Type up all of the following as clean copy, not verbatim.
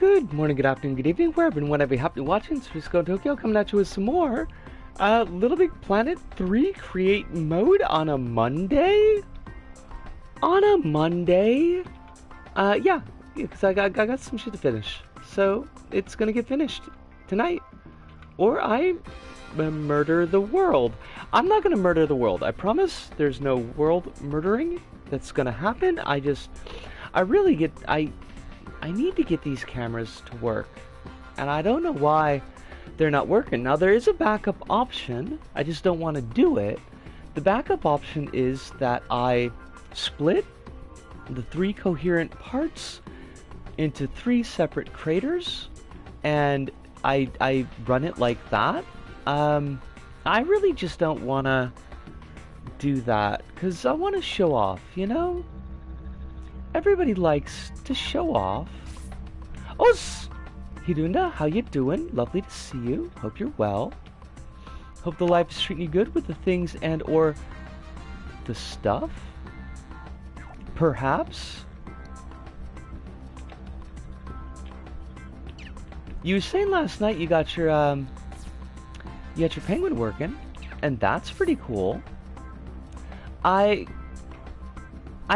Good morning, good afternoon, good evening, wherever and whenever you happen to be watching. It's Frisco Tokyo coming at you with some more Little Big Planet 3 Create Mode on a Monday? On a Monday? Yeah, because I got some shit to finish. So, it's gonna get finished tonight. Or I murder the world. I'm not gonna murder the world. I promise there's no world murdering that's gonna happen. I need to get these cameras to work, and I don't know why they're not working. Now, there is a backup option, I just don't want to do it. The backup option is that I split the 3 coherent parts into 3 separate craters, and I run it like that. I really just don't want to do that, because I want to show off, you know? Everybody likes to show off. Oh, Hirunda, how you doing? Lovely to see you. Hope you're well. Hope the life is treating you good with the things and or the stuff. Perhaps. You were saying last night you got your penguin working, and that's pretty cool. I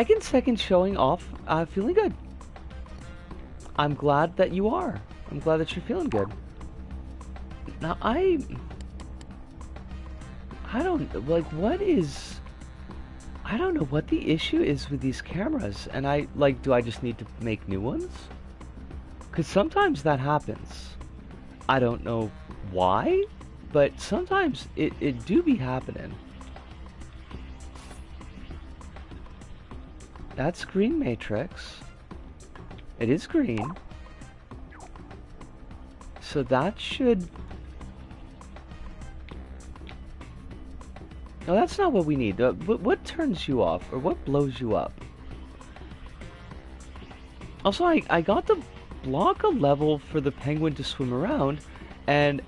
can second showing off feeling good. I'm glad that you are. I'm glad that you're feeling good. Now, I don't know what the issue is with these cameras, and do I just need to make new ones? Because sometimes that happens. I don't know why, but sometimes it do be happening. That's green matrix. It is green. So that should... No, that's not what we need. What turns you off, or what blows you up? Also, I got to block a level for the penguin to swim around, and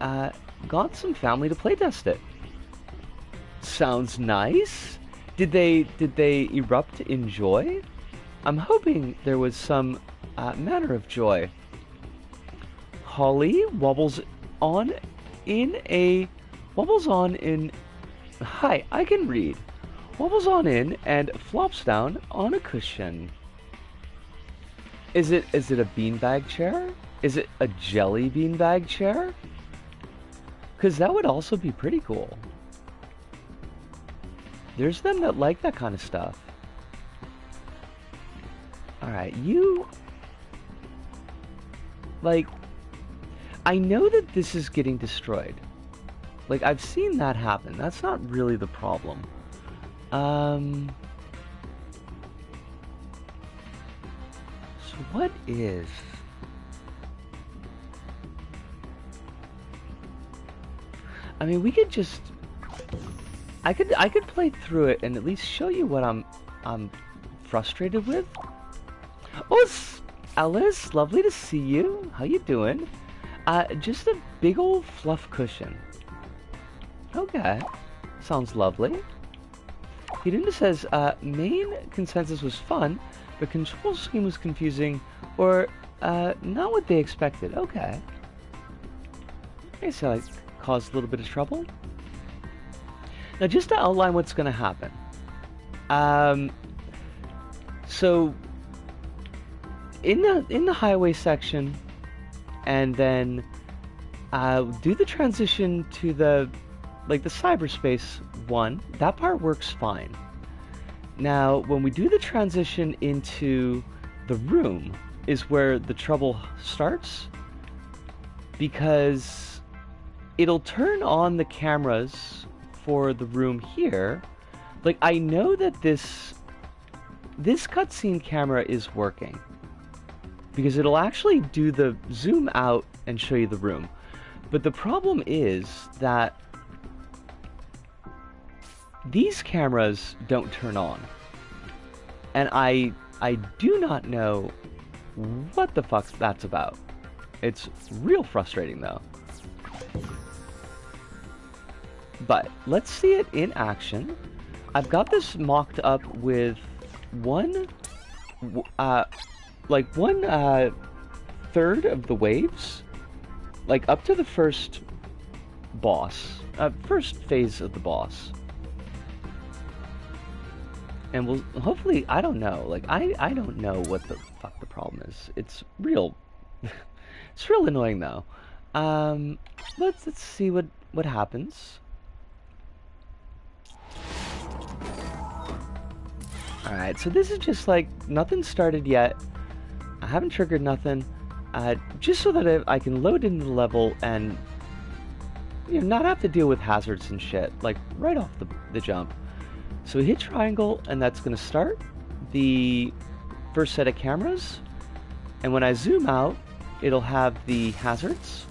got some family to playtest it. Sounds nice. Did they erupt in joy? I'm hoping there was some manner of joy. Holly wobbles on in. Hi, I can read. Wobbles on in and flops down on a cushion. Is it a beanbag chair? Is it a jelly beanbag chair? Because that would also be pretty cool. There's them that like that kind of stuff. Alright, you... I know that this is getting destroyed. I've seen that happen. That's not really the problem. So what is... I mean, we could just... I could play through it and at least show you what I'm frustrated with. Oh, Alice, lovely to see you. How you doing? Just a big old fluff cushion. Okay, sounds lovely. Hirunda says, main consensus was fun, but control scheme was confusing, or not what they expected. Okay. I guess I caused a little bit of trouble. Now, just to outline what's going to happen. So, in the highway section, and then do the transition to the cyberspace one. That part works fine. Now, when we do the transition into the room, is where the trouble starts, because it'll turn on the cameras for the room here. I know that this cutscene camera is working, because it'll actually do the zoom out and show you the room. But the problem is that these cameras don't turn on. And I do not know what the fuck that's about. It's real frustrating though. But let's see it in action. I've got this mocked up with one third of the waves, like up to the first boss, first phase of the boss. And we'll hopefully, I don't know, like I don't know what the fuck the problem is. It's real, it's real annoying though. Let's see what happens. All right, so this is just like nothing started yet. I haven't triggered nothing, just so that I can load into the level and not have to deal with hazards and shit like right off the jump. So we hit triangle, and that's going to start the first set of cameras. And when I zoom out, it'll have the hazards.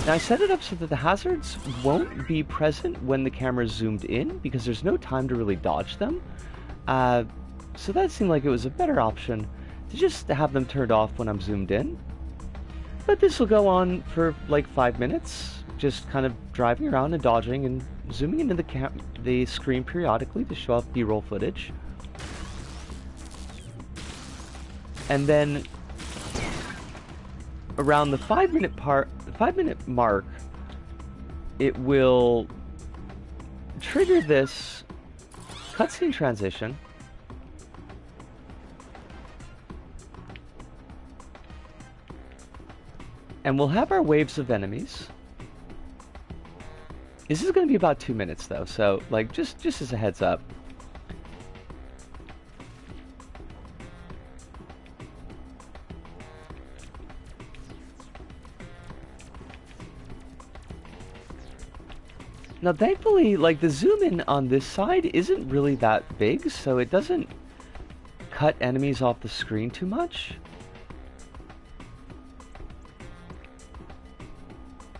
Now I set it up so that the hazards won't be present when the camera's zoomed in, because there's no time to really dodge them. So that seemed like it was a better option to just have them turned off when I'm zoomed in. But this will go on for like 5 minutes, just kind of driving around and dodging and zooming into the screen periodically to show off B-roll footage. And then around the 5-minute mark, it will trigger this cutscene transition. And we'll have our waves of enemies. This is going to be about 2 minutes though, so like just as a heads up. Now thankfully, like the zoom in on this side isn't really that big, so it doesn't cut enemies off the screen too much.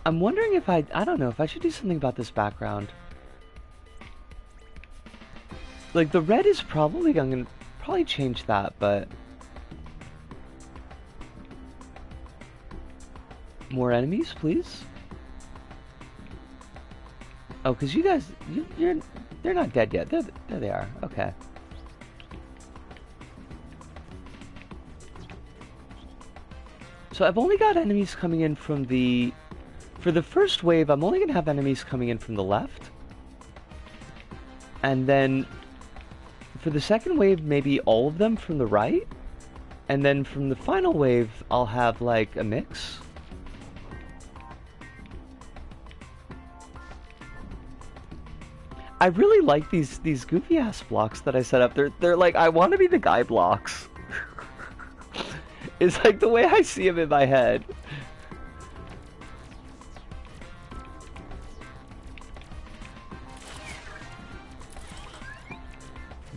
I'm wondering if I don't know, if I should do something about this background. Like the red is probably, I'm gonna probably change that, but more enemies, please. Oh, because you guys, they're not dead yet. There they are. Okay. So I've only got enemies coming in from the... For the first wave, I'm only going to have enemies coming in from the left. And then for the second wave, maybe all of them from the right. And then from the final wave, I'll have like a mix. I really like these goofy ass blocks that I set up. They're like, I want to be the guy blocks. It's like the way I see them in my head.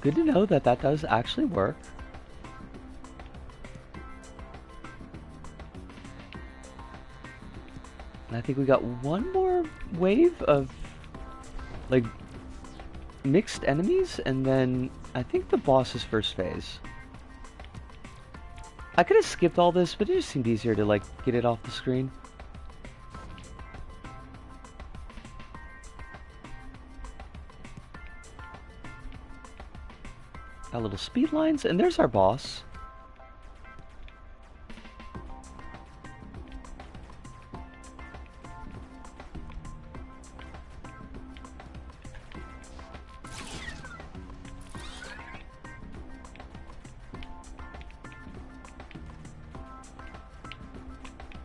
Good to know that that does actually work. And I think we got one more wave of like mixed enemies, and then I think the boss is first phase. I could have skipped all this, but it just seemed easier to like get it off the screen. Got little speed lines, and there's our boss.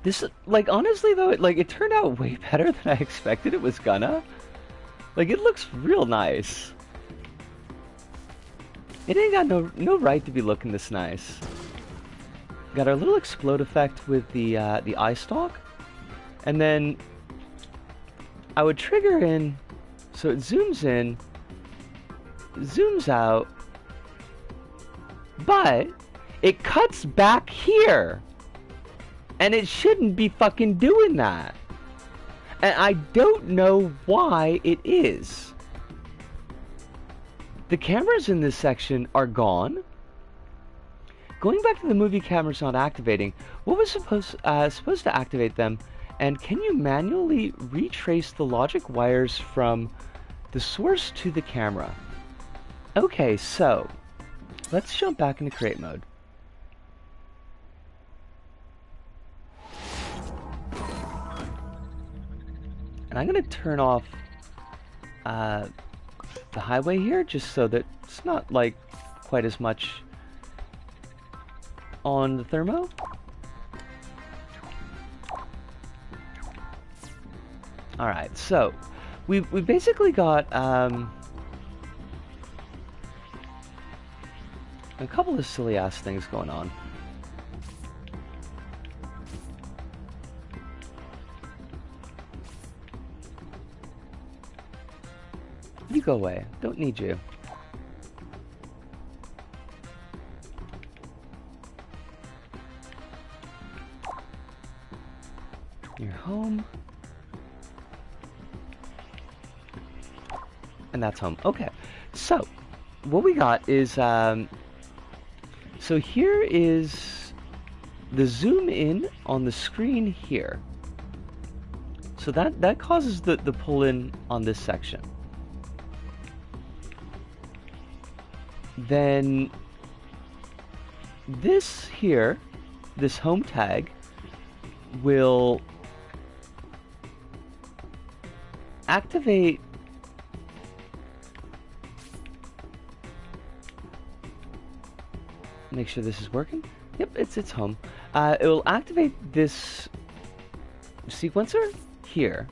This, like, honestly though, it turned out way better than I expected it was gonna. Like, it looks real nice. It ain't got no right to be looking this nice. Got our little explode effect with the eye stalk, and then I would trigger in, so it zooms in, zooms out, but it cuts back here, and it shouldn't be fucking doing that, and I don't know why it is. The cameras in this section are gone. Going back to the movie cameras not activating, what was supposed to activate them? And can you manually retrace the logic wires from the source to the camera? Okay, so let's jump back into create mode. And I'm going to turn off the highway here, just so that it's not like quite as much on the thermo. Alright, so we've basically got a couple of silly ass things going on. You go away. Don't need you. You're home. And that's home. Okay. So, what we got is, so here is the zoom in on the screen here. So that causes the pull in on this section. Then this here, this home tag, will activate make sure this is working. Yep, it's home. It will activate this sequencer here.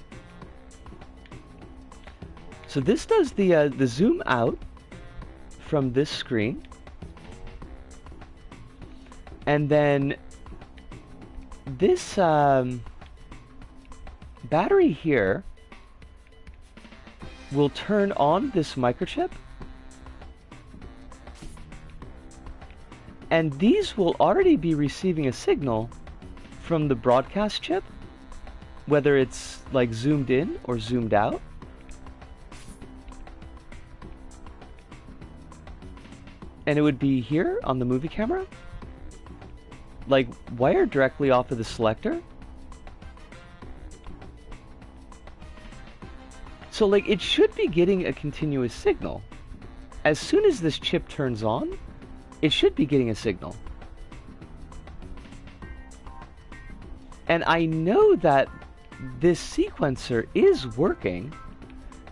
So this does the zoom out from this screen, and then this battery here will turn on this microchip, and these will already be receiving a signal from the broadcast chip, whether it's like zoomed in or zoomed out. And it would be here on the movie camera, like wired directly off of the selector. So like it should be getting a continuous signal. As soon as this chip turns on, it should be getting a signal. And I know that this sequencer is working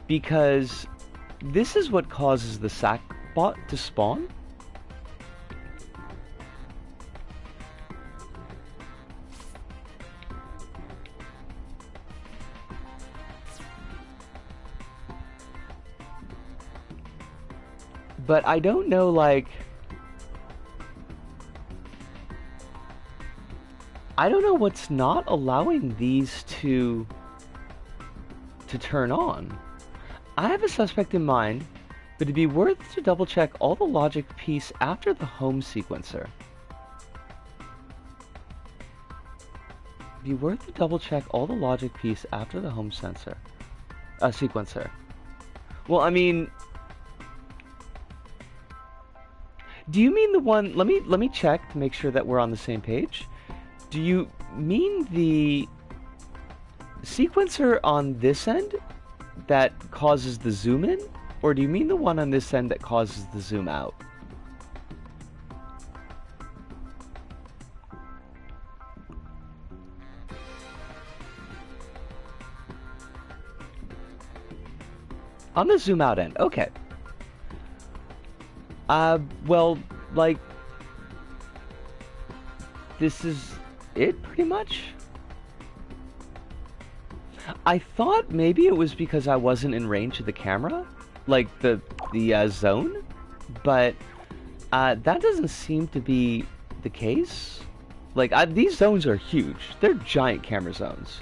because this is what causes the SAC bot to spawn. But I don't know, like, I don't know what's not allowing these to turn on. I have a suspect in mind, but it'd be worth to double check all the logic piece after the home sequencer. It'd be worth to double check all the logic piece after the home sequencer. Well, I mean, do you mean the one? Let me check to make sure that we're on the same page. Do you mean the sequencer on this end that causes the zoom in, or do you mean the one on this end that causes the zoom out? On the zoom out end, okay. Well, like, this is it pretty much. I thought maybe it was because I wasn't in range of the camera, like the zone, but that doesn't seem to be the case. Like, these zones are huge. They're giant camera zones.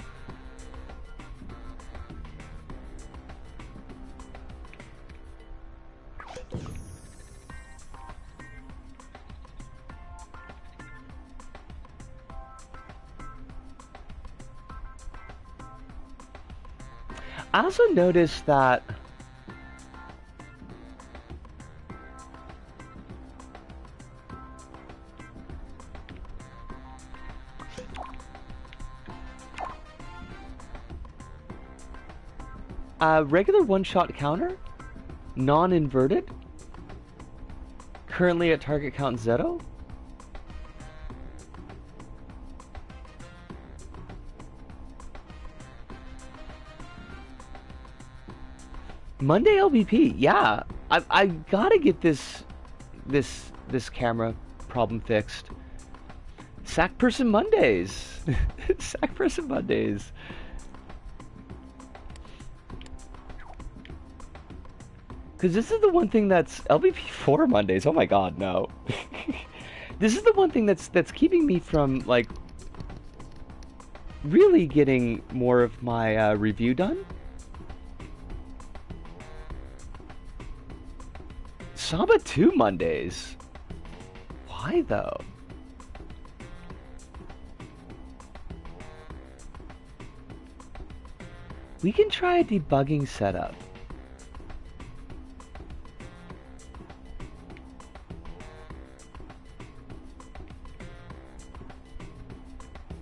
I also noticed that regular one-shot counter, non-inverted, currently at target count 0. Monday LBP, yeah. I gotta get this camera problem fixed. Sack Person Mondays. Sack Person Mondays. Because this is the one thing that's LBP4 Mondays. Oh my god, no. This is the one thing that's keeping me from, like, really getting more of my review done. Samba 2 Mondays. Why though? We can try a debugging setup.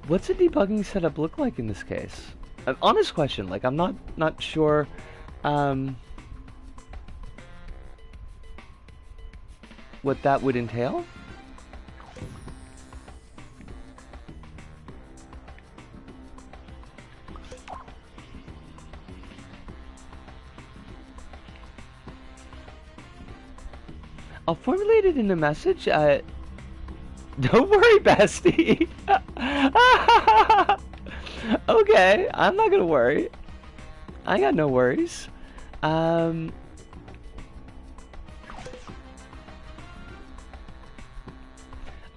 What's a debugging setup look like in this case? An honest question, like I'm not sure what that would entail. I'll formulate it in a message. Don't worry, bestie. Okay, I'm not gonna worry. I got no worries. I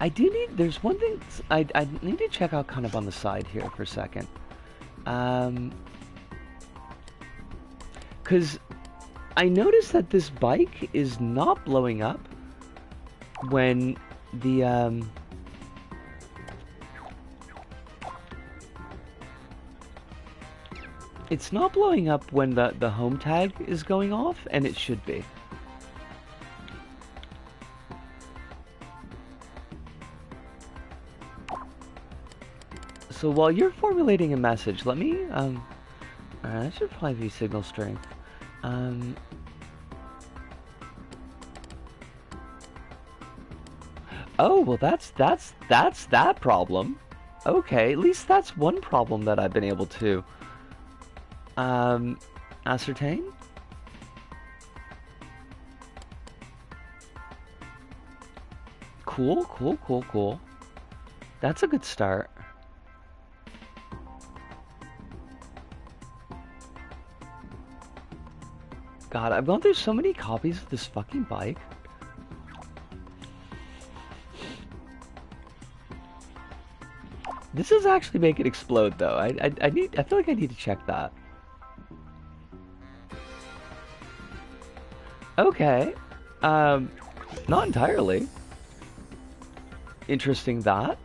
do need, there's one thing, I need to check out kind of on the side here for a second. Because I noticed that this bike is not blowing up when the, it's not blowing up when the home tag is going off, and it should be. So while you're formulating a message, let me, that should probably be signal strength. Oh, well that's that problem. Okay, at least that's one problem that I've been able to, ascertain. Cool, cool, cool, cool. That's a good start. God, I've gone through so many copies of this fucking bike. This is actually make it explode though. I feel like I need to check that. Okay. Not entirely. Interesting that.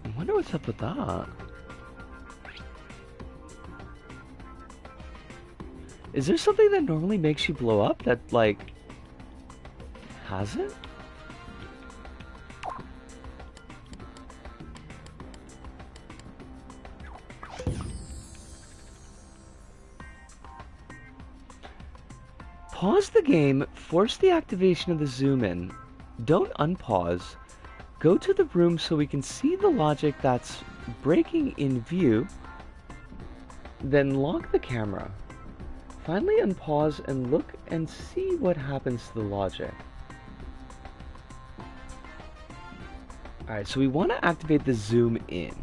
I wonder what's up with that. Is there something that normally makes you blow up that, like, hasn't? Pause the game, force the activation of the zoom in. Don't unpause. Go to the room so we can see the logic that's breaking in view. Then lock the camera. Finally unpause and look and see what happens to the logic. Alright, so we want to activate the zoom in.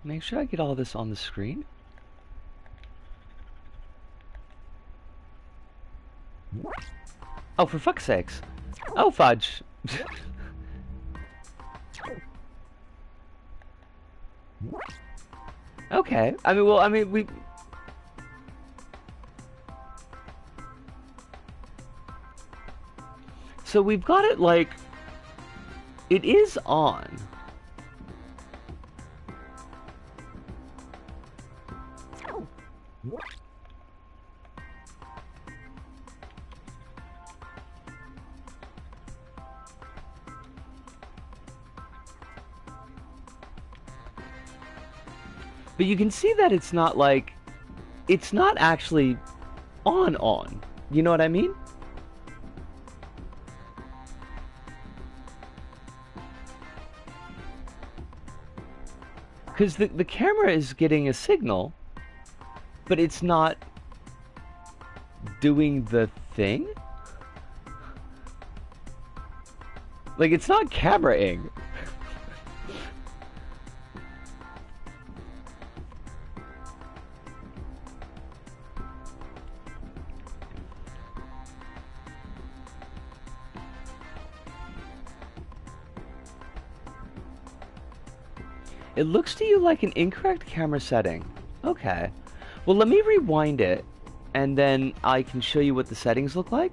Make sure I get all this on the screen. Oh, for fuck's sakes. Oh, fudge. Okay. I mean, we... So we've got it, like... It is on. But you can see that it's not like, it's not actually on. You know what I mean? Because the camera is getting a signal, but it's not doing the thing. Like, it's not cameraing. It looks to you like an incorrect camera setting. Okay. Well, let me rewind it, and then I can show you what the settings look like.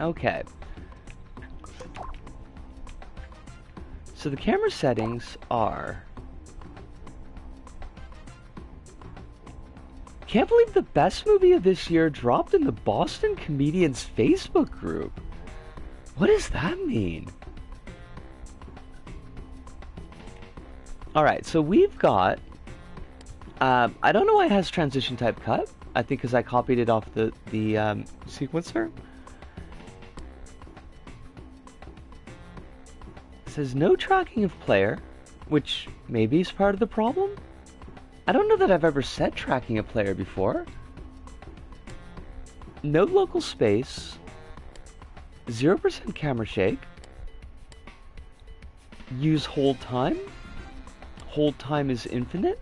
Okay. So the camera settings are... Can't believe the best movie of this year dropped in the Boston Comedians Facebook group. What does that mean? Alright, so we've got... I don't know why it has transition type cut. I think because I copied it off the sequencer. It says no tracking of player, which maybe is part of the problem. I don't know that I've ever set tracking a player before. No local space. 0% camera shake. Use hold time. Hold time is infinite.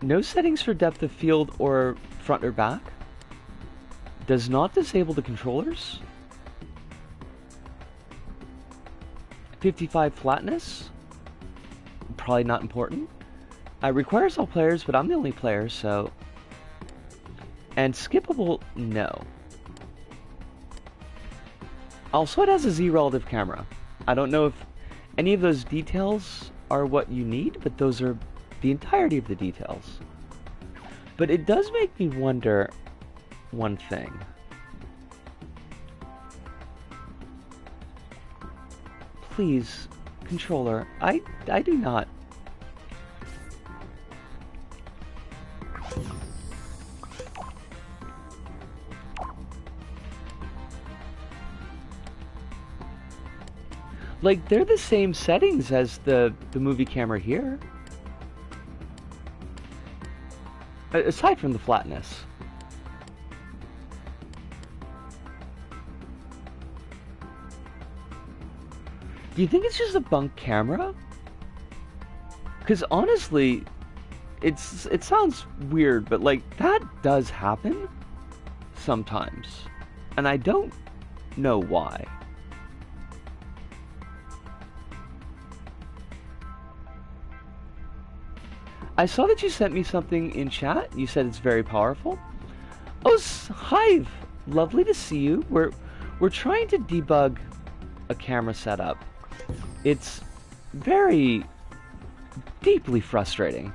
No settings for depth of field or front or back. Does not disable the controllers. 55 flatness. Probably not important. Requires all players, but I'm the only player, so... And skippable, no. Also, it has a Z relative camera. I don't know if any of those details are what you need, but those are the entirety of the details. But it does make me wonder one thing. Please, controller, I do not. Like, they're the same settings as the movie camera here. Aside from the flatness. Do you think it's just a bunk camera? Because honestly, it sounds weird, but like, that does happen sometimes. And I don't know why. I saw that you sent me something in chat. You said it's very powerful. Oh, Hive! Lovely to see you. We're trying to debug a camera setup. It's very deeply frustrating.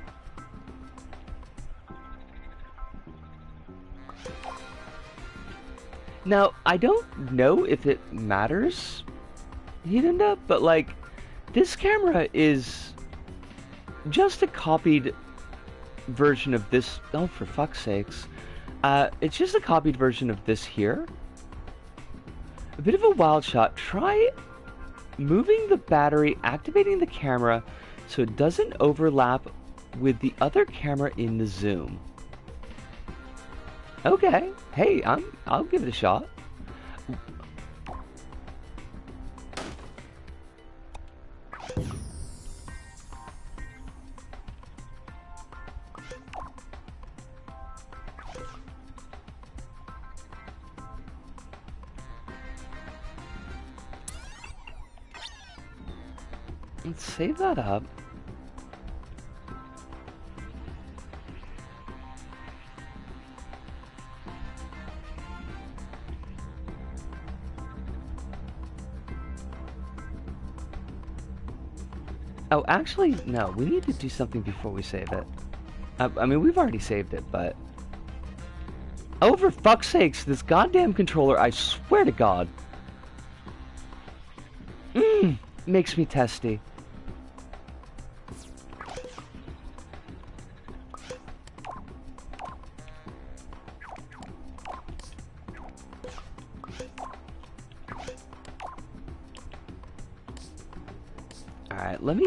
Now, I don't know if it matters, Hirunda, but like, this camera is just a copied version of this. Oh, for fuck's sakes. It's just a copied version of this here. A bit of a wild shot. Try moving the battery, activating the camera so it doesn't overlap with the other camera in the zoom. Okay. Hey, I'll give it a shot. Let's save that up. Oh, actually, no. We need to do something before we save it. I mean, we've already saved it, but... Oh, for fuck's sakes, this goddamn controller, I swear to God. Makes me testy. Alright, let me,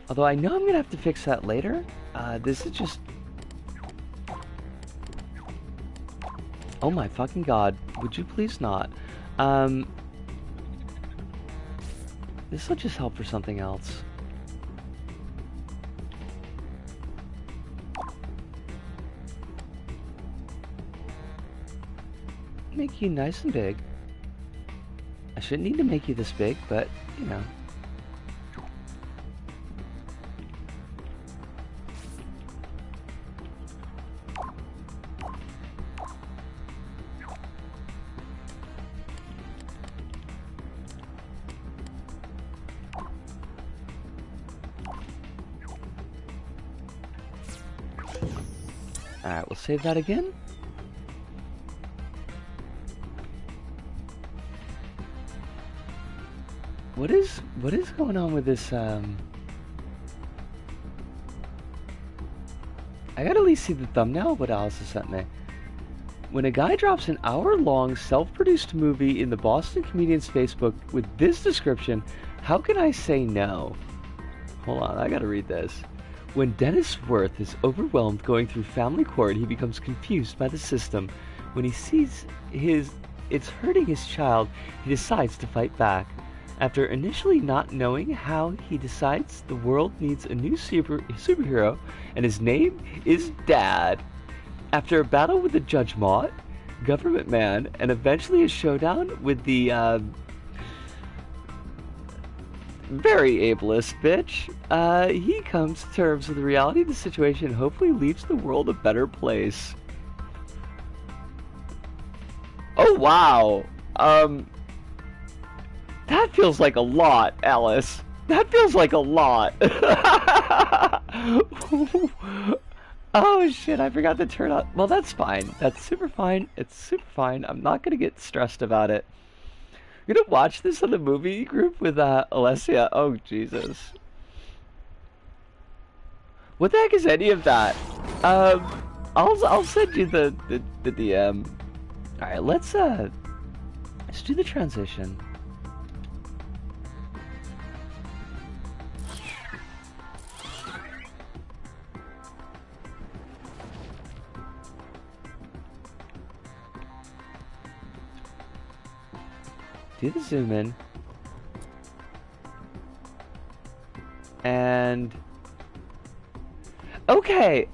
although I know I'm gonna have to fix that later. This is just... Oh my fucking God. Would you please not? This will just help for something else. Make you nice and big. I shouldn't need to make you this big, but, you know. Alright, we'll save that again. What is going on with this, I gotta at least see the thumbnail of what Alice has sent me. When a guy drops an hour-long self-produced movie in the Boston comedian's Facebook with this description, how can I say no? Hold on, I gotta read this. When Dennis Worth is overwhelmed going through family court, he becomes confused by the system. When he sees it's hurting his child, he decides to fight back. After initially not knowing how, he decides the world needs a new superhero, and his name is Dad. After a battle with the Judge Mott, Government Man, and eventually a showdown with the, very ableist bitch, he comes to terms with the reality of the situation and hopefully leaves the world a better place. Oh, wow. That feels like a lot, Alice. That feels like a lot. Oh shit, I forgot to turn on. Well, that's fine. That's super fine. It's super fine. I'm not gonna get stressed about it. You're gonna watch this on the movie group with Alessia. Oh Jesus. What the heck is any of that? I'll send you the DM. All right, let's do the transition. Do the zoom in. And okay.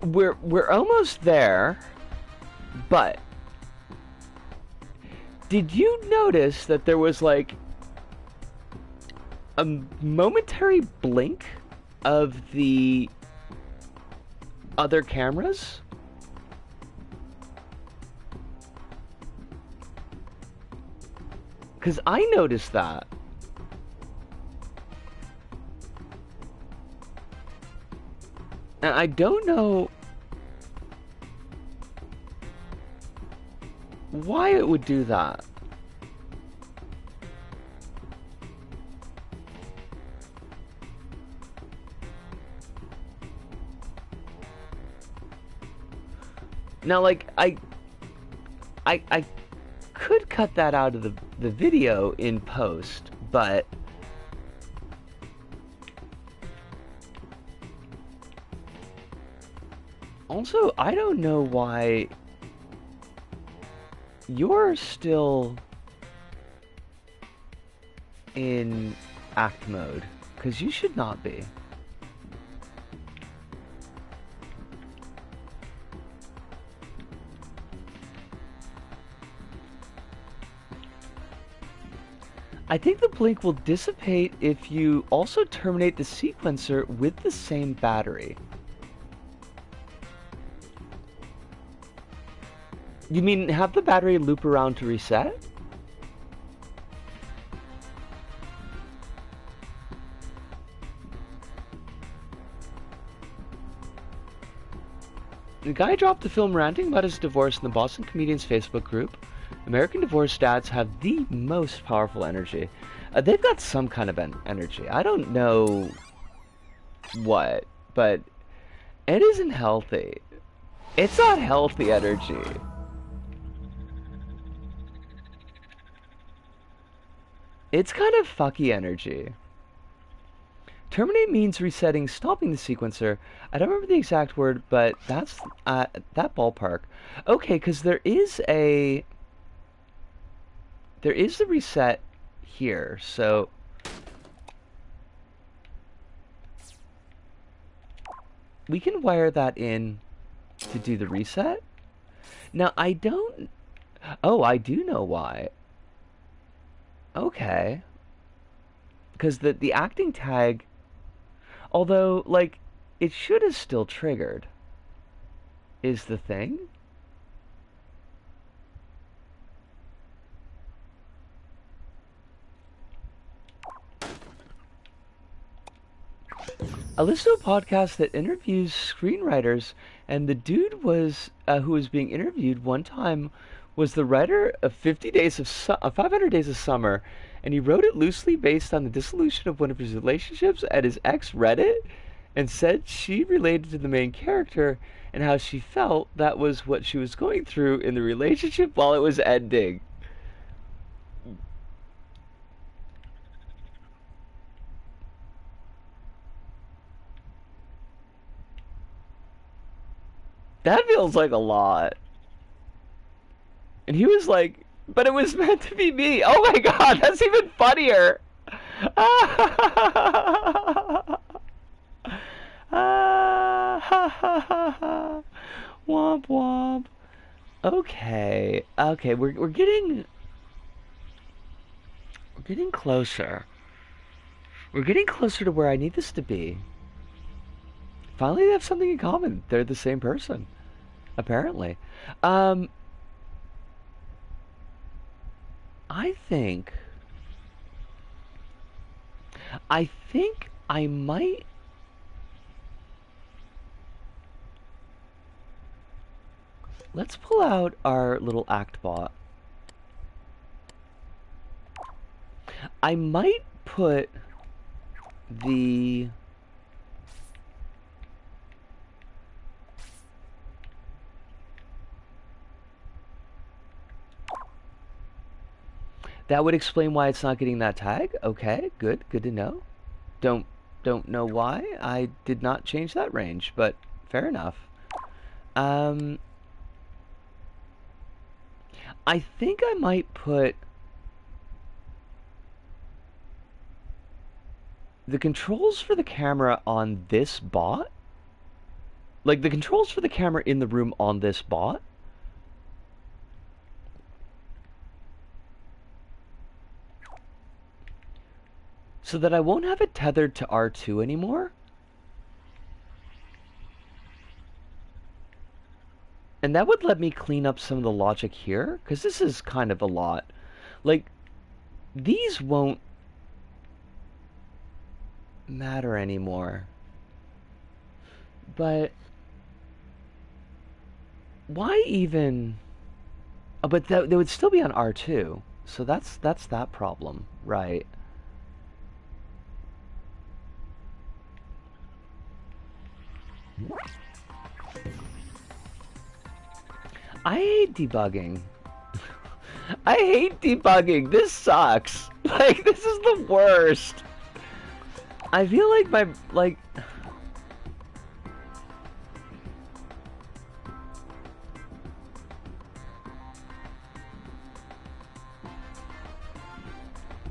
We're almost there, but did you notice that there was like a momentary blink of the other cameras? Because I noticed that. And I don't know why it would do that. Now, like, I could cut that out of the video in post, but also, I don't know why you're still in act mode, because you should not be. I think the blink will dissipate if you also terminate the sequencer with the same battery. You mean have the battery loop around to reset? The guy dropped the film ranting about his divorce in the Boston Comedians Facebook group. American divorce dads have the most powerful energy. They've got some kind of energy. I don't know what, but it isn't healthy. It's not healthy energy. It's kind of fucky energy. Terminate means resetting, stopping the sequencer. I don't remember the exact word, but that's that ballpark. Okay, because there is the reset here, so we can wire that in to do the reset. Now I do know why. Okay. Because the acting tag, although, like, it should have still triggered, is the thing. I listened to a podcast that interviews screenwriters, and the dude was who was being interviewed one time was the writer of 500 Days of Summer, and he wrote it loosely based on the dissolution of one of his relationships, and his ex read it and said she related to the main character and how she felt that was what she was going through in the relationship while it was ending. That feels like a lot. And he was like, but it was meant to be me. Oh my god, that's even funnier. Womp womp. Okay, we're getting closer. We're getting closer to where I need this to be. Finally, they have something in common. They're the same person, apparently. I think I might. Let's pull out our little act bot. I might put the that would explain why it's not getting that tag. Okay, good to know. Don't know why I did not change that range, but fair enough. I think I might put the controls for the camera on this bot. Like the controls for the camera in the room on this bot. So that I won't have it tethered to R2 anymore. And that would let me clean up some of the logic here, because this is kind of a lot. Like, these won't matter anymore. But why even? Oh, but they would still be on R2, so that's that problem, right? I hate debugging. I hate debugging. This sucks. Like, this is the worst. I feel like my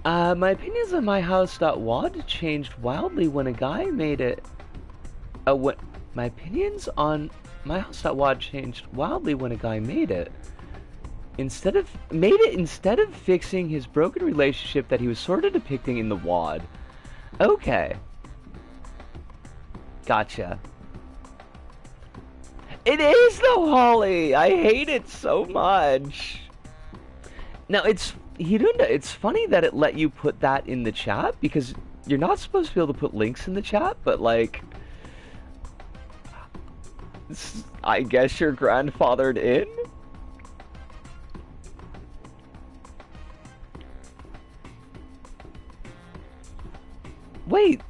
my opinions on myhouse.wad changed wildly when a guy made it. My opinions on myhouse.wad changed wildly when a guy made it. Instead of fixing his broken relationship that he was sort of depicting in the WAD. Okay. Gotcha. It is though, Holly! I hate it so much. Now, Hirunda, it's funny that it let you put that in the chat, because you're not supposed to be able to put links in the chat, but like... I guess you're grandfathered in? Wait,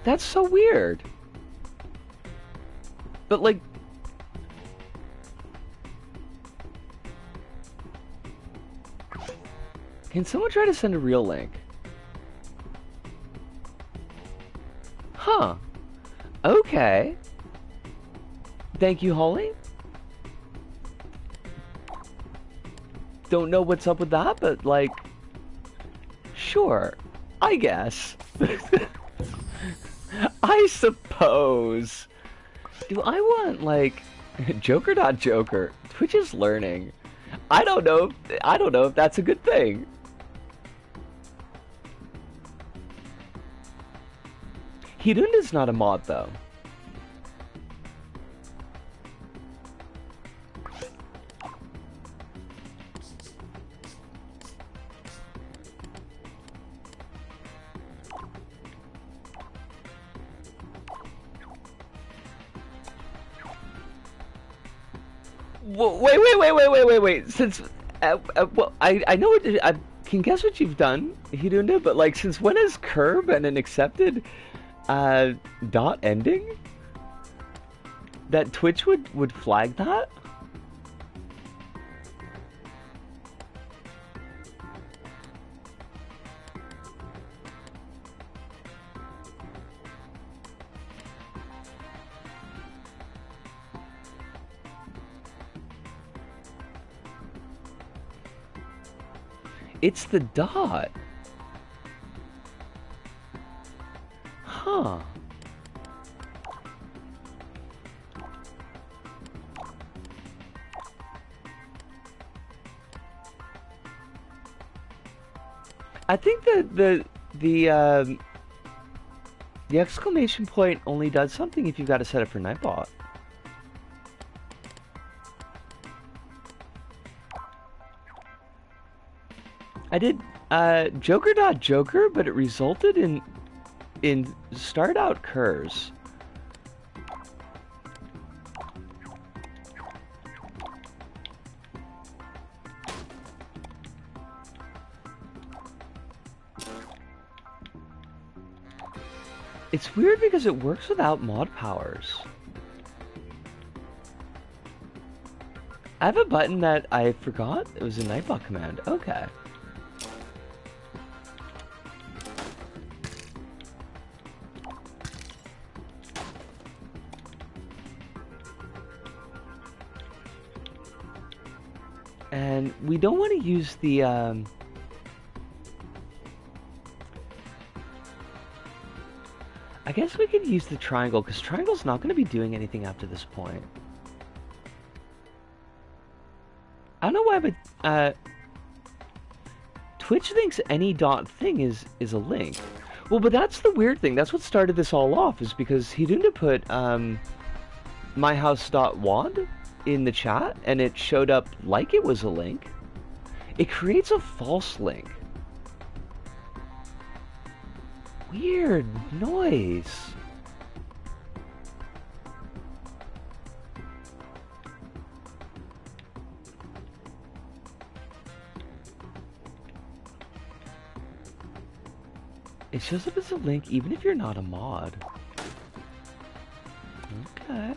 that's so weird. But like... Can someone try to send a real link? Huh. Okay. Thank you, Holly. Don't know what's up with that, but like... Sure. I guess. I suppose. Do I want, like... Joker.Joker. Twitch is learning. I don't know if that's a good thing. Hirunda's not a mod, though. Wait. Since, well, I know what, I can guess what you've done, Hirunda, but like, since when is curb and an accepted, dot ending? That Twitch would flag that? It's the dot. Huh. I think the exclamation point only does something if you've got to set it for Nightbot. I did Joker.Joker, but it resulted in start out curs. It's weird because it works without mod powers. I have a button that I forgot. It was a Nightbot command. Okay. And we don't want to use the, I guess we could use the triangle, because triangle's not going to be doing anything after this point. I don't know why, but, Twitch thinks any dot thing is a link. Well, but that's the weird thing. That's what started this all off, is because Hirunda put, myhouse.wad in the chat, and it showed up like it was a link. It creates a false link. Weird noise. It shows up as a link even if you're not a mod. Okay.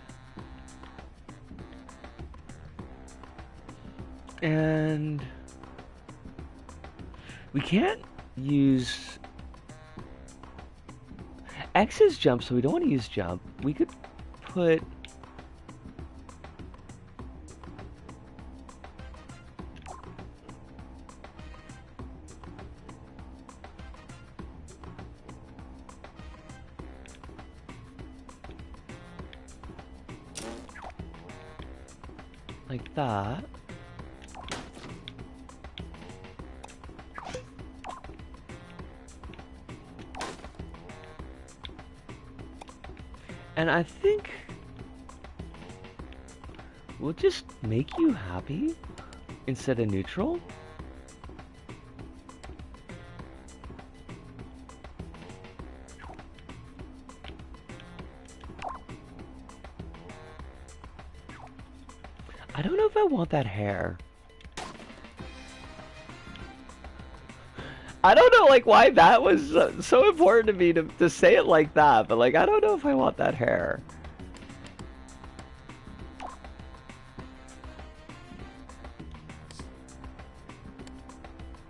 And we can't use X is jump, so we don't want to use jump. We could put like that. And I think we'll just make you happy instead of neutral. I don't know if I want that hair. I don't know, like, why that was so important to me to say it like that, but, like, I don't know if I want that hair.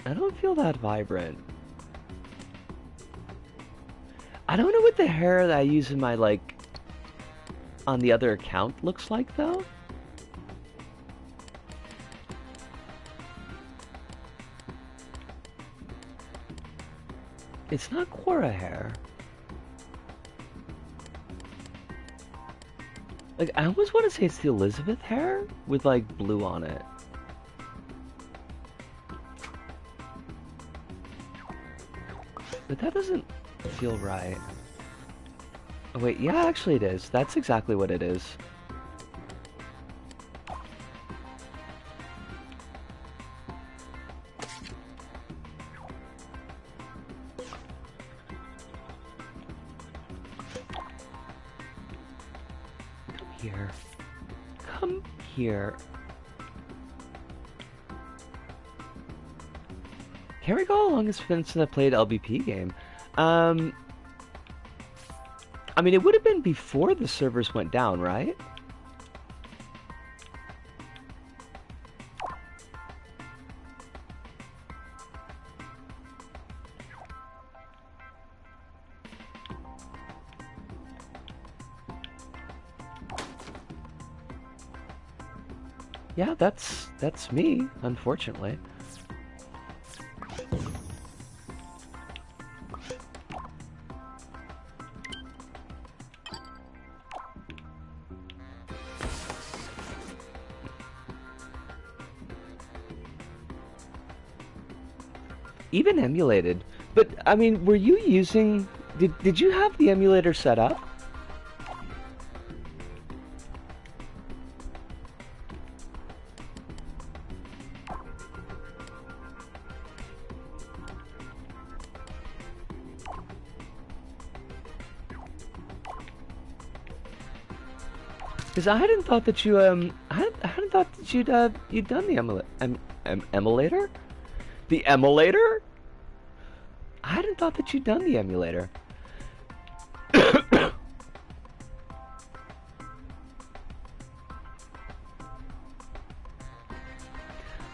I don't feel that vibrant. I don't know what the hair that I use in my, like, on the other account looks like, though. It's not Quora hair. Like, I almost want to say it's the Elizabeth hair with, like, blue on it. But that doesn't feel right. Oh, wait, yeah, actually it is. That's exactly what it is. Here. Come here. Can't recall how long it's been since I played LBP game. I mean, it would have been before the servers went down, right? Yeah, that's me, unfortunately. Even emulated. But, I mean, were you using... Did you have the emulator set up? Because I hadn't thought that you, I hadn't thought that you'd done the emulator? The emulator? I hadn't thought that you'd done the emulator.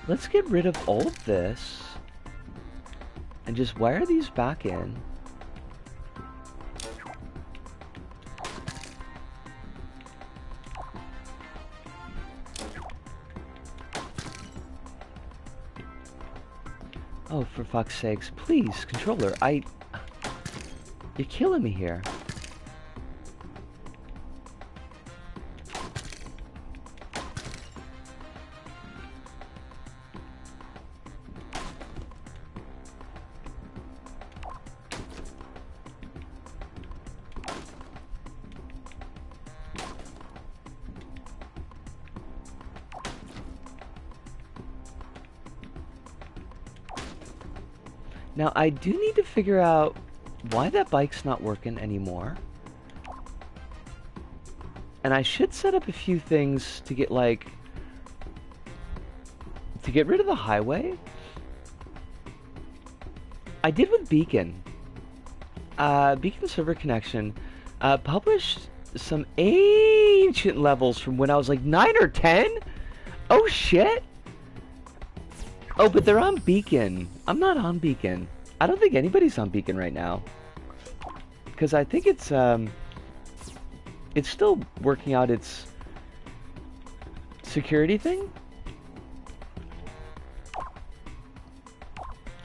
Let's get rid of all of this and just wire these back in. Oh, for fuck's sakes, please, controller, you're killing me here. Now, I do need to figure out why that bike's not working anymore. And I should set up a few things to get, like... to get rid of the highway. I did with Beacon. Beacon server connection published some ancient levels from when I was like 9 or 10? Oh, shit! Oh, but they're on Beacon. I'm not on Beacon. I don't think anybody's on Beacon right now. Because I think it's still working out its security thing.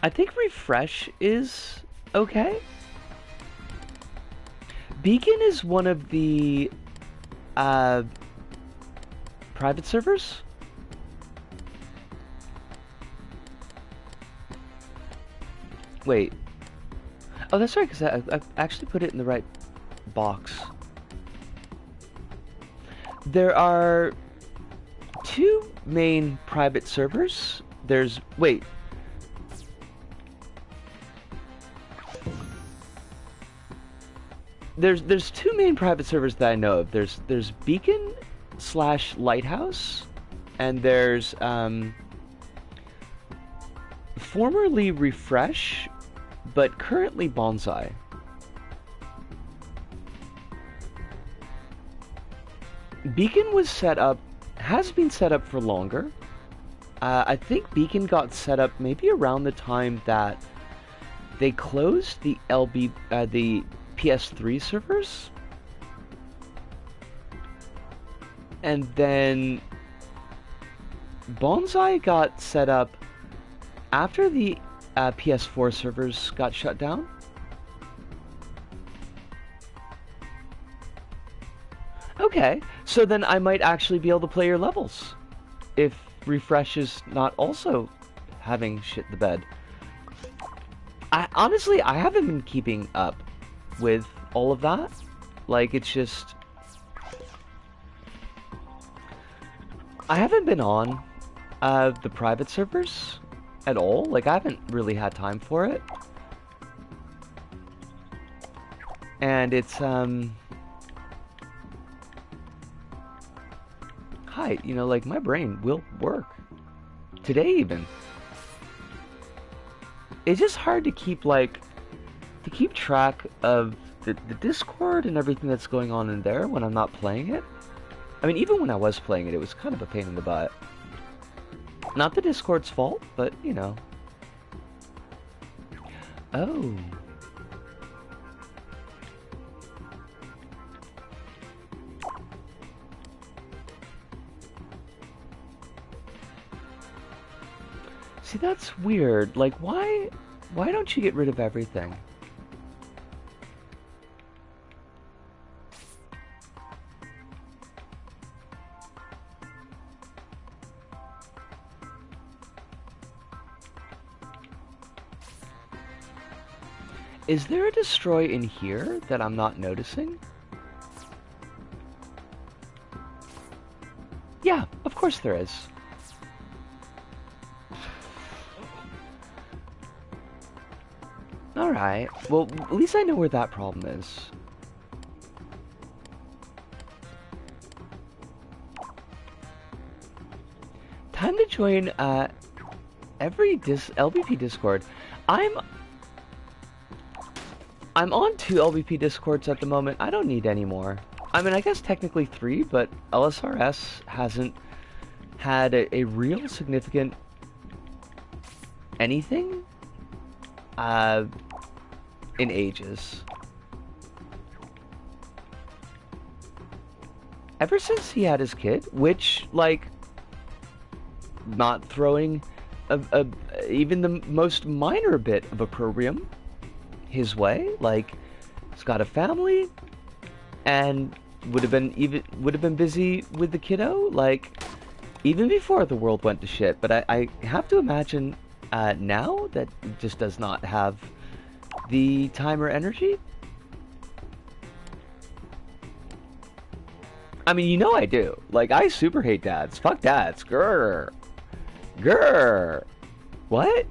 I think refresh is okay. Beacon is one of the private servers. Wait. Oh, that's right, because I actually put it in the right box. There are two main private servers. Wait. There's two main private servers that I know of. There's Beacon/Lighthouse, and there's formerly Refresh, but currently Bonsai. Beacon has been set up for longer. I think Beacon got set up maybe around the time that they closed the the PS3 servers. And then Bonsai got set up after the PS4 servers got shut down. Okay, so then I might actually be able to play your levels if Refresh is not also having shit the bed. Honestly, I haven't been keeping up with all of that. Like, it's just... I haven't been on the private servers at all. Like, I haven't really had time for it. And it's, hi, you know, like, my brain will work. Today, even. It's just hard to keep, like, track of the Discord and everything that's going on in there when I'm not playing it. I mean, even when I was playing it, it was kind of a pain in the butt. Not the Discord's fault, but, you know. Oh. See, that's weird. Like, why don't you get rid of everything? Is there a destroy in here that I'm not noticing? Yeah, of course there is. Alright, well, at least I know where that problem is. Time to join every LBP Discord. I'm on 2 LBP Discords at the moment. I don't need any more. I mean, I guess technically 3, but LSRS hasn't had a real significant anything in ages. Ever since he had his kid, which, like, not throwing even the most minor bit of opprobrium his way, like, he's got a family and would have been busy with the kiddo, like, even before the world went to shit. But I have to imagine now that he just does not have the time or energy. I mean, you know I do. Like, I super hate dads. Fuck dads. Grr. Grr. What?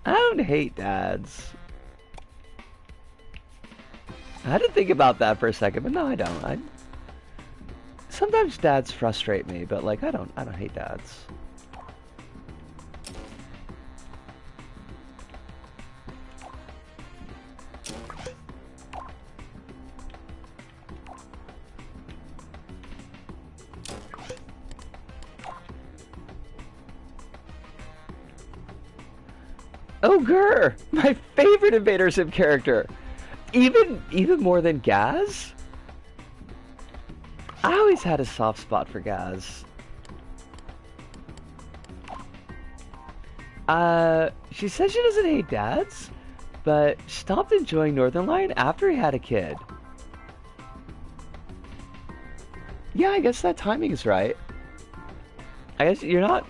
I don't hate dads. I had to think about that for a second, but no, I don't. Sometimes dads frustrate me, but, like, I don't hate dads. Oh, grr! My favorite Invader Sim character! Even more than Gaz? I always had a soft spot for Gaz. She says she doesn't hate dads, but stopped enjoying Northern Lion after he had a kid. Yeah, I guess that timing is right. I guess you're not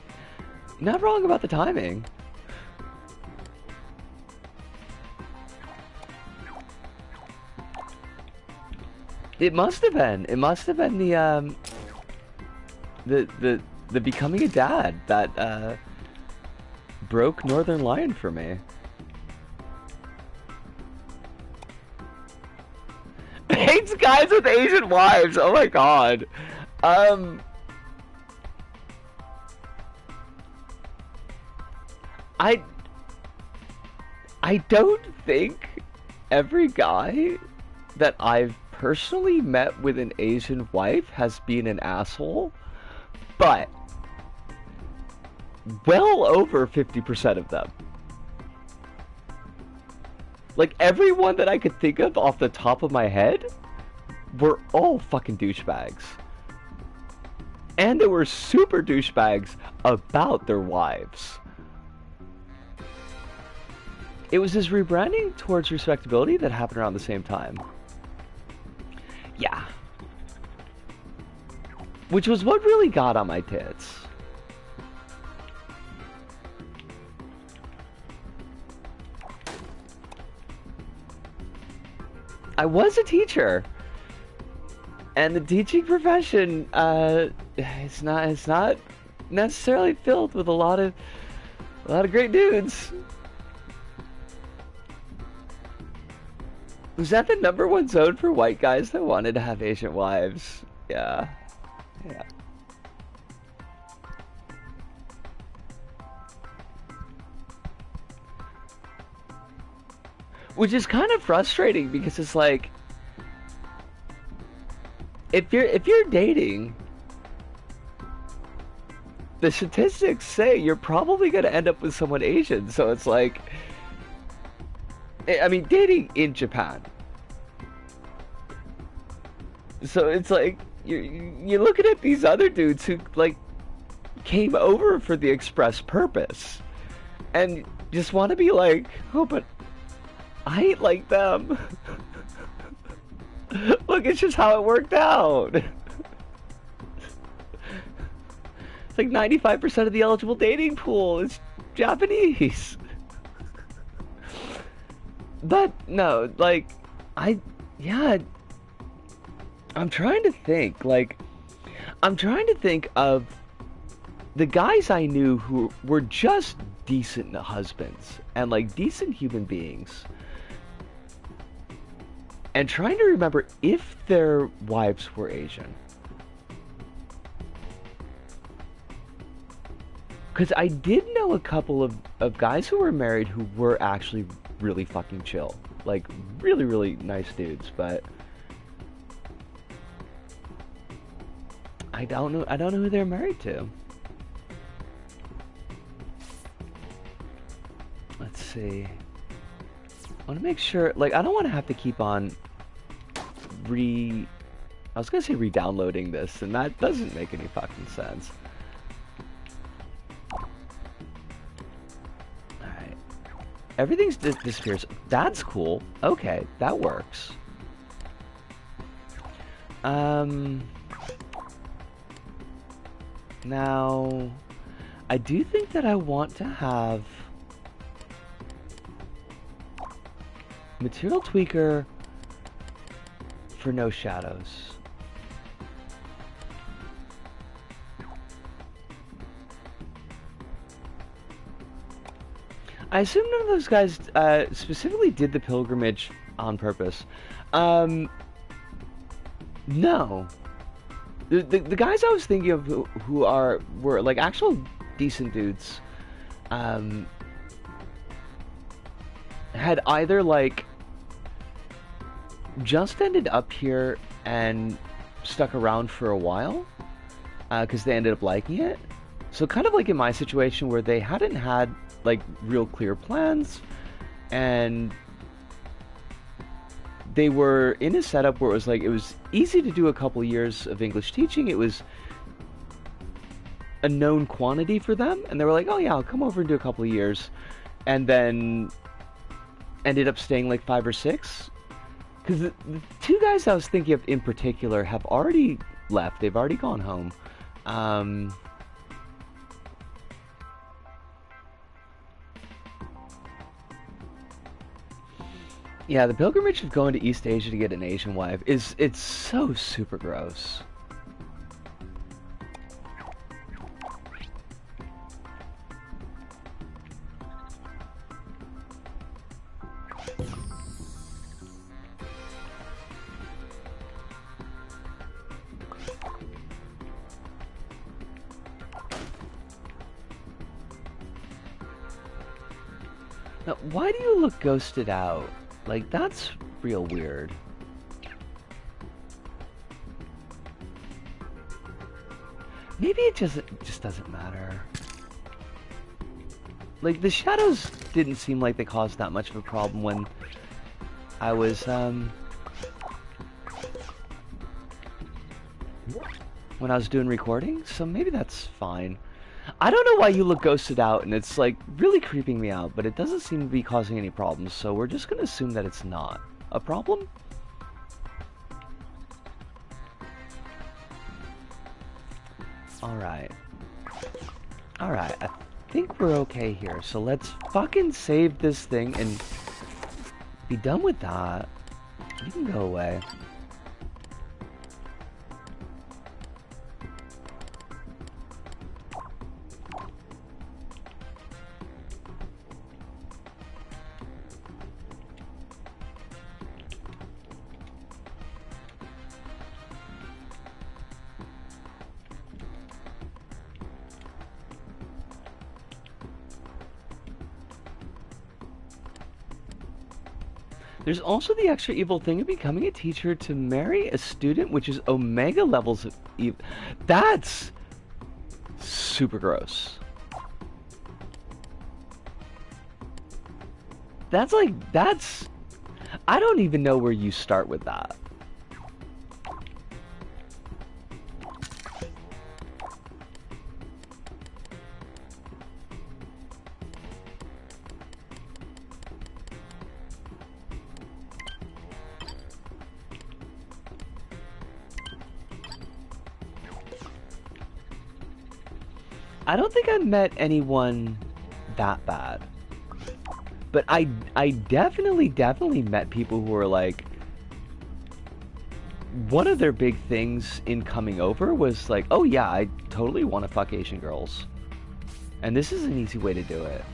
wrong about the timing. It must have been. It must have been the becoming a dad that broke Northern Lion for me. Hates guys with Asian wives. Oh my god. I don't think every guy that I've personally met with an Asian wife has been an asshole, but well over 50% of them. Like, everyone that I could think of off the top of my head were all fucking douchebags. And they were super douchebags about their wives. It was this rebranding towards respectability that happened around the same time. Yeah. Which was what really got on my tits. I was a teacher. And the teaching profession, it's not necessarily filled with a lot of great dudes. Was that the #1 zone for white guys that wanted to have Asian wives? Yeah. Yeah. Which is kind of frustrating because it's like, if you're dating, the statistics say you're probably gonna end up with someone Asian, so it's like, I mean, dating in Japan. So it's like, you're looking at these other dudes who, like, came over for the express purpose. And just want to be like, oh, but I ain't like them. Look, it's just how it worked out. It's like 95% of the eligible dating pool is Japanese. But no, like, I'm trying to think, like, I'm trying to think of the guys I knew who were just decent husbands and, like, decent human beings, and trying to remember if their wives were Asian. Because I did know a couple of guys who were married who were actually really fucking chill. Like, really, really nice dudes, but I don't know who they're married to. Let's see. I want to make sure, like, I don't want to have to keep on I was gonna say re-downloading this, and that doesn't make any fucking sense. Alright. Everything's disappears. That's cool. Okay, that works. Now, I do think that I want to have material tweaker for no shadows. I assume none of those guys specifically did the pilgrimage on purpose. No. The guys I was thinking of who were like actual decent dudes had either like just ended up here and stuck around for a while because they ended up liking it. So kind of like in my situation where they hadn't had like real clear plans, and they were in a setup where it was like, it was easy to do a couple years of English teaching. It was a known quantity for them, and they were like, oh yeah, I'll come over and do a couple of years, and then ended up staying like 5 or 6. Because the two guys I was thinking of in particular have already left. They've already gone home. Yeah, the pilgrimage of going to East Asia to get an Asian wife it's so super gross. Now, why do you look ghosted out? Like, that's real weird. Maybe it just doesn't matter. Like, the shadows didn't seem like they caused that much of a problem when I was, doing recording, so maybe that's fine. I don't know why you look ghosted out, and it's, like, really creeping me out, but it doesn't seem to be causing any problems, so we're just gonna assume that it's not a problem. Alright. Alright, I think we're okay here, so let's fucking save this thing and be done with that. You can go away. There's also the extra evil thing of becoming a teacher to marry a student, which is omega levels of evil. That's super gross. That's like, I don't even know where you start with that. I don't think I've met anyone that bad. But I definitely met people who were like, one of their big things in coming over was like, oh yeah, I totally want to fuck Asian girls. And this is an easy way to do it.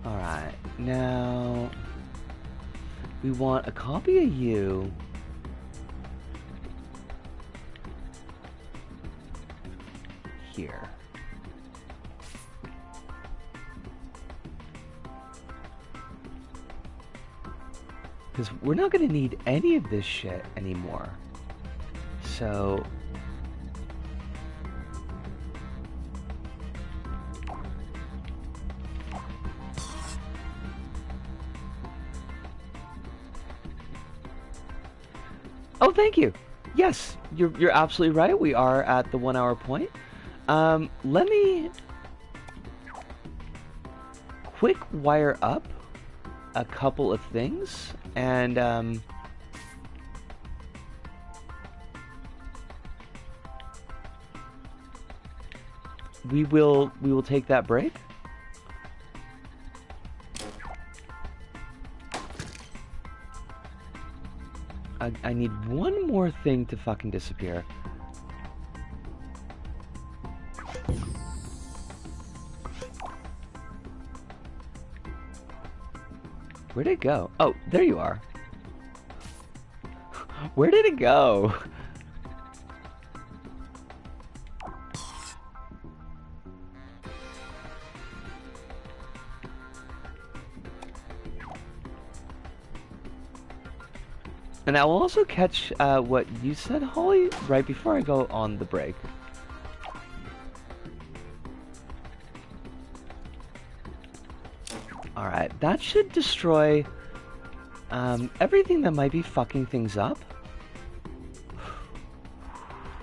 Alright, now we want a copy of you. Here. Because we're not going to need any of this shit anymore. So... Oh, thank you. Yes, you're absolutely right. We are at the 1 hour point. Let me quick wire up a couple of things, and we will take that break. I need one more thing to fucking disappear. Where'd it go? Oh, there you are. Where did it go? And I will also catch what you said, Holly, right before I go on the break. Alright, that should destroy everything that might be fucking things up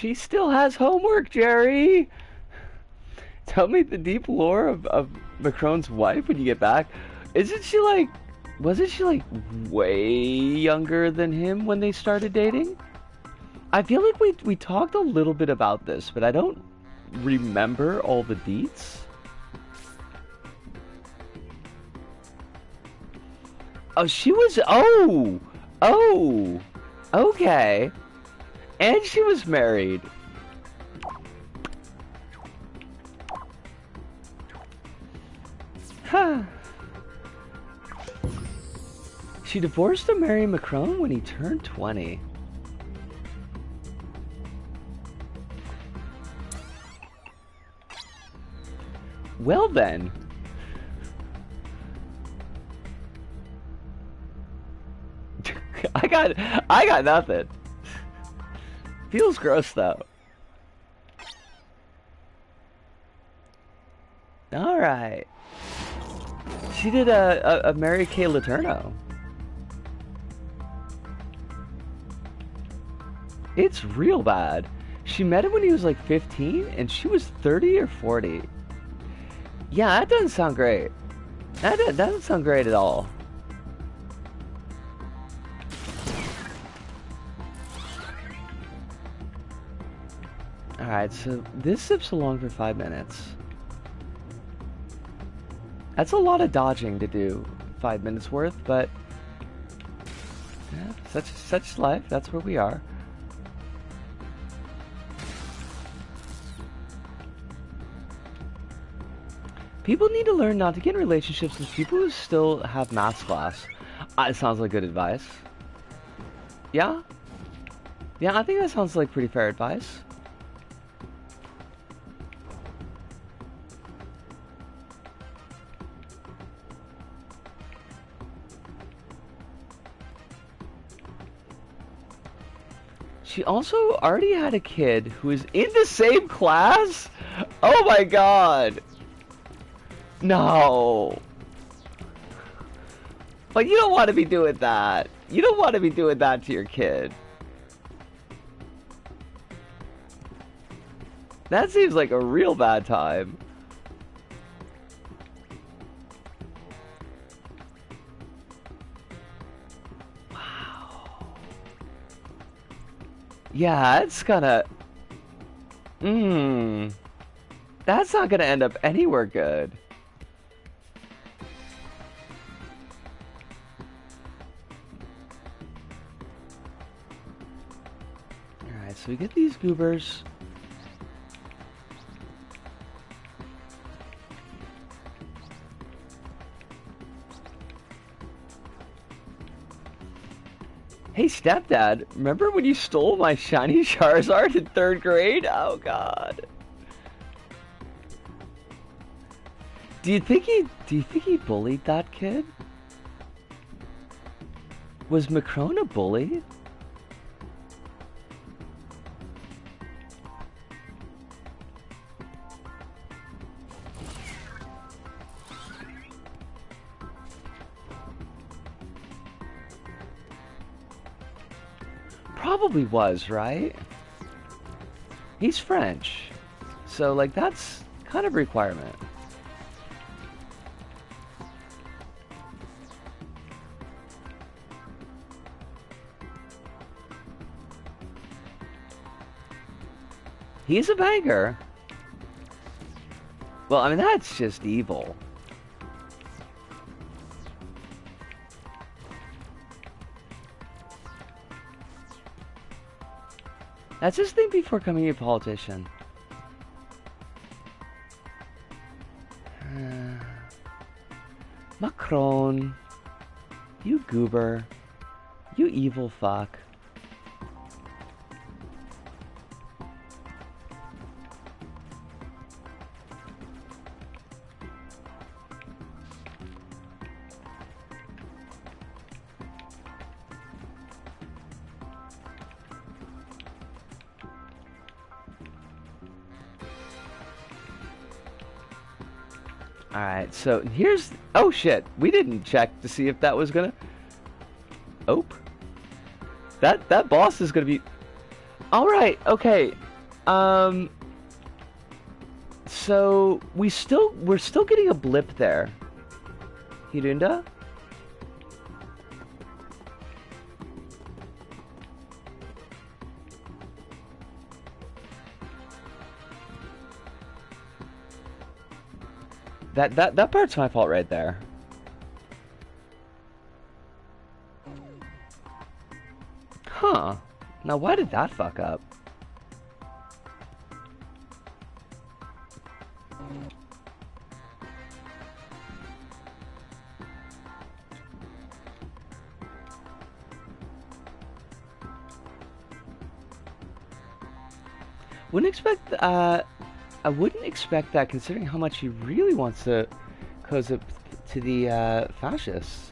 She still has homework, Jerry! Tell me the deep lore of Macron's wife when you get back. Isn't she like... Wasn't she like way younger than him when they started dating? I feel like we talked a little bit about this, but I don't remember all the deets. Oh, she was... Oh! Oh! Okay. And she was married. Huh. She divorced to marry Macron when he turned 20. Well then. I got nothing. Feels gross though. All right. She did a Mary Kay Letourneau. It's real bad. She met him when he was like 15 and she was 30 or 40. Yeah, that doesn't sound great. That doesn't sound great at all. Alright, so this zips along for 5 minutes. That's a lot of dodging to do 5 minutes worth, but yeah, such life, that's where we are. People need to learn not to get in relationships with people who still have math class. It sounds like good advice. Yeah? Yeah, I think that sounds like pretty fair advice. She also already had a kid who is in the same class? Oh my god! No! But you don't want to be doing that. You don't want to be doing that to your kid. That seems like a real bad time. Wow. Yeah, it's gonna... That's not gonna end up anywhere good. Alright, so we get these goobers. Hey stepdad, remember when you stole my shiny Charizard in 3rd grade? Oh god. Do you think he bullied that kid? Was Macron a bully? Probably was, right? He's French. So, like, that's kind of a requirement. He's a banker. Well, I mean, that's just evil. That's his thing before becoming a politician. Macron. You goober. You evil fuck. Alright, so here's... Oh shit, we didn't check to see if that was gonna... Oh. That boss is gonna be... Alright, okay. Um, so we're still getting a blip there. Hirunda? That part's my fault right there. Huh. Now why did that fuck up? I wouldn't expect that considering how much he really wants to cozy up to the fascists.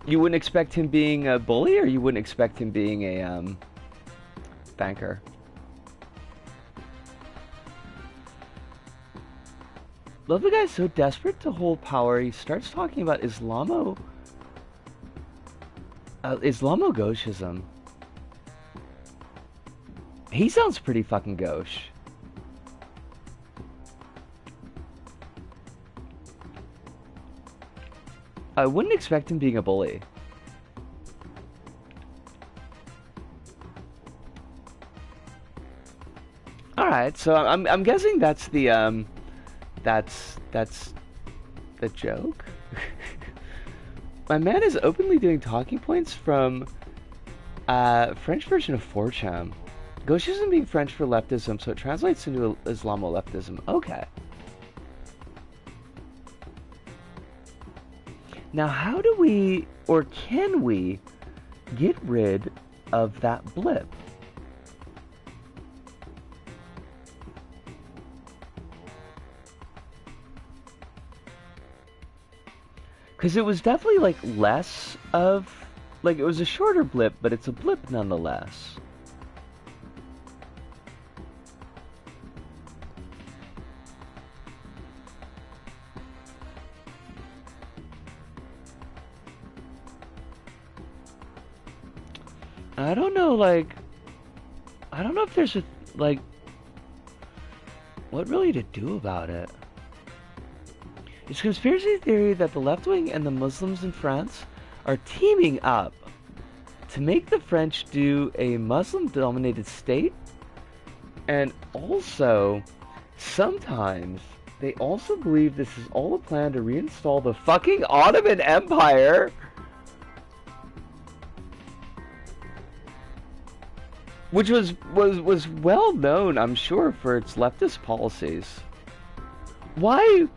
You wouldn't expect him being a bully, or you wouldn't expect him being a banker? Love the guy's so desperate to hold power, he starts talking about Islamo-gauchism. He sounds pretty fucking gauche. I wouldn't expect him being a bully. All right, so I'm guessing that's the that's the joke. My man is openly doing talking points from French version of 4chan. Gauchism being French for leftism, so it translates into Islamo-leftism. Okay. Now, how do we, or can we, get rid of that blip? Because it was definitely, like, less of, like, it was a shorter blip, but it's a blip nonetheless. I don't know, like, I don't know if there's a, like, what really to do about it. It's a conspiracy theory that the left wing and the Muslims in France are teaming up to make the French do a Muslim-dominated state, and also, sometimes, they also believe this is all a plan to reinstall the fucking Ottoman Empire. Which was well known, I'm sure, for its leftist policies. Why?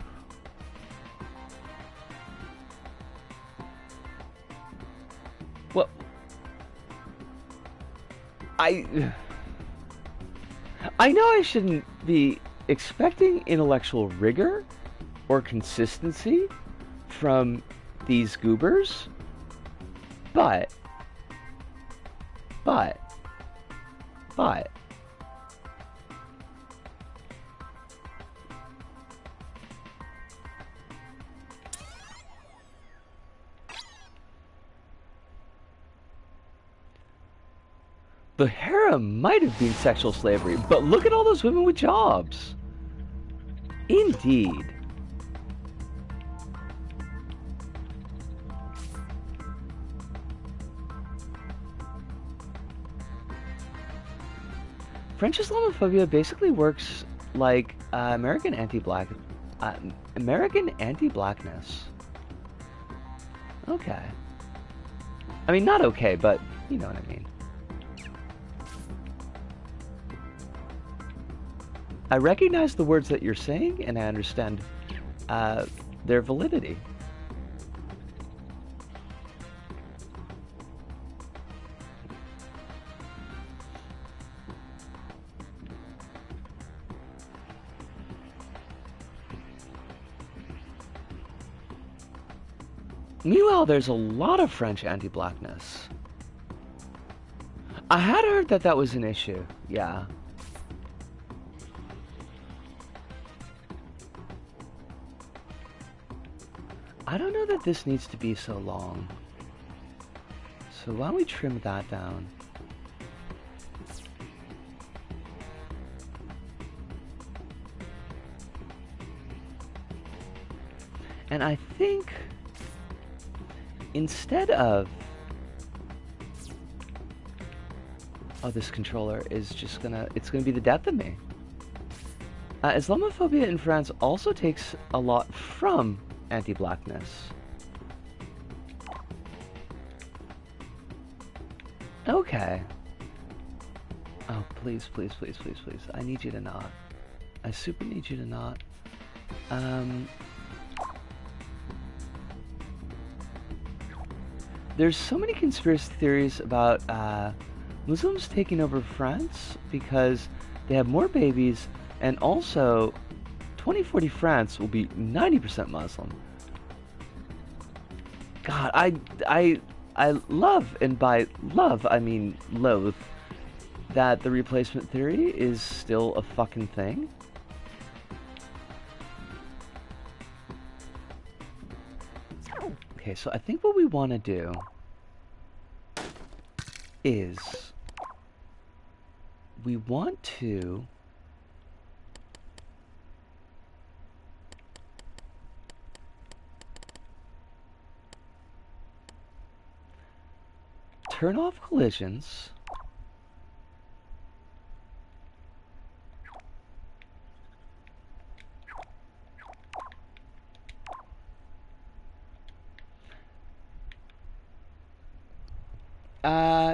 Well, I know I shouldn't be expecting intellectual rigor or consistency from these goobers, but the harem might have been sexual slavery, but look at all those women with jobs. Indeed. French Islamophobia basically works like American anti-blackness. Okay. I mean, not okay, but you know what I mean. I recognize the words that you're saying, and I understand their validity. Meanwhile, there's a lot of French anti-blackness. I had heard that that was an issue, yeah. I don't know that this needs to be so long. So why don't we trim that down? And I think instead of... Oh, this controller is just gonna... It's gonna be the death of me. Islamophobia in France also takes a lot from anti-blackness. Okay. Oh, please, please, please, please, please. I need you to not. I super need you to not. There's so many conspiracy theories about Muslims taking over France because they have more babies, and also 2040 France will be 90% Muslim. God, I love, and by love I mean loathe, that the replacement theory is still a fucking thing. Okay, so I think what we want to do is we want to turn off collisions.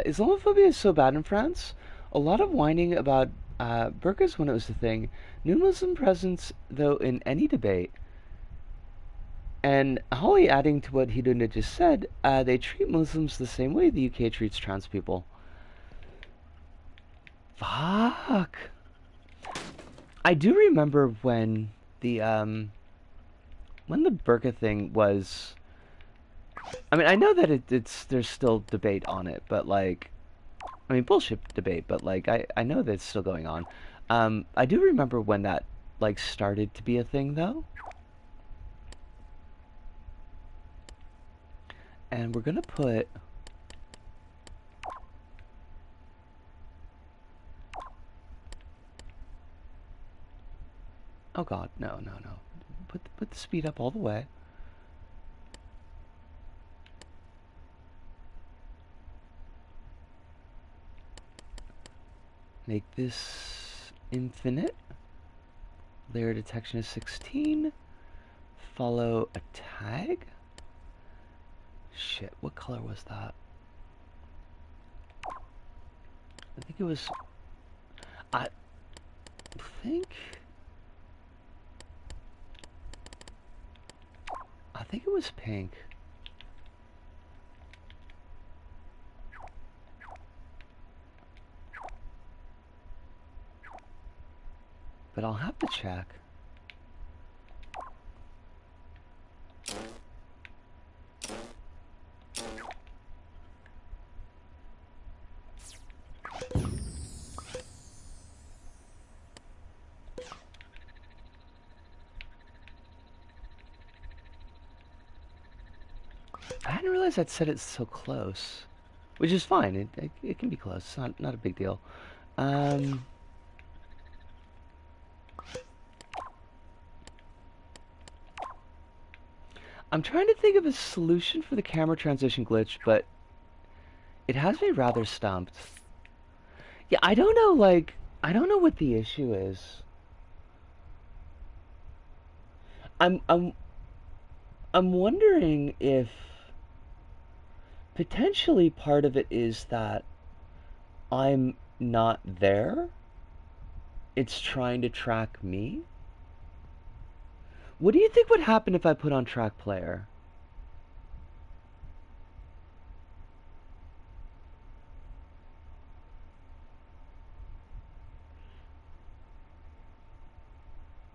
Islamophobia is so bad in France. A lot of whining about burqas when it was a thing. New Muslim presence, though, in any debate. And Holly adding to what Hirunda just said, they treat Muslims the same way the UK treats trans people. Fuck. I do remember when the burqa thing was... I mean, I know that there's still debate on it, but like... I mean, bullshit debate, but like, I know that it's still going on. I do remember when that, like, started to be a thing, though. And we're gonna put... Oh god, no, no, no. Put the speed up all the way. Make this infinite. Layer detection is 16. Follow a tag. Shit, what color was that? I think it was... I think it was pink. But I'll have to check. I hadn't realized I'd set it so close, which is fine. It can be close. It's not a big deal. I'm trying to think of a solution for the camera transition glitch, but it has me rather stumped. Yeah, I don't know. Like, I don't know what the issue is. I'm wondering if potentially part of it is that I'm not there. It's trying to track me. What do you think would happen if I put on track player?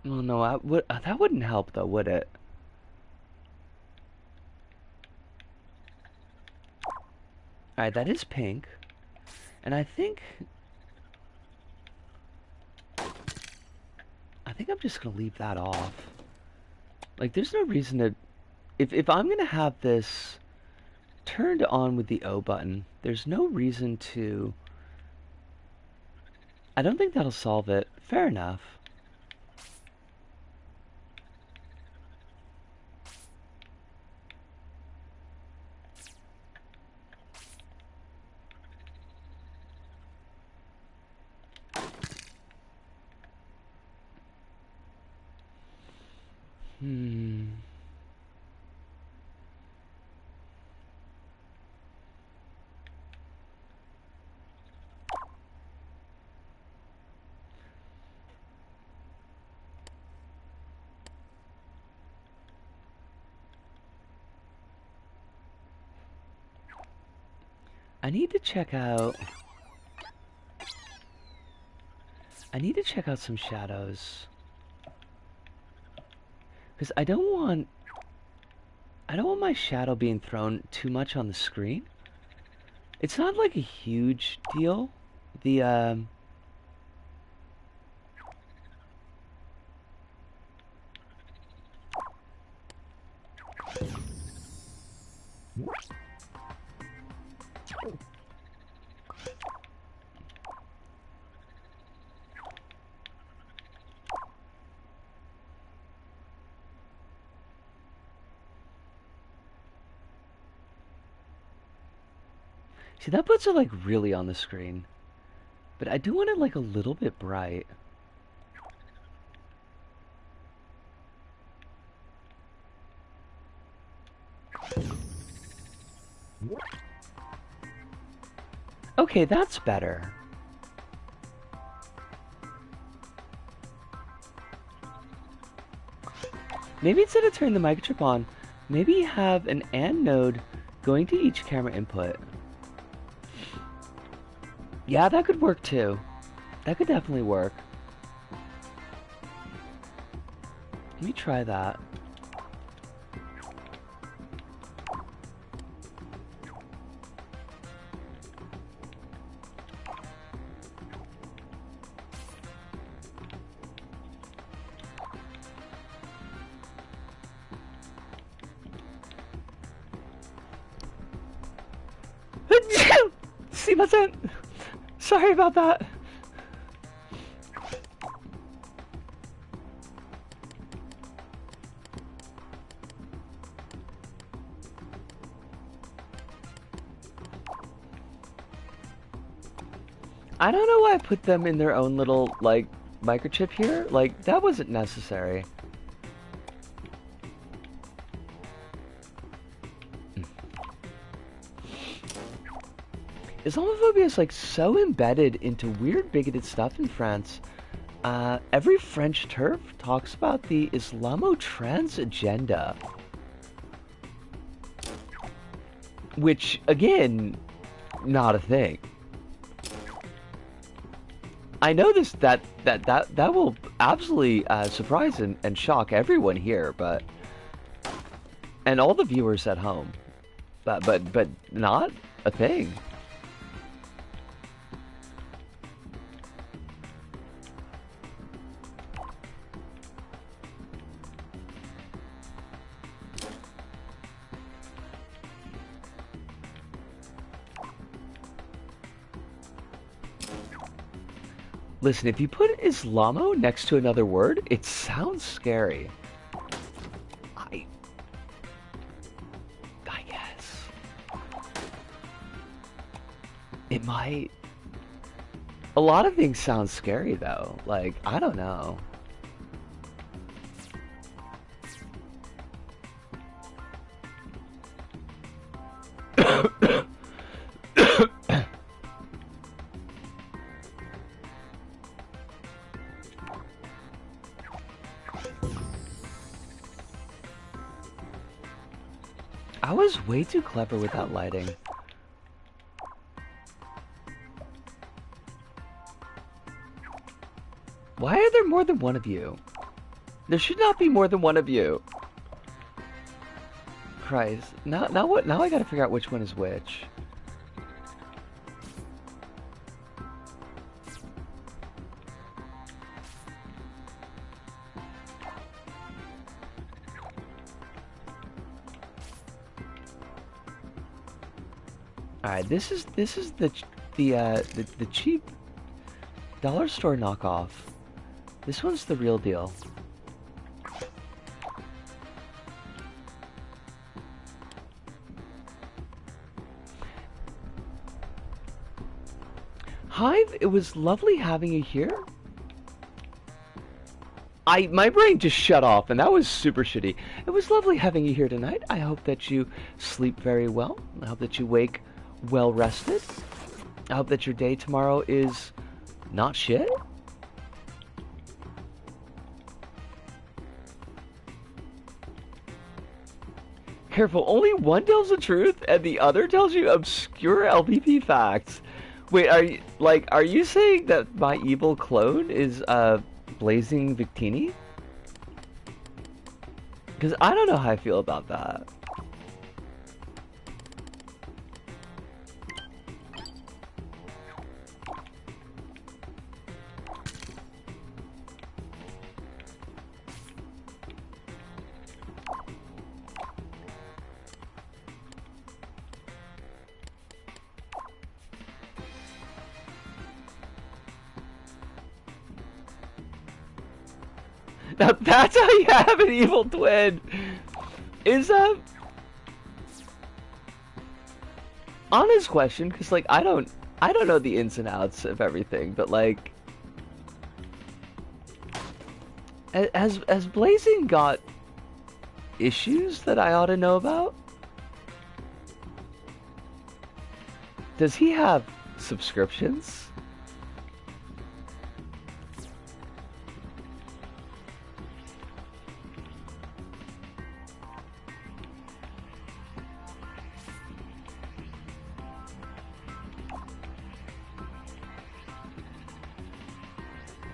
Well, no, that wouldn't help though, would it? Alright, that is pink. And I think I'm just gonna leave that off. Like, there's no reason to... If I'm gonna have this turned on with the O button, there's no reason to... I don't think that'll solve it. Fair enough. I need to check out... some shadows. Because I don't want my shadow being thrown too much on the screen. It's not like a huge deal. The, see, that puts it like really on the screen. But I do want it like a little bit bright. Okay, that's better. Maybe instead of turning the microchip on, maybe have an AND node going to each camera input. Yeah, that could work too. That could definitely work. Let me try that. Sorry about that. I don't know why I put them in their own little, like, microchip here. Like, that wasn't necessary. Islamophobia is like so embedded into weird bigoted stuff in France. Every French turf talks about the Islamo-trans agenda. Which, again, not a thing. I know that will absolutely surprise and shock everyone here, but... And all the viewers at home. But not a thing. Listen, if you put Islamo next to another word, it sounds scary. I guess. It might. A lot of things sound scary, though. Like, I don't know. I was way too clever with that lighting. Why are there more than one of you? There should not be more than one of you. Christ. Now what? Now I gotta figure out which one is which. Alright, this is the cheap dollar store knockoff. This one's the real deal. Hive, it was lovely having you here. My brain just shut off, and that was super shitty. It was lovely having you here tonight. I hope that you sleep very well. I hope that you wake well rested. I hope that your day tomorrow is not shit. Careful, only one tells the truth and the other tells you obscure LPP facts. Wait, are you saying that my evil clone is Blazing Victini? Because I don't know how I feel about that. Now that's how you have an evil twin. Is honest question, because like I don't know the ins and outs of everything, but like has Blazing got issues that I ought to know about? Does he have subscriptions?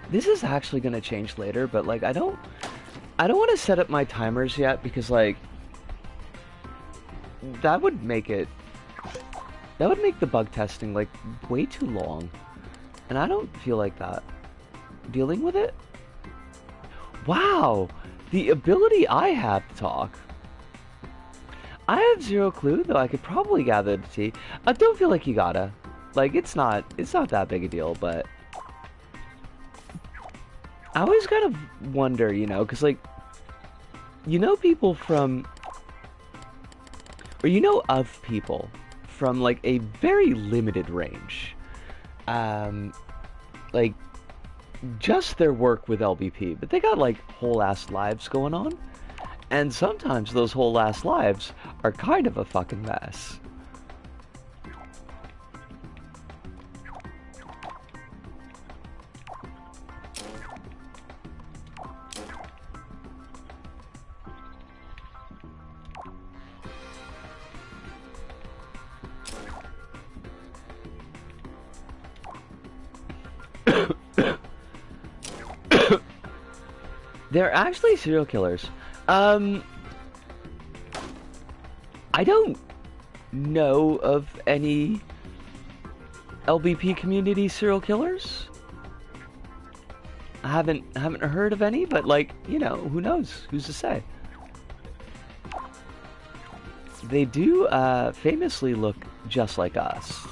This is actually gonna change later, but like I don't want to set up my timers yet because like that would make the bug testing like way too long, and I don't feel like that. Dealing with it? Wow, the ability I have to talk. I have zero clue, though I could probably gather the tea. I don't feel like you gotta. Like it's not that big a deal, but I always kind of wonder, you know, because, like, you know people from, or you know of people from, like, a very limited range. Like, just their work with LBP, but they got, like, whole-ass lives going on. And sometimes those whole-ass lives are kind of a fucking mess. They're actually serial killers. I don't know of any LBP community serial killers. I haven't heard of any, but like, you know, who knows? Who's to say? They do famously look just like us.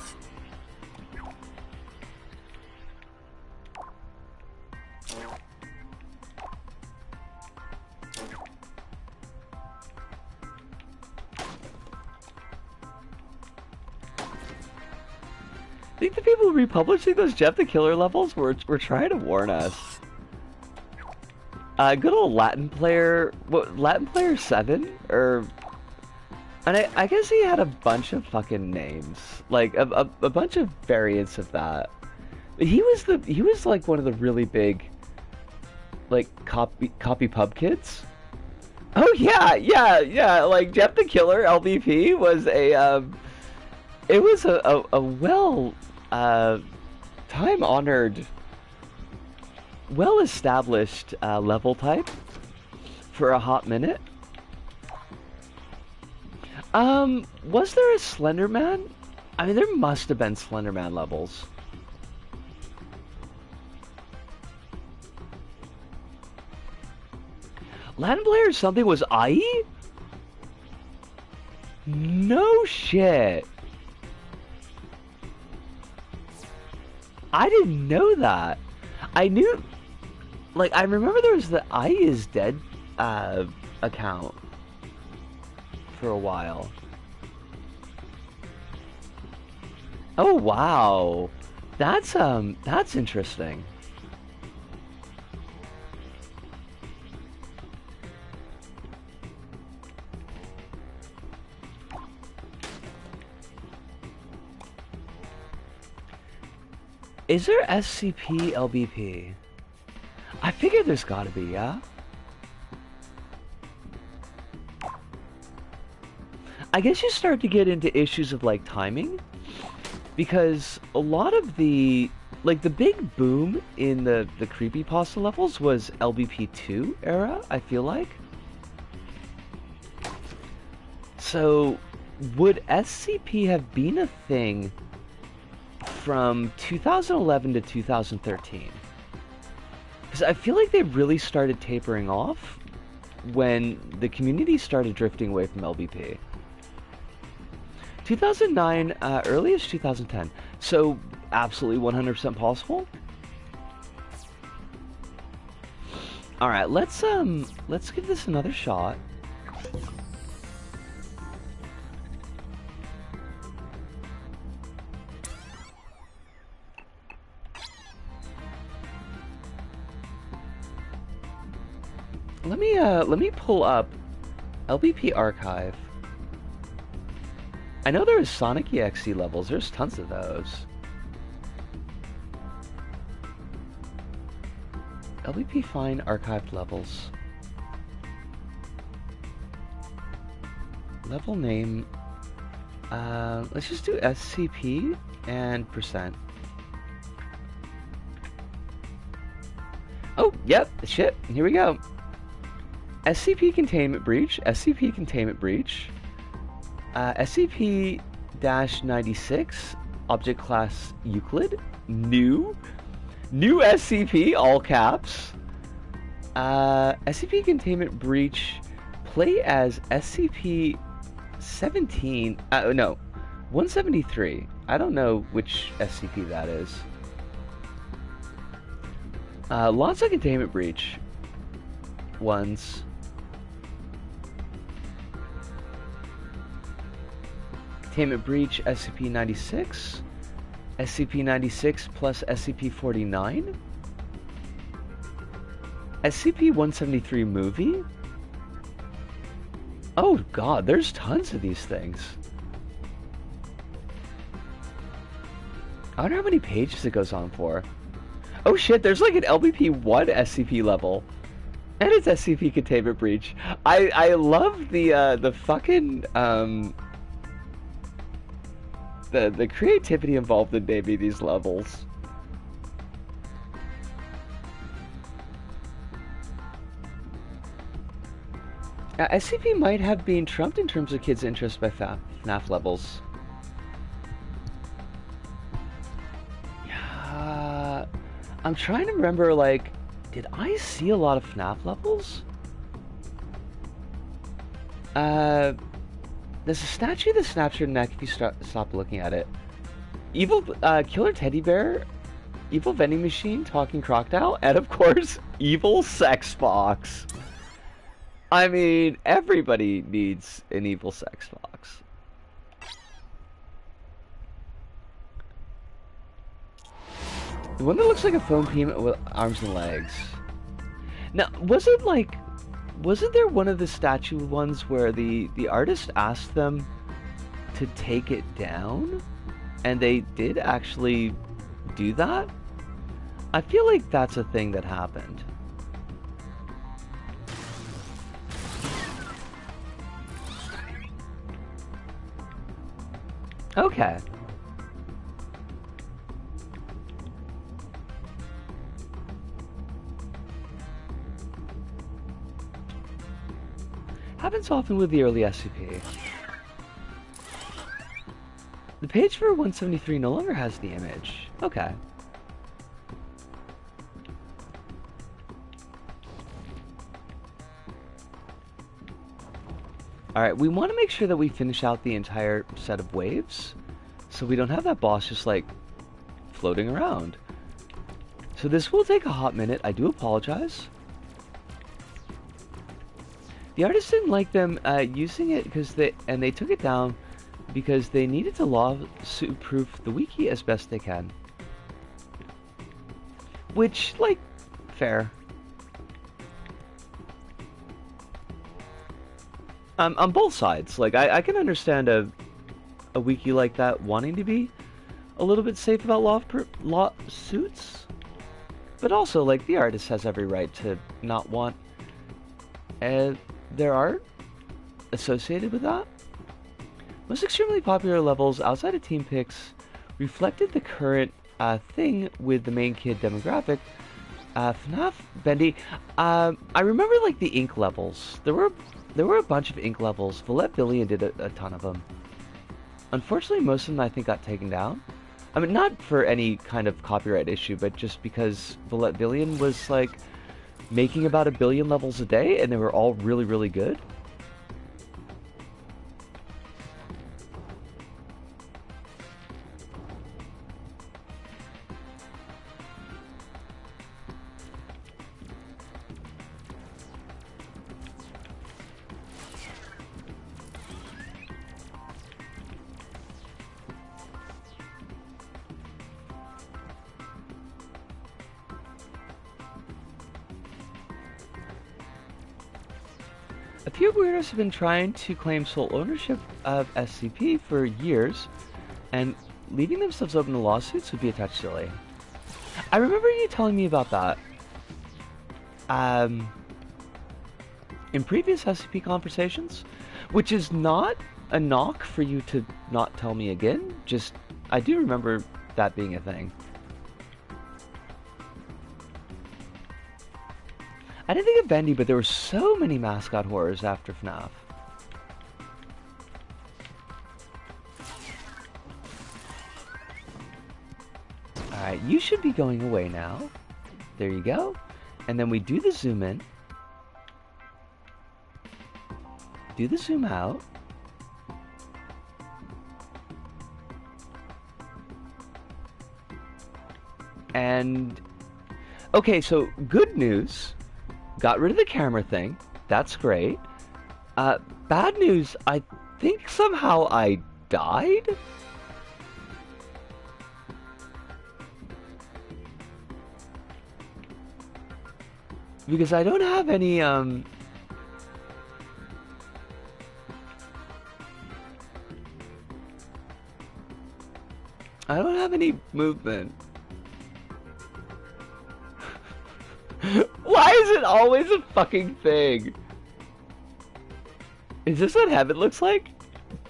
I think the people republishing those Jeff the Killer levels were trying to warn us. Good old Latin player, what, Latin player 7? Or, and I guess he had a bunch of fucking names, like a bunch of variants of that. He was like one of the really big, like copy pub kids. Oh yeah, like Jeff the Killer LVP was it was a well time-honored, well-established level type for a hot minute. Was there a Slenderman? I mean, there must have been Slenderman levels. Latin player something was IE? No shit. I didn't know that. I knew, like, I remember there was the I is dead account for a while. Oh wow, that's interesting. Is there SCP LBP? I figured there's gotta be, yeah? I guess you start to get into issues of like timing, because a lot of the big boom in the creepypasta levels was LBP2 era, I feel like. So would SCP have been a thing from 2011 to 2013? Because I feel like they really started tapering off when the community started drifting away from LBP. 2009, earliest 2010. So absolutely 100% possible. All right, let's give this another shot. Let me pull up LBP archive. I know there is Sonic EXE levels. There's tons of those. LBP find archived levels. Level name. Let's just do SCP and %. Oh, yep, shit. Here we go. SCP containment breach. SCP containment breach. SCP-96, object class Euclid, new SCP, all caps. SCP containment breach, play as SCP-17, no, 173. I don't know which SCP that is. Lots of containment breach ones. Containment breach SCP-96, SCP-96 plus SCP-49, SCP-173 movie. Oh god, there's tons of these things. I wonder how many pages it goes on for. Oh shit, there's like an LBP-1 SCP level. And it's SCP containment breach. I love the fucking the creativity involved in naming these levels. SCP might have been trumped in terms of kids' interest by FNAF levels. I'm trying to remember, like, did I see a lot of FNAF levels? There's a statue that snaps your neck if you stop looking at it. Evil killer teddy bear, evil vending machine, talking crocodile, and of course, evil sex box. I mean, everybody needs an evil sex box. The one that looks like a foam pea with arms and legs. Now, wasn't there one of the statue ones where the artist asked them to take it down? And they did actually do that? I feel like that's a thing that happened. Okay. Happens often with the early SCP. The page for 173 no longer has the image. Okay. Alright, we want to make sure that we finish out the entire set of waves, so we don't have that boss just, like, floating around. So this will take a hot minute. I do apologize. The artist didn't like them using it because they took it down because they needed to lawsuit-proof the wiki as best they can. Which, like, fair. On both sides, like, I can understand a wiki like that wanting to be a little bit safe about lawsuits, but also, like, the artist has every right to not want their art associated with that. Most extremely popular levels outside of Team Pix reflected the current thing with the main kid demographic. FNAF, Bendy. I remember like the ink levels. There were a bunch of ink levels. Billion did a ton of them. Unfortunately, most of them I think got taken down. I mean, not for any kind of copyright issue, but just because Billion was like making about 1 billion levels a day, and they were all really, really good. A few weirdos have been trying to claim sole ownership of SCP for years, and leaving themselves open to lawsuits would be a touch silly. I remember you telling me about that. In previous SCP conversations, which is not a knock for you to not tell me again, just, I do remember that being a thing. I didn't think of Bendy, but there were so many mascot horrors after FNAF. Alright, you should be going away now. There you go. And then we do the zoom in. Do the zoom out. And... okay, so good news. Got rid of the camera thing. That's great. Bad news, I think somehow I died? Because I don't have any, I don't have any movement. Why is it always a fucking thing? Is this what heaven looks like?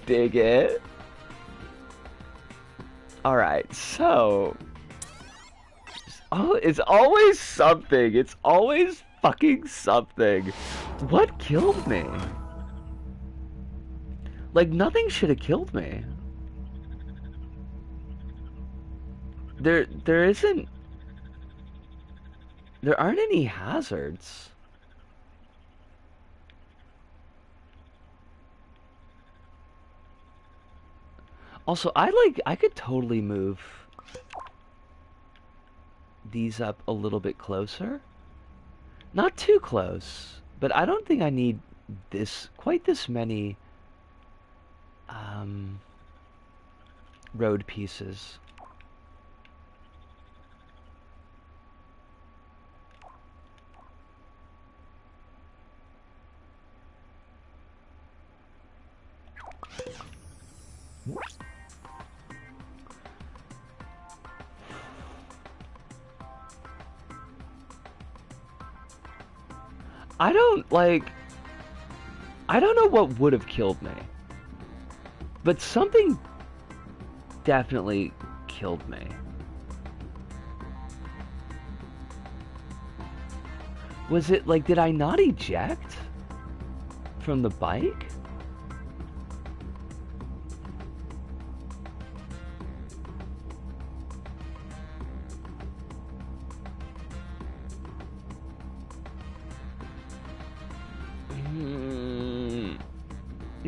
Dig it. Alright, so... oh, it's always something. It's always fucking something. What killed me? Like, nothing should have killed me. There isn't... there aren't any hazards. Also, I could totally move these up a little bit closer. Not too close, but I don't think I need quite this many road pieces. I don't know what would have killed me, but something definitely killed me. Was it like, did I not eject from the bike?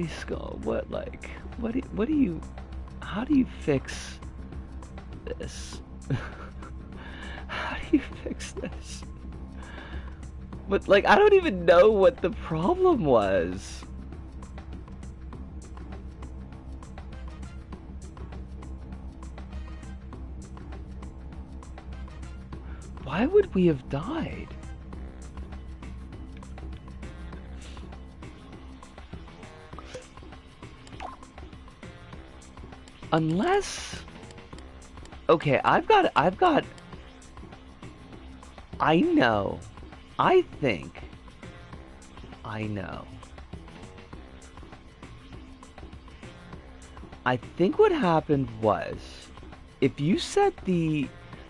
Skull, what do you, how do you fix this? How do you fix this? But like, I don't even know what the problem was. Why would we have died? Unless... okay, I know. I think I know. I think what happened was, if you set the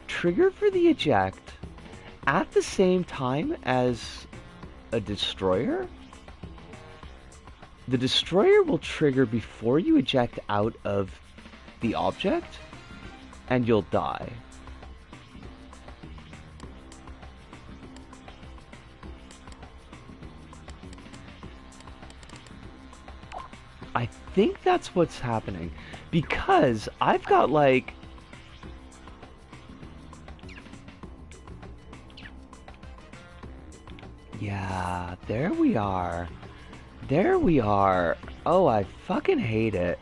trigger for the eject at the same time as a destroyer, the destroyer will trigger before you eject out of the object, and you'll die. I think that's what's happening, because I've got like... Yeah, there we are. There we are. Oh, I fucking hate it.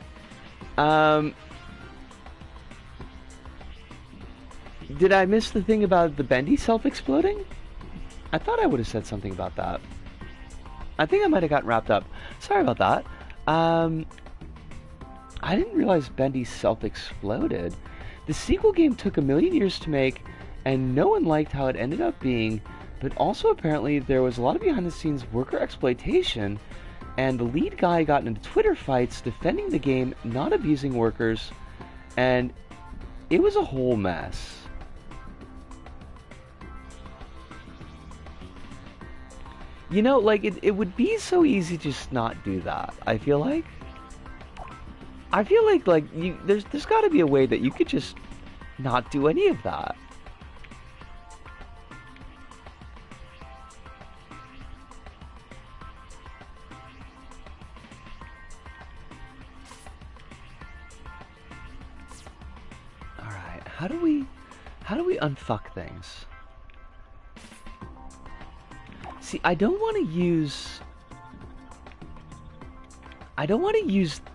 Did I miss the thing about the bendy self-exploding? I thought I would have said something about that. I think I might have gotten wrapped up. Sorry about that. I didn't realize bendy self-exploded. The sequel game took 1,000,000 years to make, and no one liked how it ended up being, but also apparently there was a lot of behind-the-scenes worker exploitation, and the lead guy got into Twitter fights defending the game, not abusing workers, and it was a whole mess. You know, like, it would be so easy to just not do that, I feel like. I feel like there's got to be a way that you could just not do any of that. All right, how do we unfuck things? See, I don't want to use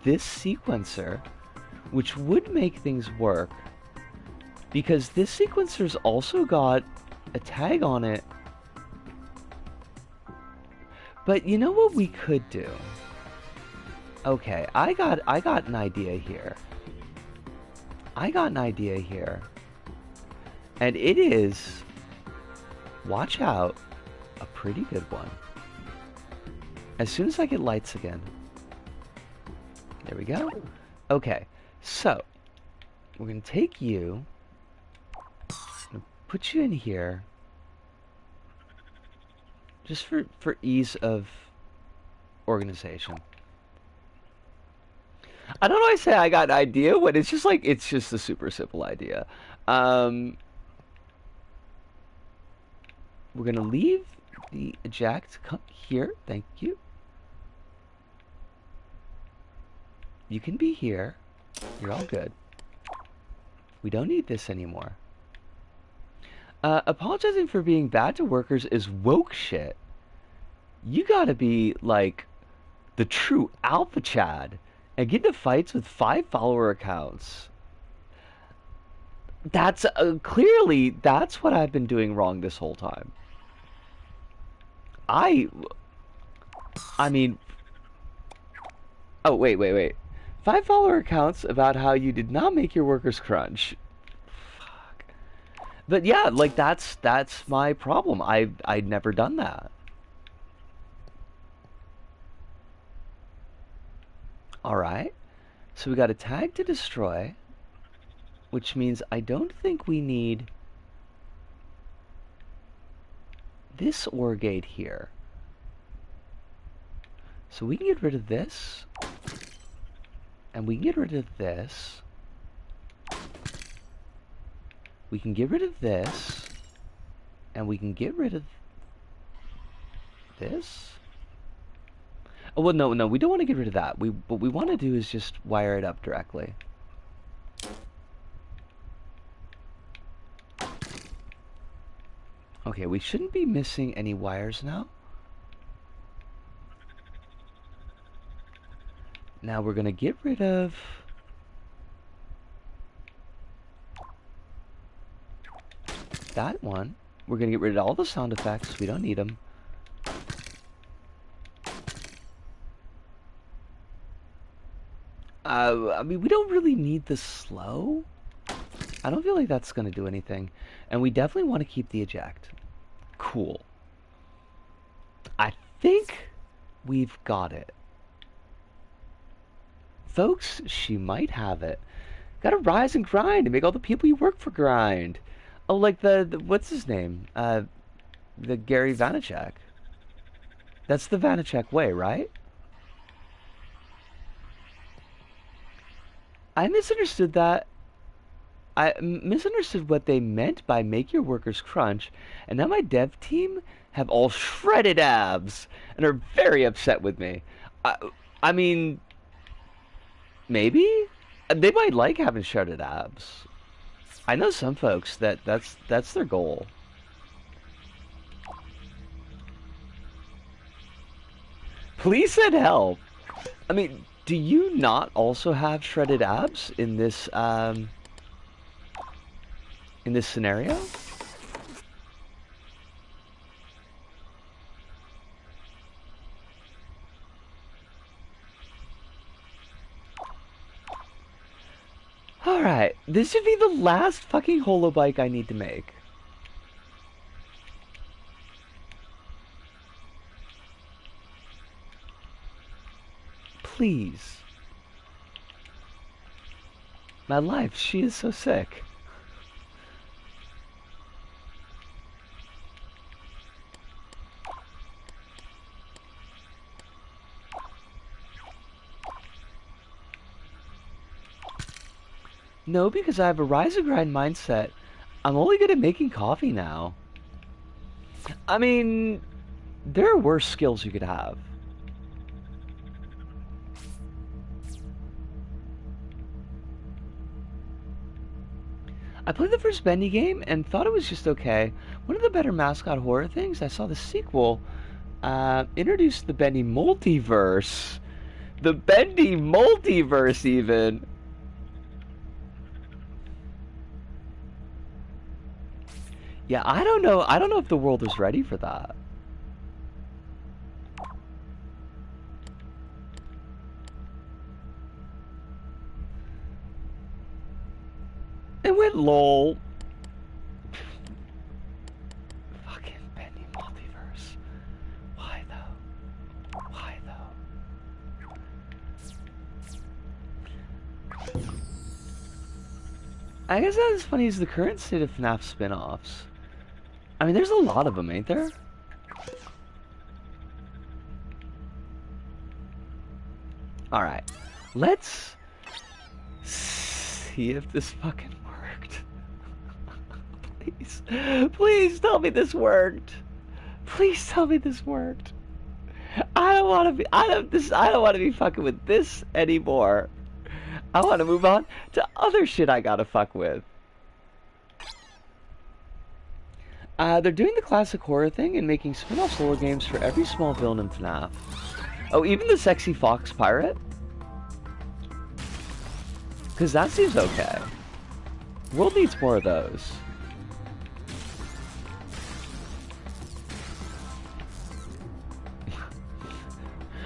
this sequencer, which would make things work, because this sequencer's also got a tag on it. But you know what we could do? Okay, I got an idea here. And it is, watch out, a pretty good one. As soon as I get lights again. There we go. Okay, so we're going to take you, and put you in here, just for ease of organization. I don't know why I say I got an idea when it's just like, it's just a super simple idea. We're going to leave the eject here. Thank you. You can be here. You're all good. We don't need this anymore. Apologizing for being bad to workers is woke shit. You gotta be, like, the true alpha Chad and get into fights with 5 follower accounts. That's, clearly, that's what I've been doing wrong this whole time. I mean... Oh, wait. 5 follower accounts about how you did not make your workers crunch. Fuck. But yeah, like, that's my problem. I'd never done that. Alright. So we got a tag to destroy, which means I don't think we need this OR gate here. So we can get rid of this, and we can get rid of this. We can get rid of this, and we can get rid of this. Oh, well, no, we don't want to get rid of that. What we want to do is just wire it up directly. Okay, we shouldn't be missing any wires now. Now we're going to get rid of that one. We're going to get rid of all the sound effects. We don't need them. I mean, we don't really need the slow. I don't feel like that's going to do anything. And we definitely want to keep the eject. Cool. I think we've got it. Folks, she might have it. Gotta rise and grind and make all the people you work for grind. Oh, like the what's his name? The Gary Vaynerchuk. That's the Vaynerchuk way, right? I misunderstood that. I misunderstood what they meant by make your workers crunch, and now my dev team have all shredded abs and are very upset with me. I, I mean, maybe they might like having shredded abs. I know some folks that's their goal. Please send help. I mean, do you not also have shredded abs in this scenario? Alright, this should be the last fucking holo bike I need to make. Please. My life, she is so sick. No, because I have a rise and grind mindset. I'm only good at making coffee now. I mean, there are worse skills you could have. I played the first Bendy game and thought it was just okay. One of the better mascot horror things, I saw the sequel introduced the Bendy multiverse. The Bendy multiverse, even. Yeah, I don't know. I don't know if the world is ready for that. It went lol. Fucking Bendy multiverse. Why though? Why though? I guess not as funny as the current state of FNAF spin-offs. I mean, there's a lot of them, ain't there? Alright. Let's see if this fucking worked. Please. Please tell me this worked. Please tell me this worked. I don't want to be fucking with this anymore. I want to move on to other shit I gotta fuck with. They're doing the classic horror thing and making spin-off horror games for every small villain in FNAF. Oh, even the sexy fox pirate? Because that seems okay. World needs more of those.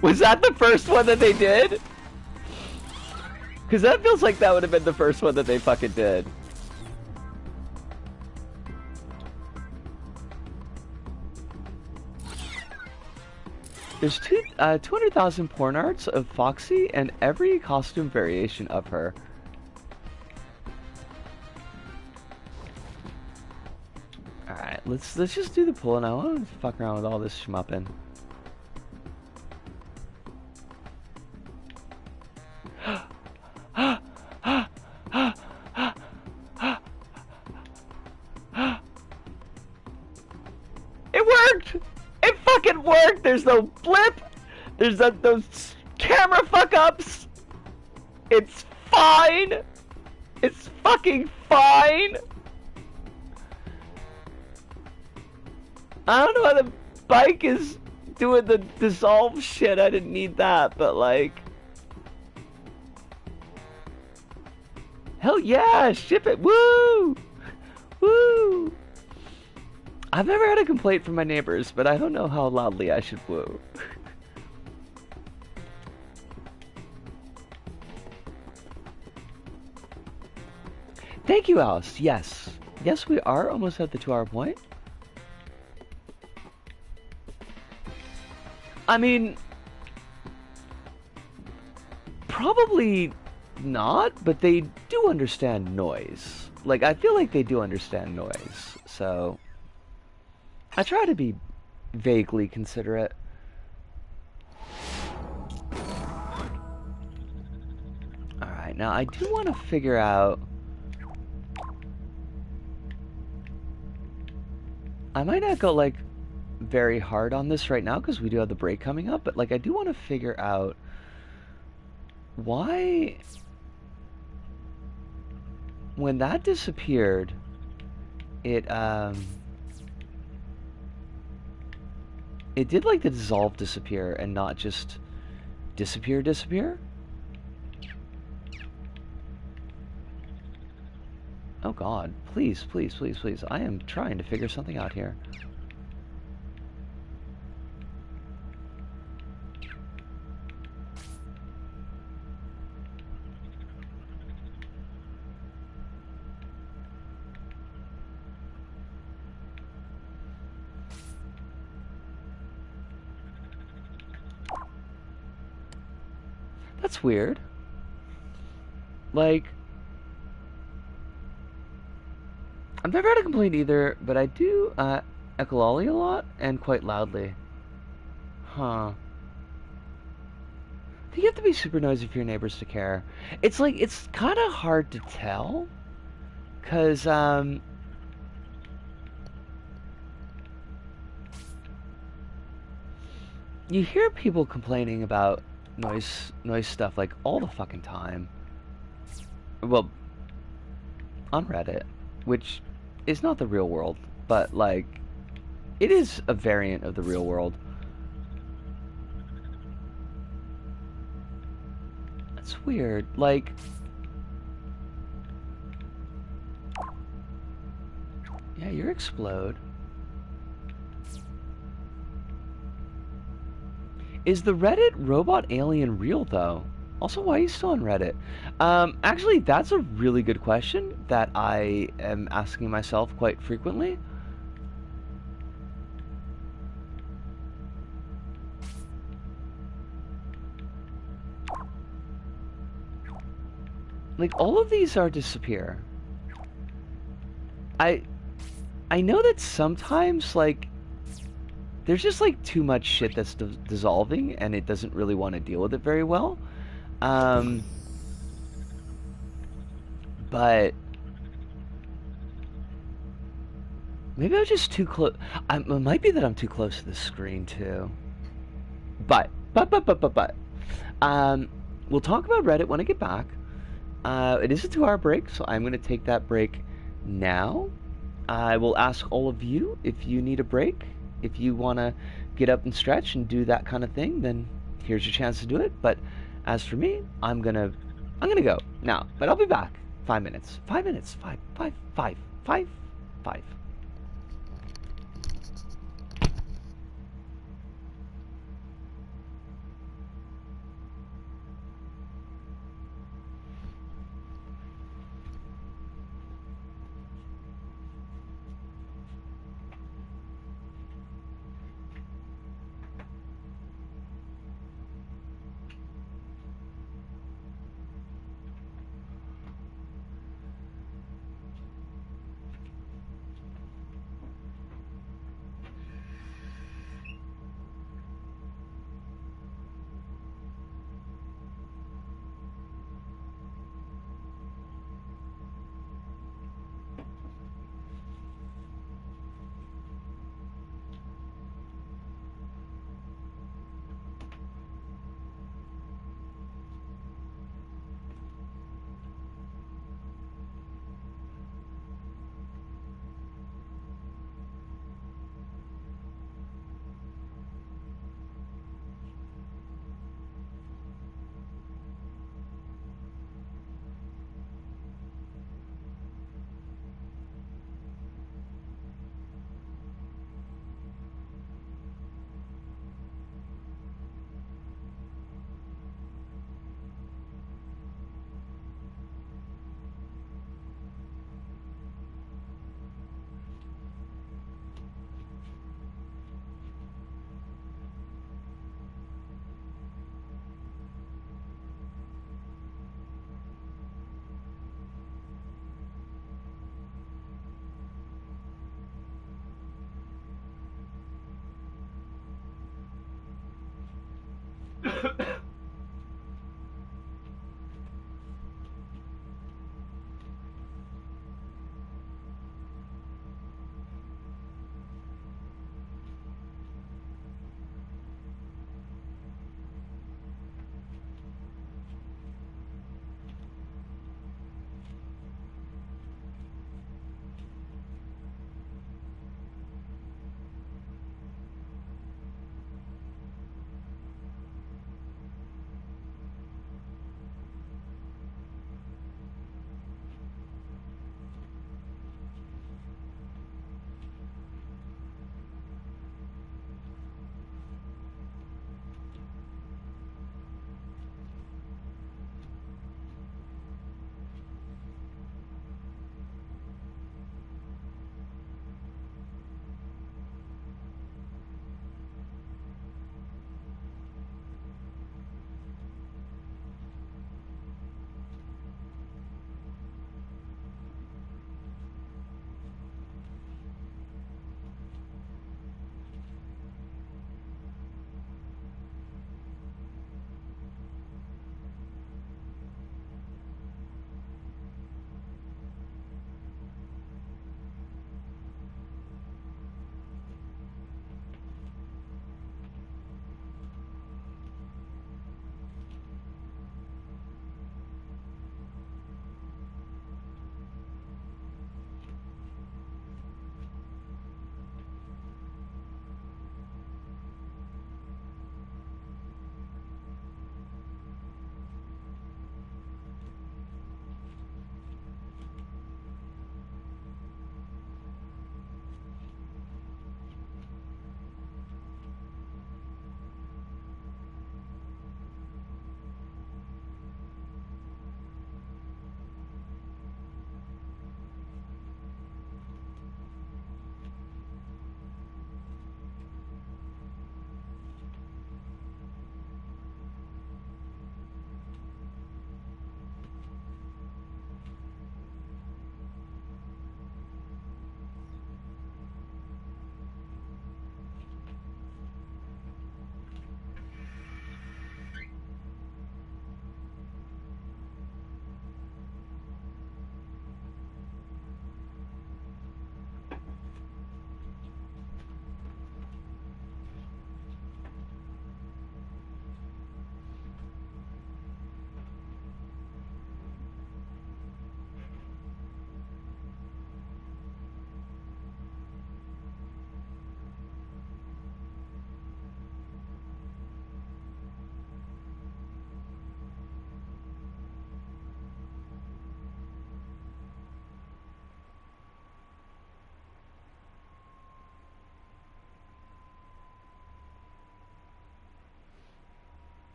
Was that the first one that they did? Because that feels like that would have been the first one that they fucking did. There's 200,000 porn arts of Foxy and every costume variation of her. Alright, let's just do the pull now. I don't fuck around with all this schmupping. It worked! It fucking worked! There's no blip! There's those camera fuck-ups! It's fine! It's fucking fine! I don't know how the bike is doing the dissolve shit. I didn't need that, but like... Hell yeah! Ship it! Woo! Woo! I've never had a complaint from my neighbors, but I don't know how loudly I should woo. Thank you, Alice. Yes. Yes, we are almost at the 2-hour point. I mean... Probably not, but they do understand noise. Like, I feel like they do understand noise, so I try to be vaguely considerate. Alright, now I do want to figure out... I might not go, like, very hard on this right now, because we do have the break coming up, but, like, I do want to figure out why... When that disappeared, it did, like, the dissolve disappear and not just disappear? Oh god, please. I am trying to figure something out here. That's weird. Like, I've never had a complaint either, but I do echolali a lot and quite loudly. Huh. I think you have to be super noisy for your neighbors to care. It's like, it's kind of hard to tell, because you hear people complaining about noise stuff like all the fucking time. Well, on Reddit, which is not the real world, but like it is a variant of the real world. That's weird. Like, yeah, you're explode. Is the Reddit robot alien real, though? Also, why are you still on Reddit? Actually, that's a really good question that I am asking myself quite frequently. Like, all of these are disappear. I know that sometimes, like, there's just, like, too much shit that's dissolving, and it doesn't really want to deal with it very well. But maybe I'm just too close. It might be that I'm too close to the screen, too. But, we'll talk about Reddit when I get back. It is a 2-hour break, so I'm going to take that break now. I will ask all of you if you need a break. If you want to get up and stretch and do that kind of thing, then here's your chance to do it. But as for me, I'm gonna go now. But I'll be back. 5 minutes. 5 minutes. Five.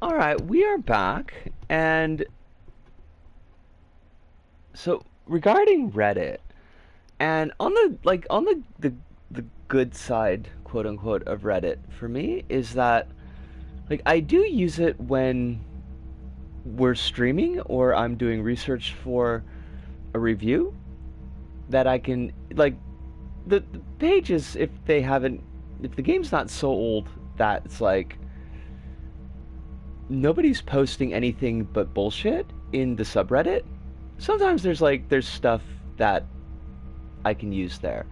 All right, we are back, and so regarding Reddit, and on the good side, quote unquote, of Reddit for me is that I do use it when we're streaming or I'm doing research for a review that I can the pages if the game's not so old that it's nobody's posting anything but bullshit in the subreddit. Sometimes there's stuff that I can use there.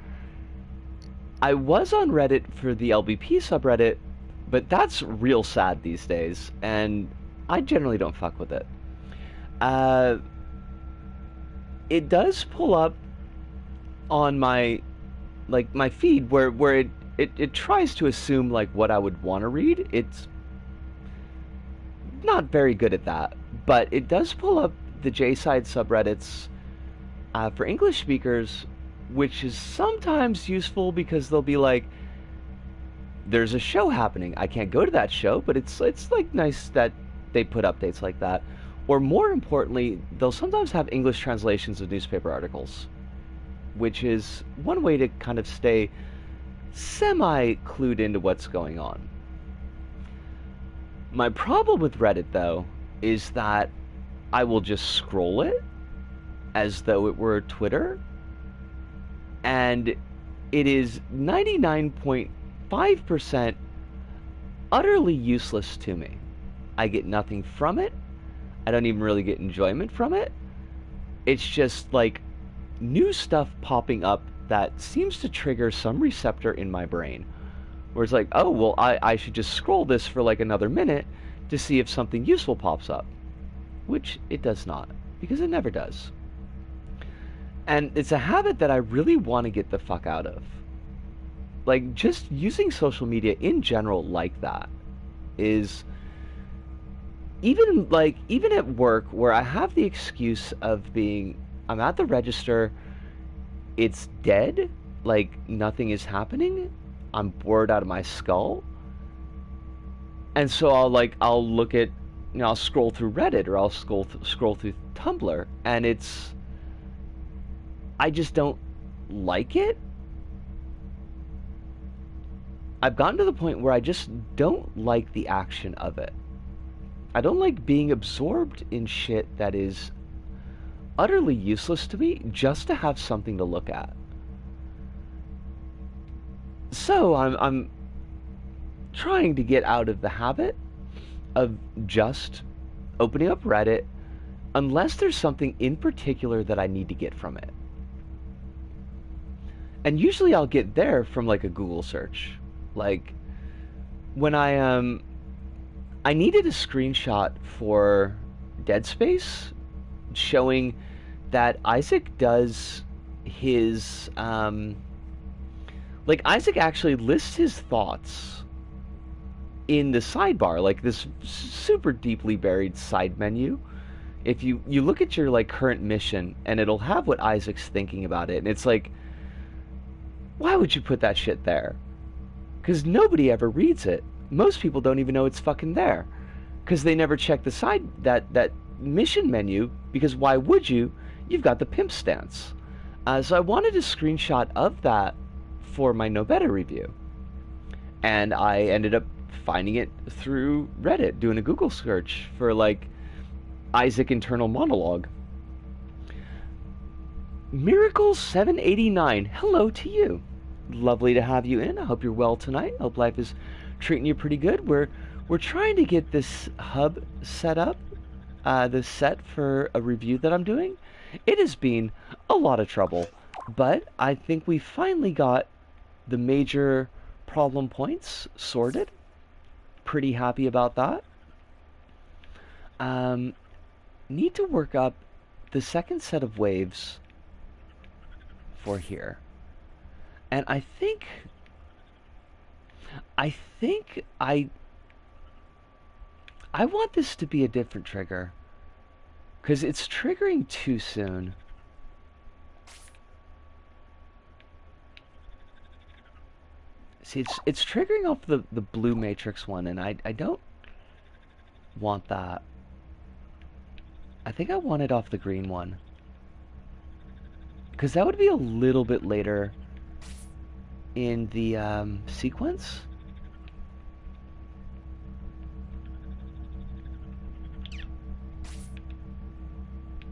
I was on Reddit for the LBP subreddit, but that's real sad these days, and I generally don't fuck with it. It does pull up on my my feed where it tries to assume like what I would want to read. It's not very good at that, but it does pull up the J-side subreddits for English speakers, which is sometimes useful because they'll be like, there's a show happening. I can't go to that show, but it's like nice that they put updates like that. Or more importantly, they'll sometimes have English translations of newspaper articles, which is one way to kind of stay semi-clued into what's going on. My problem with Reddit, though, is that I will just scroll it as though it were Twitter, and it is 99.5% utterly useless to me. I get nothing from it. I don't even really get enjoyment from it. It's just like new stuff popping up that seems to trigger some receptor in my brain, where it's like, oh, well, I should just scroll this for like another minute to see if something useful pops up, which it does not, because it never does. And it's a habit that I really want to get the fuck out of. Like, just using social media in general like that is, even at work, where I have the excuse of being, I'm at the register, it's dead, like nothing is happening, I'm bored out of my skull, and so I'll look at, I'll scroll through Reddit, or I'll scroll through Tumblr, and I just don't like it. I've gotten to the point where I just don't like the action of it. I don't like being absorbed in shit that is utterly useless to me just to have something to look at. So I'm trying to get out of the habit of just opening up Reddit unless there's something in particular that I need to get from it. And usually I'll get there from like a Google search. Like when I needed a screenshot for Dead Space showing that Isaac does his Isaac actually lists his thoughts in the sidebar, like this super deeply buried side menu. If you look at your like current mission, and it'll have what Isaac's thinking about it, and it's like, why would you put that shit there? Because nobody ever reads it. Most people don't even know it's fucking there, because they never check the side that mission menu, because why would you? You've got the pimp stance. So I wanted a screenshot of that for my No Better review, and I ended up finding it through Reddit, doing a Google search for like Isaac internal monologue. Miracle789, hello to you. Lovely to have you in. I hope you're well tonight. I hope life is treating you pretty good. We're trying to get this hub set up, this set for a review that I'm doing. It has been a lot of trouble, but I think we finally got the major problem points sorted. Pretty happy about that. Need to work up the second set of waves for here. And I think I want this to be a different trigger, because it's triggering too soon. See, it's triggering off the blue matrix one, and I don't want that. I think I want it off the green one, because that would be a little bit later in the sequence.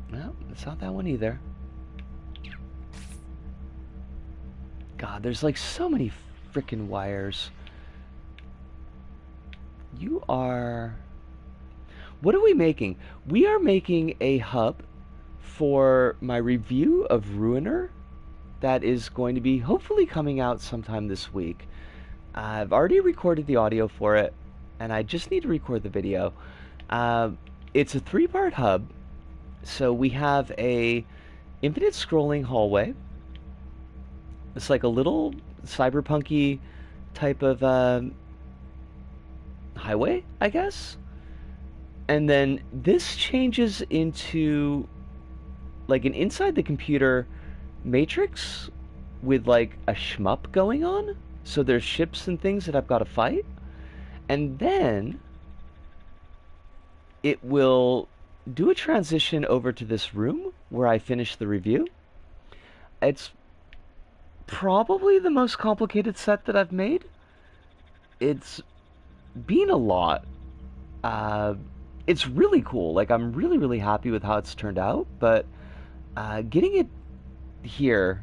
No, it's not that one either. God, there's like so many frickin' wires. You are... What are we making? We are making a hub for my review of Ruiner that is going to be hopefully coming out sometime this week. I've already recorded the audio for it, and I just need to record the video. Uh, it's a three-part hub. So we have a infinite scrolling hallway. It's like a little cyberpunky type of highway, I guess. And then this changes into like an inside the computer matrix with like a shmup going on. So there's ships and things that I've got to fight. And then it will do a transition over to this room where I finish the review. It's probably the most complicated set that I've made. It's been a lot. It's really cool. Like, I'm really, really happy with how it's turned out, but getting it here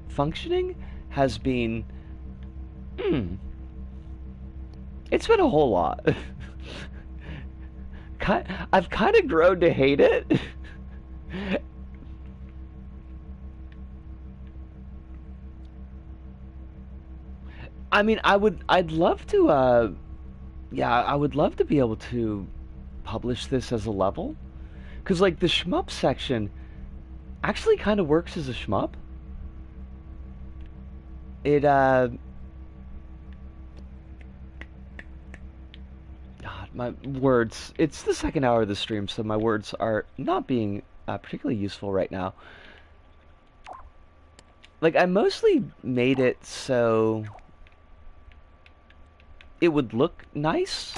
functioning has been... it's been a whole lot. I've kind of grown to hate it. I mean, I'd love to, yeah, I would love to be able to publish this as a level. Because, like, the shmup section actually kind of works as a shmup. It, God, my words, it's the second hour of the stream, so my words are not being particularly useful right now. Like, I mostly made it so it would look nice,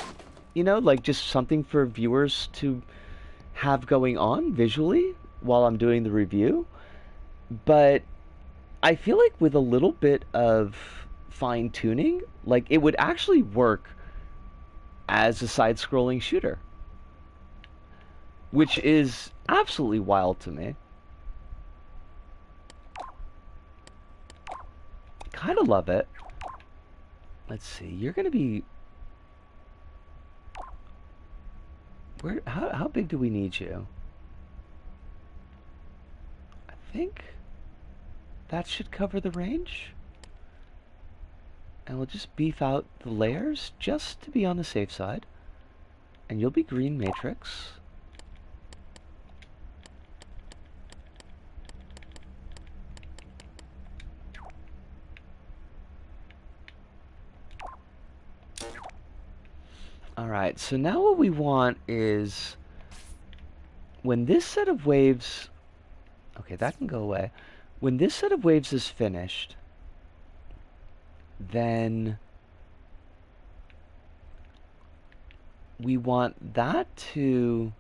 you know, like just something for viewers to have going on visually while I'm doing the review. But I feel like with a little bit of fine tuning, like it would actually work as a side-scrolling shooter, which is absolutely wild to me. Kind of love it. Let's see, you're gonna be... Where? How big do we need you? I think that should cover the range. And we'll just beef out the layers just to be on the safe side. And you'll be green matrix. Alright, so now what we want is when this set of waves... Okay, that can go away. When this set of waves is finished, then we want that to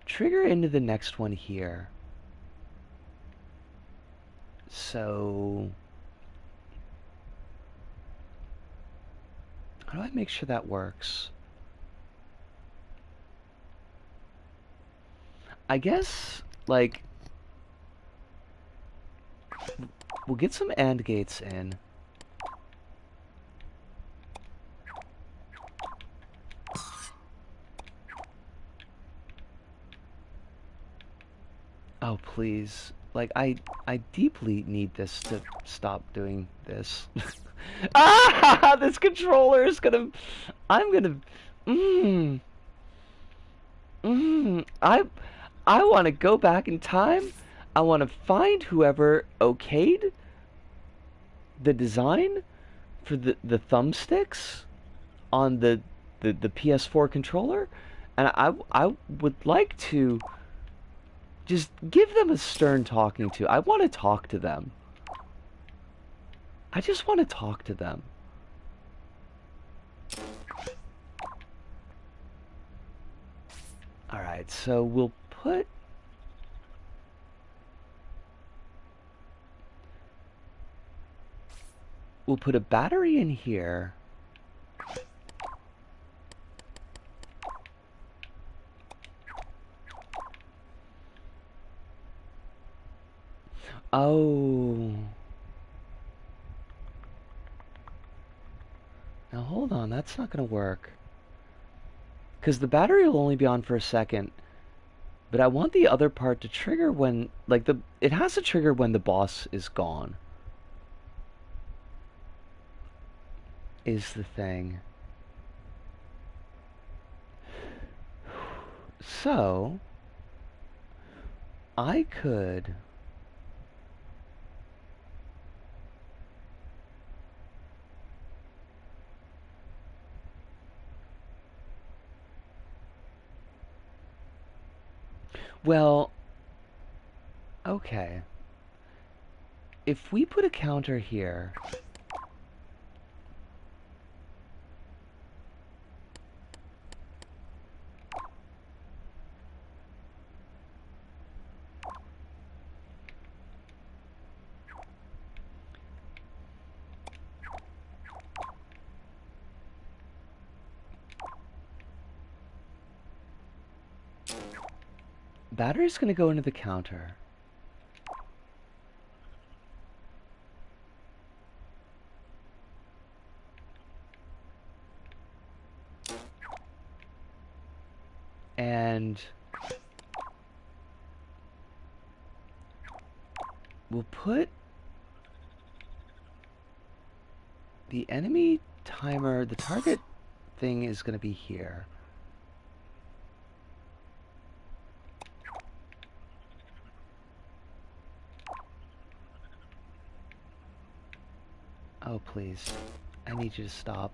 trigger into the next one here. So how do I make sure that works? I guess, like, we'll get some AND gates in. Oh, please. Like, I deeply need this to stop doing this. Ah! This controller is gonna... I'm gonna... I want to go back in time. I want to find whoever okayed the design for the thumbsticks on the PS4 controller, and I would like to just give them a stern talking to. I want to talk to them. I just want to talk to them. Alright, so we'll put... We'll put a battery in here. Oh. Now hold on, that's not gonna work. Because the battery will only be on for a second. But I want the other part to trigger when, like, it has to trigger when the boss is gone. Is the thing. So, I could... Well, okay. If we put a counter here... Battery's gonna go into the counter. And we'll put the enemy timer, the target thing is gonna be here. Oh, please. I need you to stop.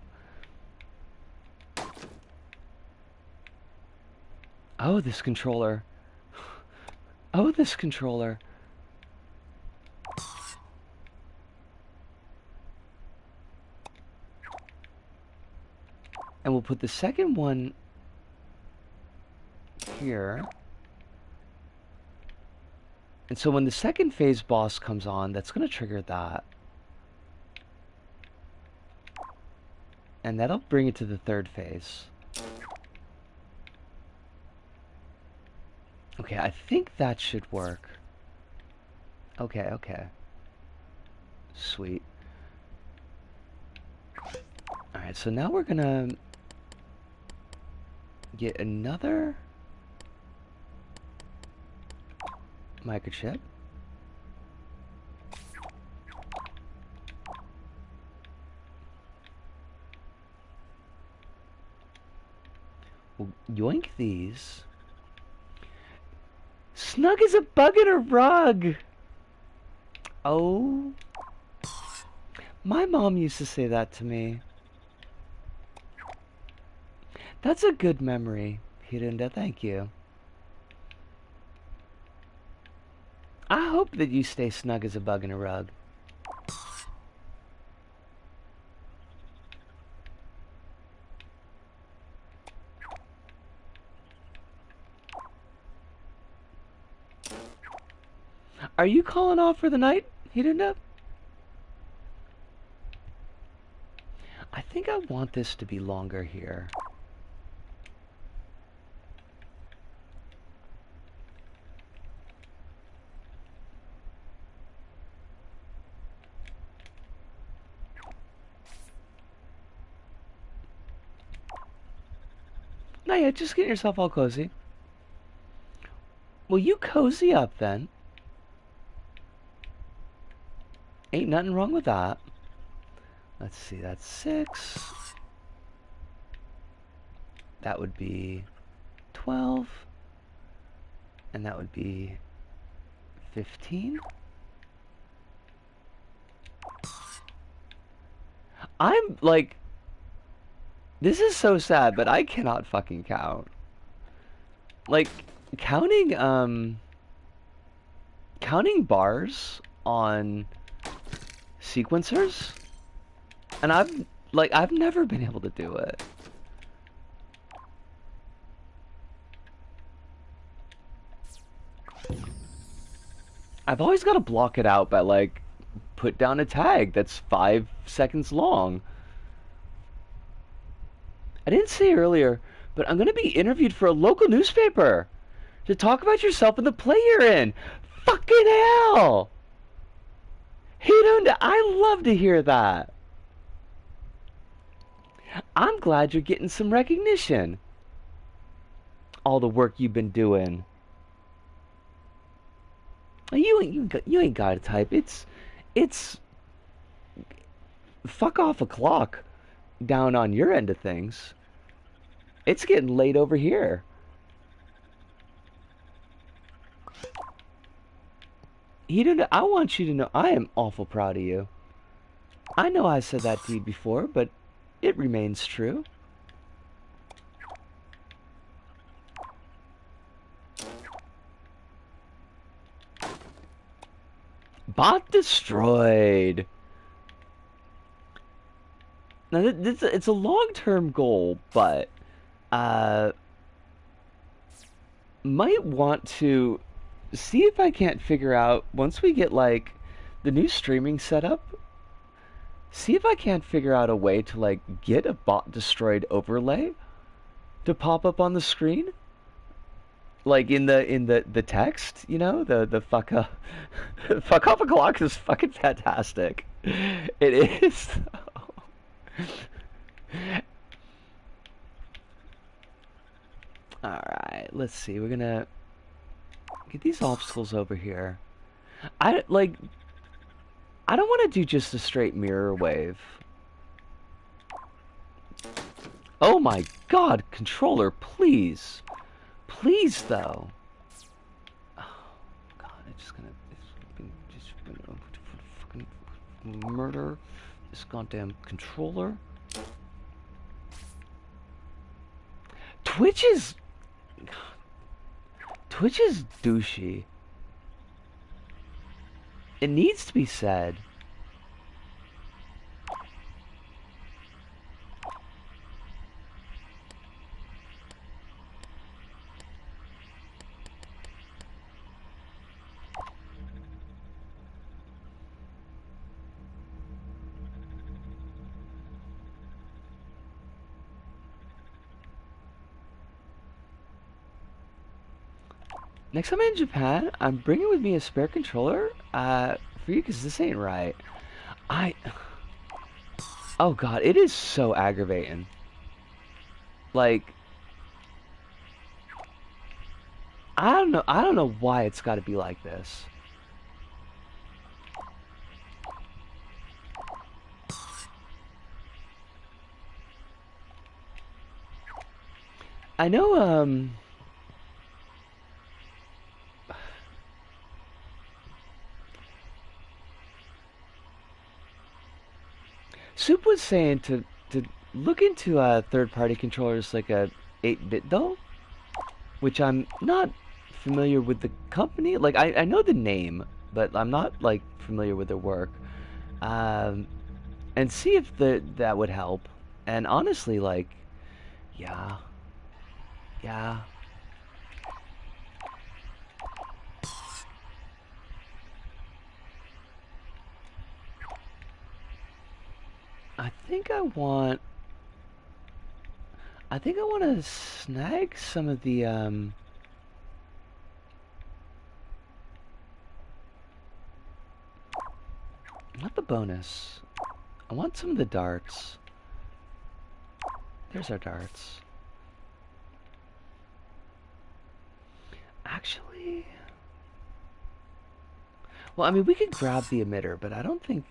Oh, this controller. Oh, this controller. And we'll put the second one here. And so when the second phase boss comes on, that's going to trigger that. And that'll bring it to the third phase. Okay, I think that should work. Okay, okay. Sweet. Alright, so now we're gonna get another microchip. We'll yoink these. Snug as a bug in a rug! Oh. My mom used to say that to me. That's a good memory, Hirunda, thank you. I hope that you stay snug as a bug in a rug. Are you calling off for the night, Hirunda? I think I want this to be longer here. Not yet, just get yourself all cozy. Well, you cozy up then. Ain't nothing wrong with that. Let's see, that's 6. That would be 12. And that would be 15. I'm like... This is so sad, but I cannot fucking count. Like, counting bars on sequencers, and I've never been able to do it. I've always got to block it out by, like, put down a tag that's 5 seconds long. I didn't say earlier, but I'm going to be interviewed for a local newspaper to talk about yourself and the play you're in. Fucking hell! Hirunda, I love to hear that. I'm glad you're getting some recognition. All the work you've been doing. You ain't got to type. It's fuck off o'clock down on your end of things. It's getting late over here. Hirunda, I want you to know I am awful proud of you. I know I said that to you before, but it remains true. Bot destroyed. Now, it's a long-term goal, but might want to see if I can't figure out, once we get like the new streaming setup, see if I can't figure out a way to like get a bot destroyed overlay to pop up on the screen, like in the text, you know, the fuck up fuck off a clock is fucking fantastic. It is. All right, let's see. We're gonna get these obstacles over here. I like. I don't want to do just a straight mirror wave. Oh my god, controller, please. Please, though. Oh god, it's just gonna fucking murder this goddamn controller. Twitch is douchey. It needs to be said. Next time I'm in Japan, I'm bringing with me a spare controller for you, because this ain't right. Oh god, it is so aggravating. Like, I don't know why it's got to be like this. I know, Soup was saying to look into third-party controllers like a 8-bit though, which I'm not familiar with the company. Like, I know the name, but I'm not like familiar with their work. And see if that would help. And honestly, like, yeah. I think I want to snag some of the not the bonus. I want some of the darts. There's our darts. Actually, well, I mean, we could grab the emitter, but I don't think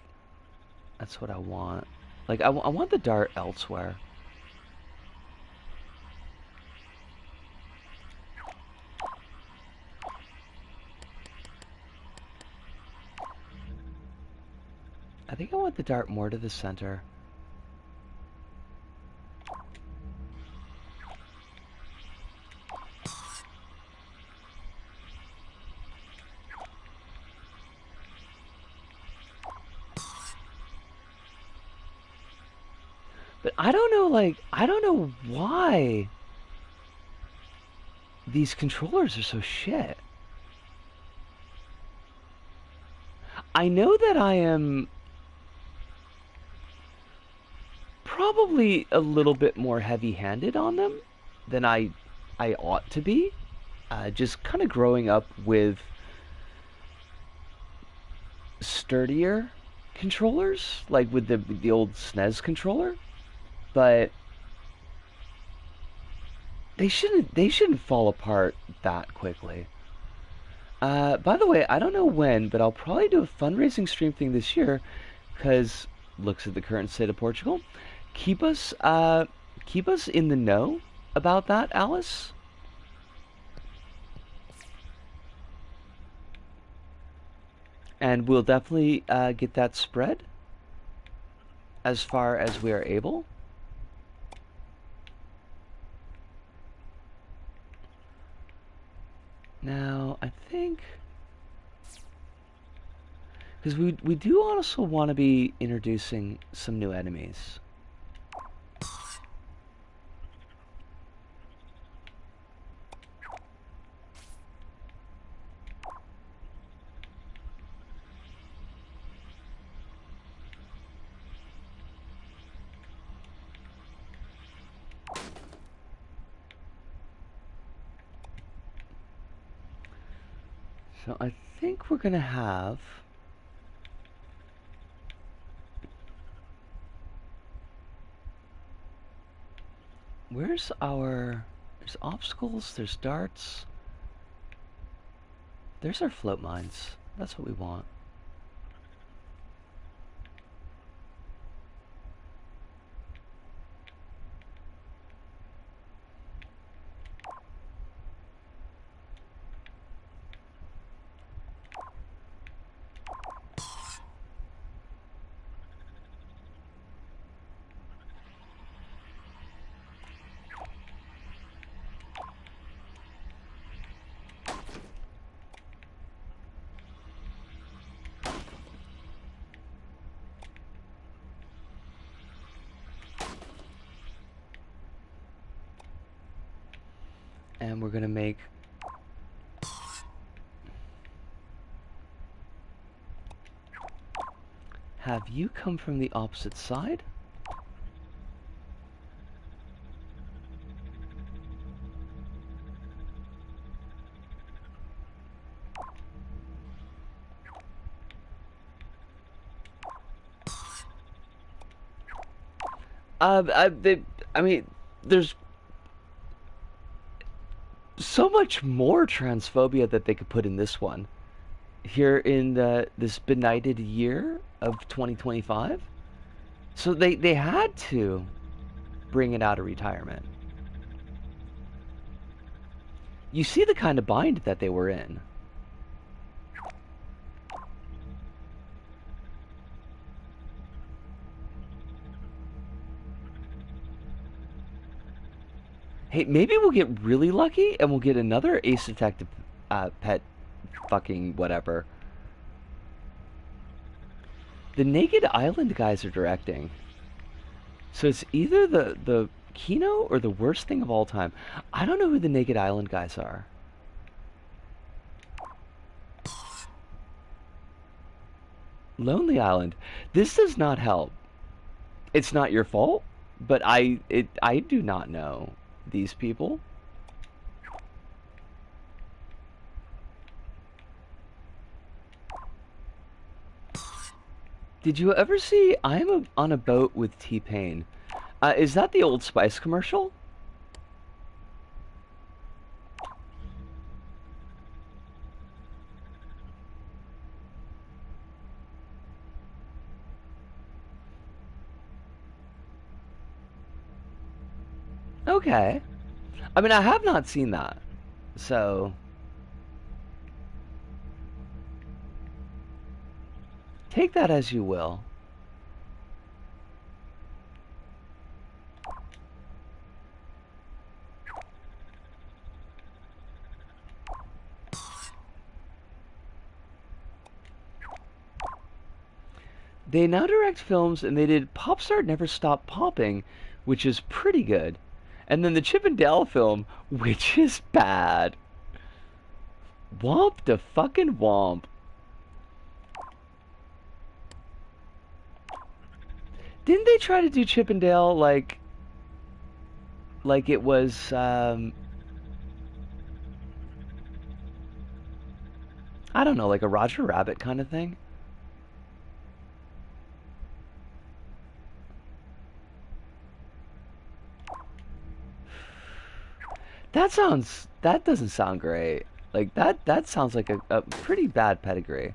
that's what I want. Like, I want the dart elsewhere. I think I want the dart more to the center. But I don't know, like, I don't know why these controllers are so shit. I know that I am probably a little bit more heavy-handed on them than I ought to be. Just kind of growing up with sturdier controllers, like with the old SNES controller. But they shouldn't fall apart that quickly. By the way, I don't know when, but I'll probably do a fundraising stream thing this year, because looks at the current state of Portugal. Keep us in the know about that, Alice. And we'll definitely get that spread as far as we are able. Now, I think... because we do also want to be introducing some new enemies. So I think we're going to have... where's our... there's obstacles, there's darts. There's our float mines. That's what we want. And we're gonna make... have you come from the opposite side? I mean, there's so much more transphobia that they could put in this one. Here in this benighted year of 2025. So they had to bring it out of retirement. You see the kind of bind that they were in. Hey, maybe we'll get really lucky and we'll get another Ace Detective pet fucking whatever. The Naked Island guys are directing. So it's either the Kino or the Worst Thing of All Time. I don't know who the Naked Island guys are. Lonely Island. This does not help. It's not your fault, but I do not know these people. Did you ever see on a boat with T-Pain? Is that the Old Spice commercial? Okay. I mean, I have not seen that. So... take that as you will. They now direct films, and they did Popstar Never Stop Popping, which is pretty good. And then the Chip and Dale film, which is bad. Womp the fucking womp. Didn't they try to do Chip and Dale like it was I don't know, like a Roger Rabbit kind of thing? That doesn't sound great. Like that sounds like a pretty bad pedigree.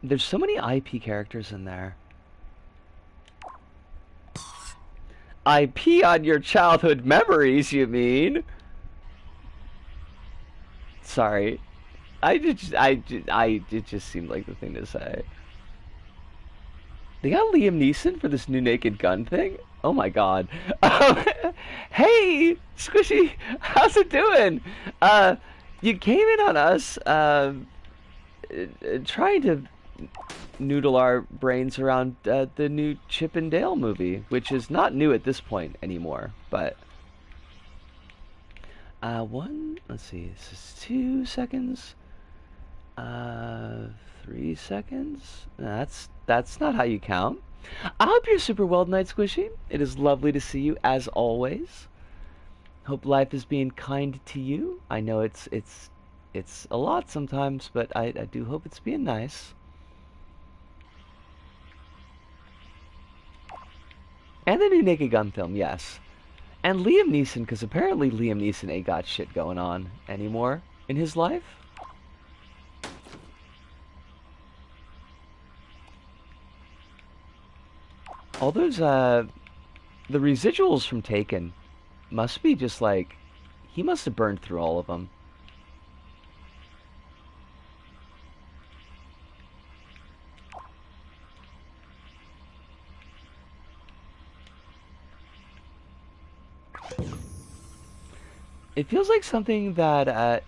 There's so many IP characters in there. IP on your childhood memories, you mean? Sorry. It just seemed like the thing to say. They got Liam Neeson for this new Naked Gun thing? Oh my god. Um, hey, Squishy, how's it doing? Uh, you came in on us, trying to noodle our brains around the new Chip and Dale movie, which is not new at this point anymore, but... let's see, this is 2 seconds. 3 seconds? That's not how you count. I hope you're super well tonight, Squishy. It is lovely to see you as always. Hope life is being kind to you. I know it's a lot sometimes, but I do hope it's being nice. And the new Naked Gun film, yes. And Liam Neeson, because apparently Liam Neeson ain't got shit going on anymore in his life. All those, the residuals from Taken must be just like, he must have burned through all of them. It feels like something that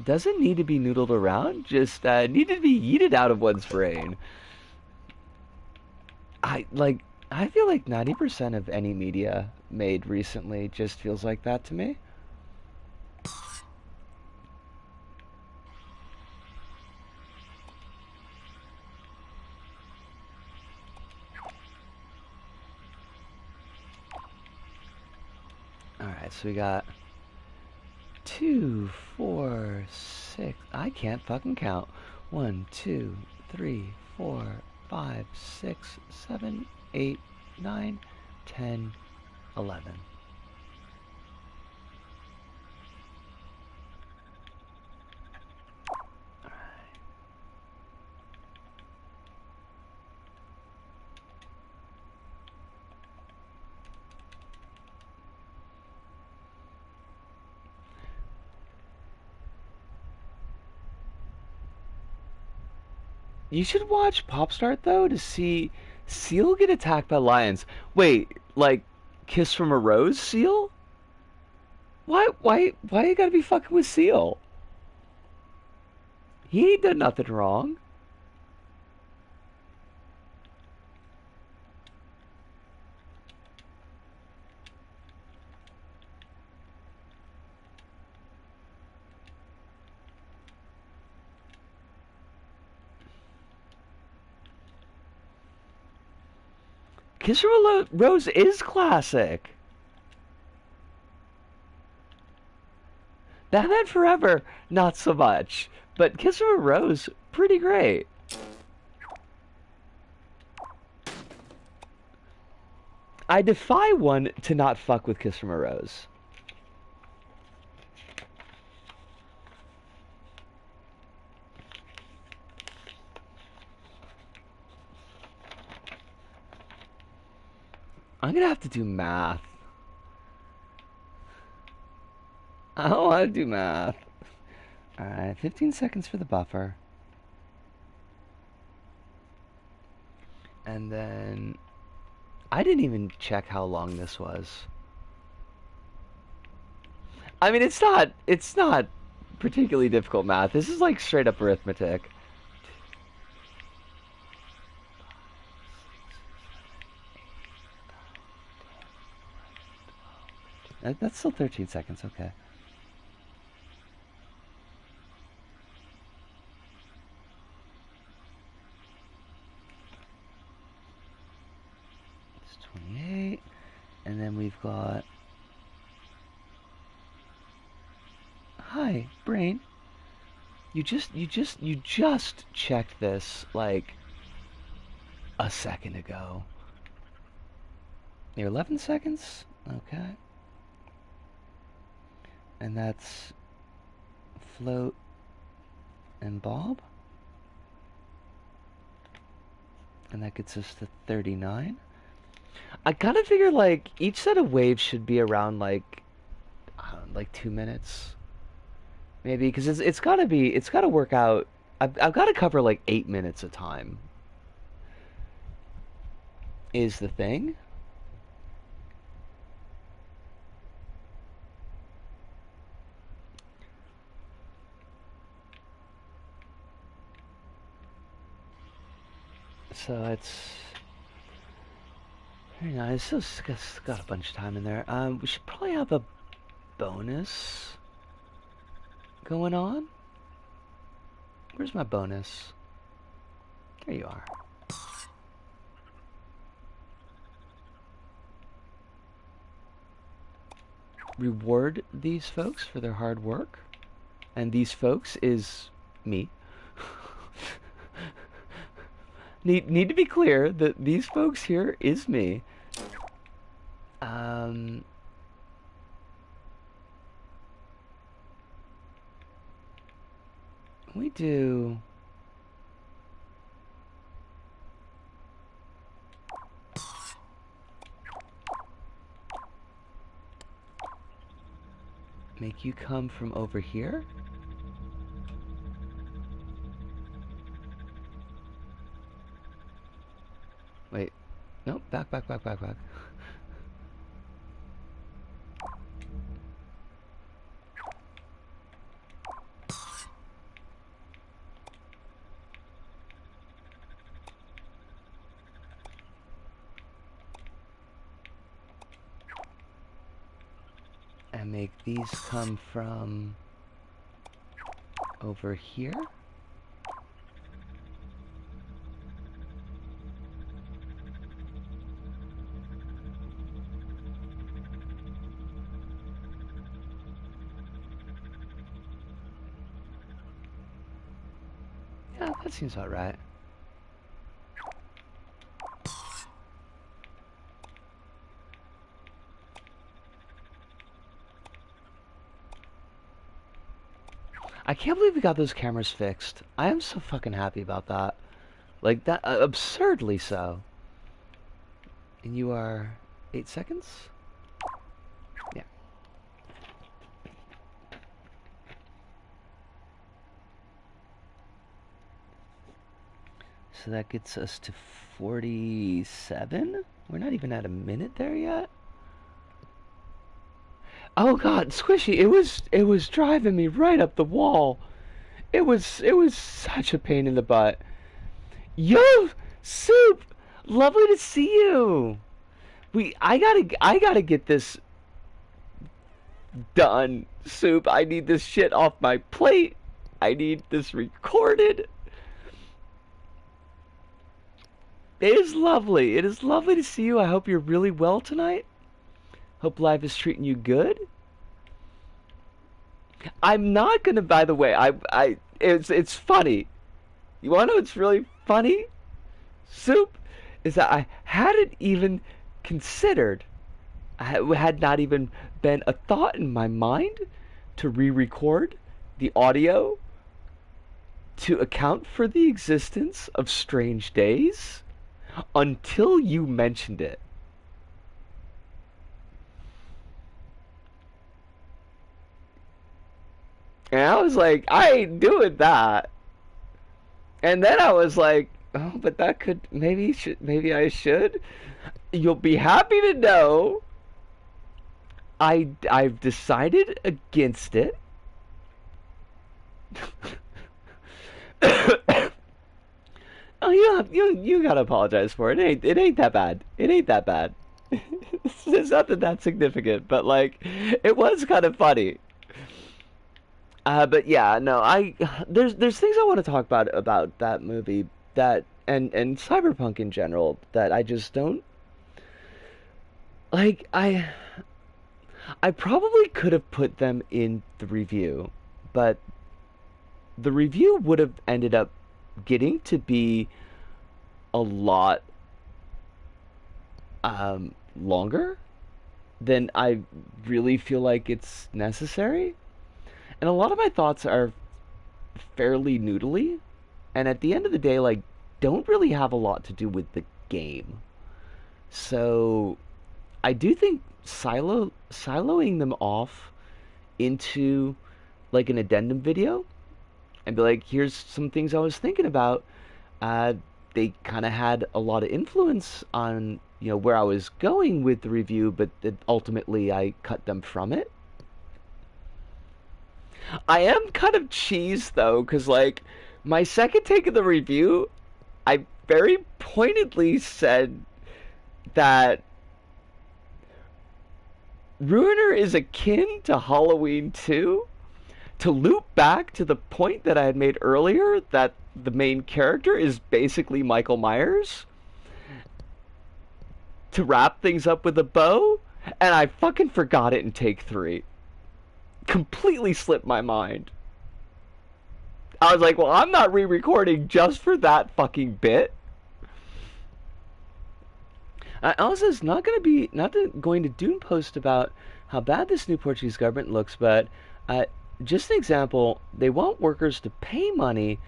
doesn't need to be noodled around, just needed to be yeeted out of one's brain. I feel like 90% of any media made recently just feels like that to me. Alright, so we got 2, 4, 6. I can't fucking count. 1, 2, 3, 4, 5, 6, 7, 8, 9, 10, 11. You should watch Popstart though to see Seal get attacked by lions. Wait, like Kiss from a Rose Seal? Why you gotta be fucking with Seal? He ain't done nothing wrong. Kiss from a Rose is classic. Batman Forever, not so much. But Kiss from a Rose, pretty great. I defy one to not fuck with Kiss from a Rose. I'm gonna have to do math. I don't want to do math. Alright, 15 seconds for the buffer. And then... I didn't even check how long this was. I mean, it's not particularly difficult math. This is like straight up arithmetic. That's still 13 seconds, okay. It's 28, and then we've got... Hi, brain. You just checked this, like, a second ago. You're 11 seconds? Okay. And that's Float and Bob. And that gets us to 39. I kind of figure like each set of waves should be around like 2 minutes. Maybe because it's gotta work out. I've got to cover like 8 minutes of time. Is the thing. So it's very nice. It's got a bunch of time in there. We should probably have a bonus going on. Where's my bonus? There you are. Reward these folks for their hard work. And these folks is me. Need to be clear that these folks here is me. We do. Make you come from over here? Wait. Nope, back. And make these come from over here? Yeah, that seems about right. I can't believe we got those cameras fixed. I am so fucking happy about that. Like, that, absurdly so. And you are 8 seconds? Yeah. So that gets us to 47? We're not even at a minute there yet? Oh god, Squishy, it was driving me right up the wall. It was such a pain in the butt. Yo, Soup, lovely to see you. I gotta get this done, Soup. I need this shit off my plate. I need this recorded. It is lovely. It is lovely to see you. I hope you're really well tonight. Hope life is treating you good. I'm not gonna. By the way, it's funny. You wanna know what's really funny? Soup is that I hadn't even considered. Had not even been a thought in my mind to re-record the audio to account for the existence of Strange Days until you mentioned it. And I was like, I ain't doing that. And then I was like, oh, but that could maybe I should. You'll be happy to know I've decided against it. Oh, you gotta apologize for it. It ain't that bad. It ain't that bad. It's nothing that significant, but like, it was kind of funny. But yeah, no, there's things I want to talk about that movie that and Cyberpunk in general that I just don't like. I probably could have put them in the review, but the review would have ended up getting to be a lot longer than I really feel like it's necessary. And a lot of my thoughts are fairly noodly, and at the end of the day, like, don't really have a lot to do with the game. So I do think siloing them off into like an addendum video and be like, here's some things I was thinking about. They kind of had a lot of influence on, you know, where I was going with the review, but ultimately I cut them from it. I am kind of cheesed though, because like my second take of the review, I very pointedly said that Ruiner is akin to Halloween 2, to loop back to the point that I had made earlier that the main character is basically Michael Myers, to wrap things up with a bow, and I fucking forgot it in take 3. Completely slipped my mind. I was like, well, I'm not re-recording just for that fucking bit. I also is not going to Dune post about how bad this new Portuguese government looks, but just an example, they want workers to pay money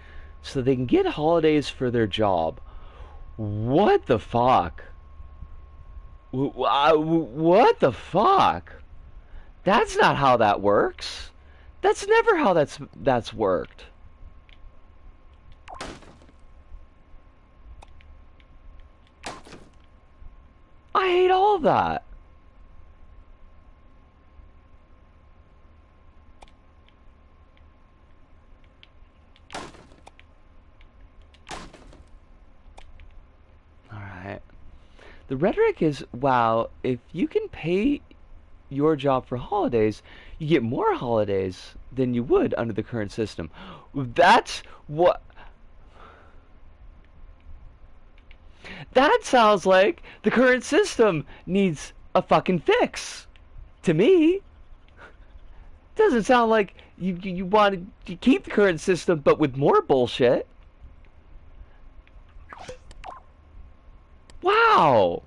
so they can get holidays for their job. What the fuck? What the fuck? That's not how that works. That's never how that's worked. I hate all of that. Alright. The rhetoric is, wow, if you can pay your job for holidays, you get more holidays than you would under the current system. That's what... That sounds like the current system needs a fucking fix. To me. Doesn't sound like you want to keep the current system but with more bullshit. Wow.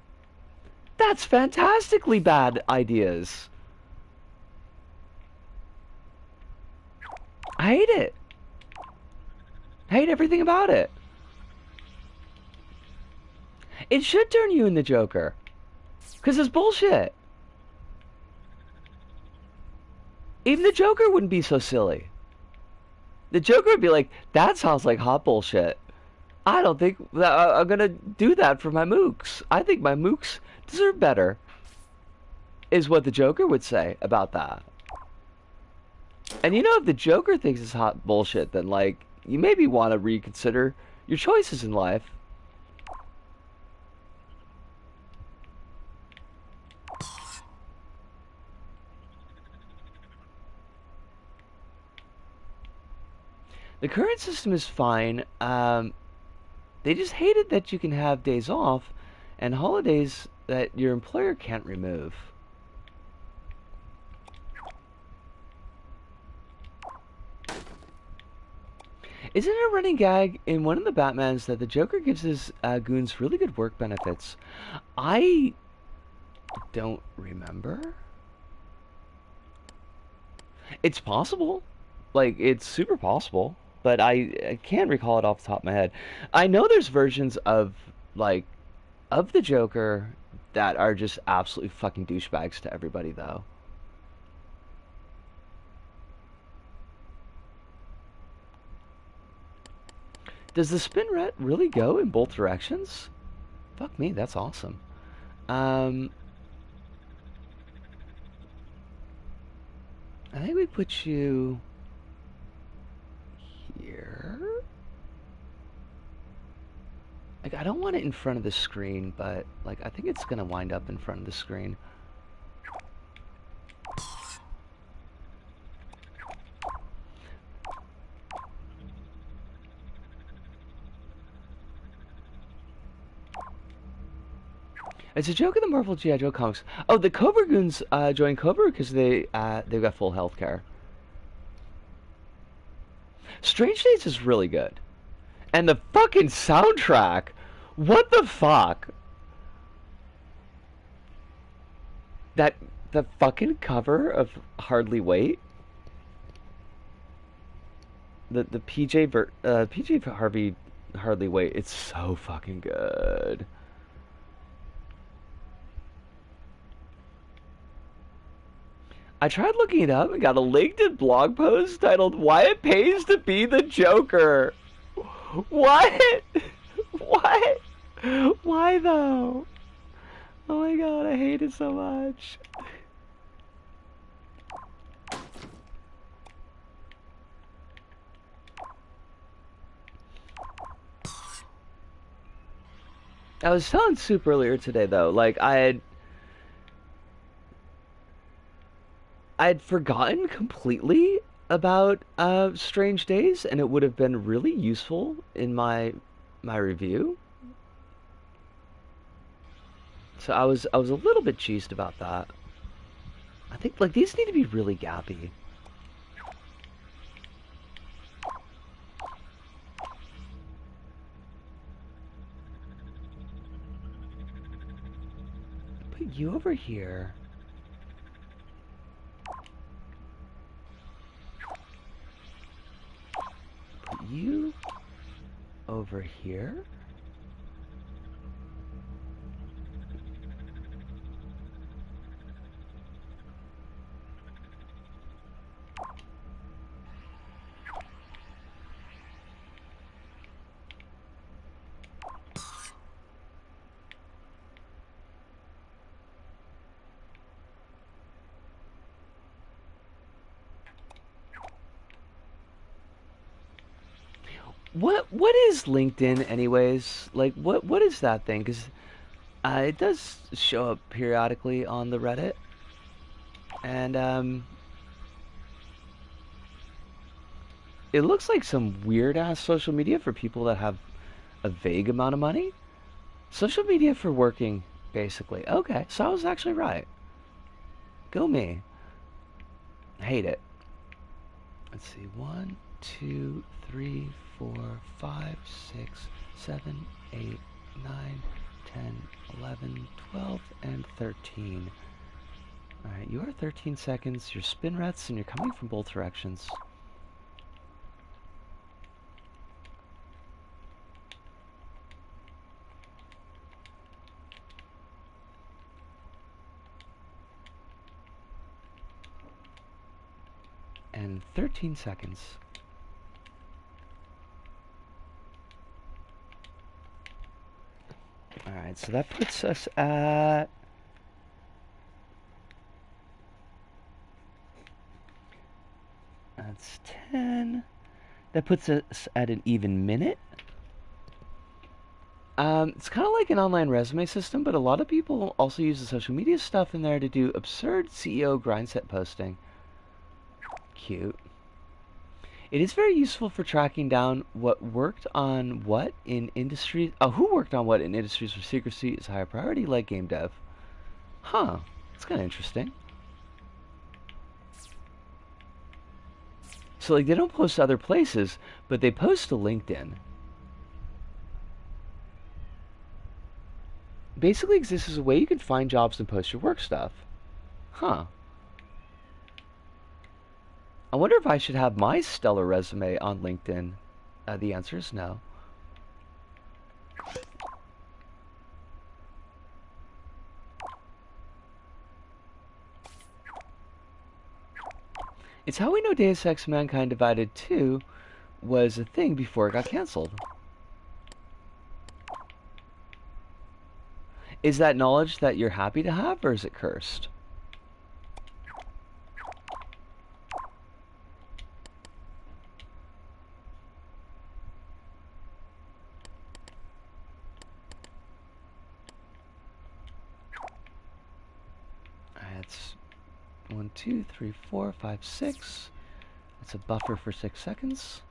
That's fantastically bad ideas. I hate it. I hate everything about it. It should turn you in the Joker. Because it's bullshit. Even the Joker wouldn't be so silly. The Joker would be like, that sounds like hot bullshit. I don't think that I'm going to do that for my mooks. I think my mooks deserve better. Is what the Joker would say about that. And you know, if the Joker thinks it's hot bullshit, then like, you maybe want to reconsider your choices in life. The current system is fine. They just hated that you can have days off and holidays that your employer can't remove. Isn't it a running gag in one of the Batmans that the Joker gives his goons really good work benefits? I don't remember. It's possible. Like, it's super possible. But I can't recall it off the top of my head. I know there's versions of, like, of the Joker that are just absolutely fucking douchebags to everybody, though. Does the spin ret really go in both directions? Fuck me, that's awesome. I think we put you here. Like, I don't want it in front of the screen, but like I think it's gonna wind up in front of the screen. It's a joke in the Marvel G.I. Joe comics. Oh, the Cobra Goons joined Cobra because they've got full health care. Strange Days is really good. And the fucking soundtrack! What the fuck? The fucking cover of Hardly Wait? The PJ Harvey Hardly Wait, it's so fucking good. I tried looking it up and got a LinkedIn blog post titled "Why It Pays to Be the Joker." What? What? Why though? Oh my god, I hate it so much. I was telling Soup earlier today though, like I'd forgotten completely about Strange Days, and it would have been really useful in my review. So I was a little bit cheesed about that. I think like these need to be really gappy. Put you over here. Put you over here. What is LinkedIn anyways? Like what is that thing? Because it does show up periodically on the Reddit, and it looks like some weird ass social media for people that have a vague amount of money. Social media for working, basically. Okay, so I was actually right. Go me. Hate it. Let's see. 1, 2, 3, 4, 5, 6, 7, 8, 9, 10, 11, 12, and 13. Alright, you are 13 seconds. You're spinrets, and you're coming from both directions. And 13 seconds. Alright, so that puts us at... That's 10. That puts us at an even minute. It's kind of like an online resume system, but a lot of people also use the social media stuff in there to do absurd CEO grind set posting. Cute. It is very useful for tracking down what worked on what in industries. Who worked on what in industries where secrecy is a higher priority, like game dev. Huh. That's kind of interesting. So, like, they don't post to other places, but they post to LinkedIn. Basically exists as a way you can find jobs and post your work stuff. Huh. I wonder if I should have my stellar resume on LinkedIn. The answer is no. It's how we know Deus Ex Mankind Divided 2 was a thing before it got cancelled. Is that knowledge that you're happy to have, or is it cursed? That's 1, 2, 3, 4, 5, 6. That's a buffer for 6 seconds.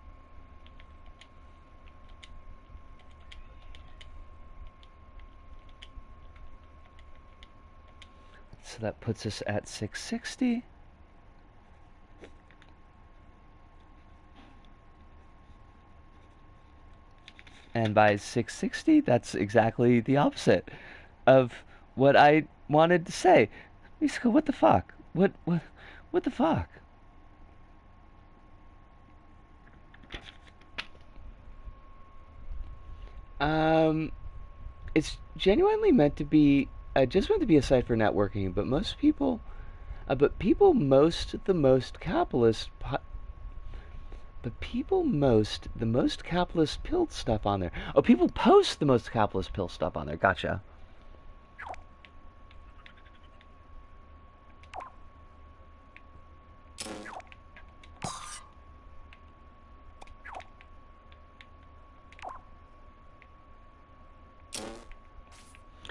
So that puts us at 660. And by 660, that's exactly the opposite of what I wanted to say. Basically, what the fuck? What the fuck? It's genuinely meant to be, just meant to be a site for networking, but most people, But people most the most capitalist the most capitalist pill stuff on there. Oh, people post the most capitalist pill stuff on there. Gotcha.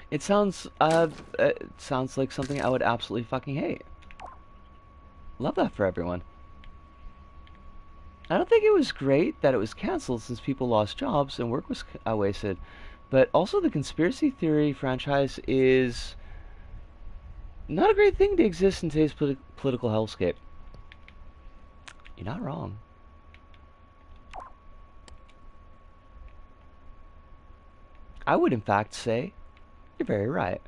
It sounds like something I would absolutely fucking hate. Love that for everyone. I don't think it was great that it was canceled since people lost jobs and work was wasted. But also the conspiracy theory franchise is not a great thing to exist in today's political hellscape. You're not wrong. I would in fact say you're very right.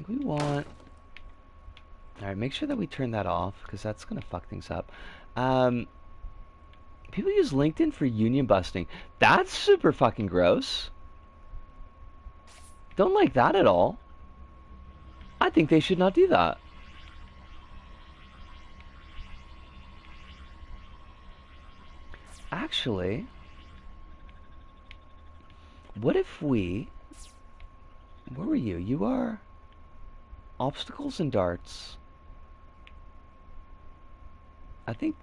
We want... Alright, make sure that we turn that off, because that's going to fuck things up. People use LinkedIn for union busting. That's super fucking gross. Don't like that at all. I think they should not do that. Actually, what if we... Where were you? You are... Obstacles and darts. I think...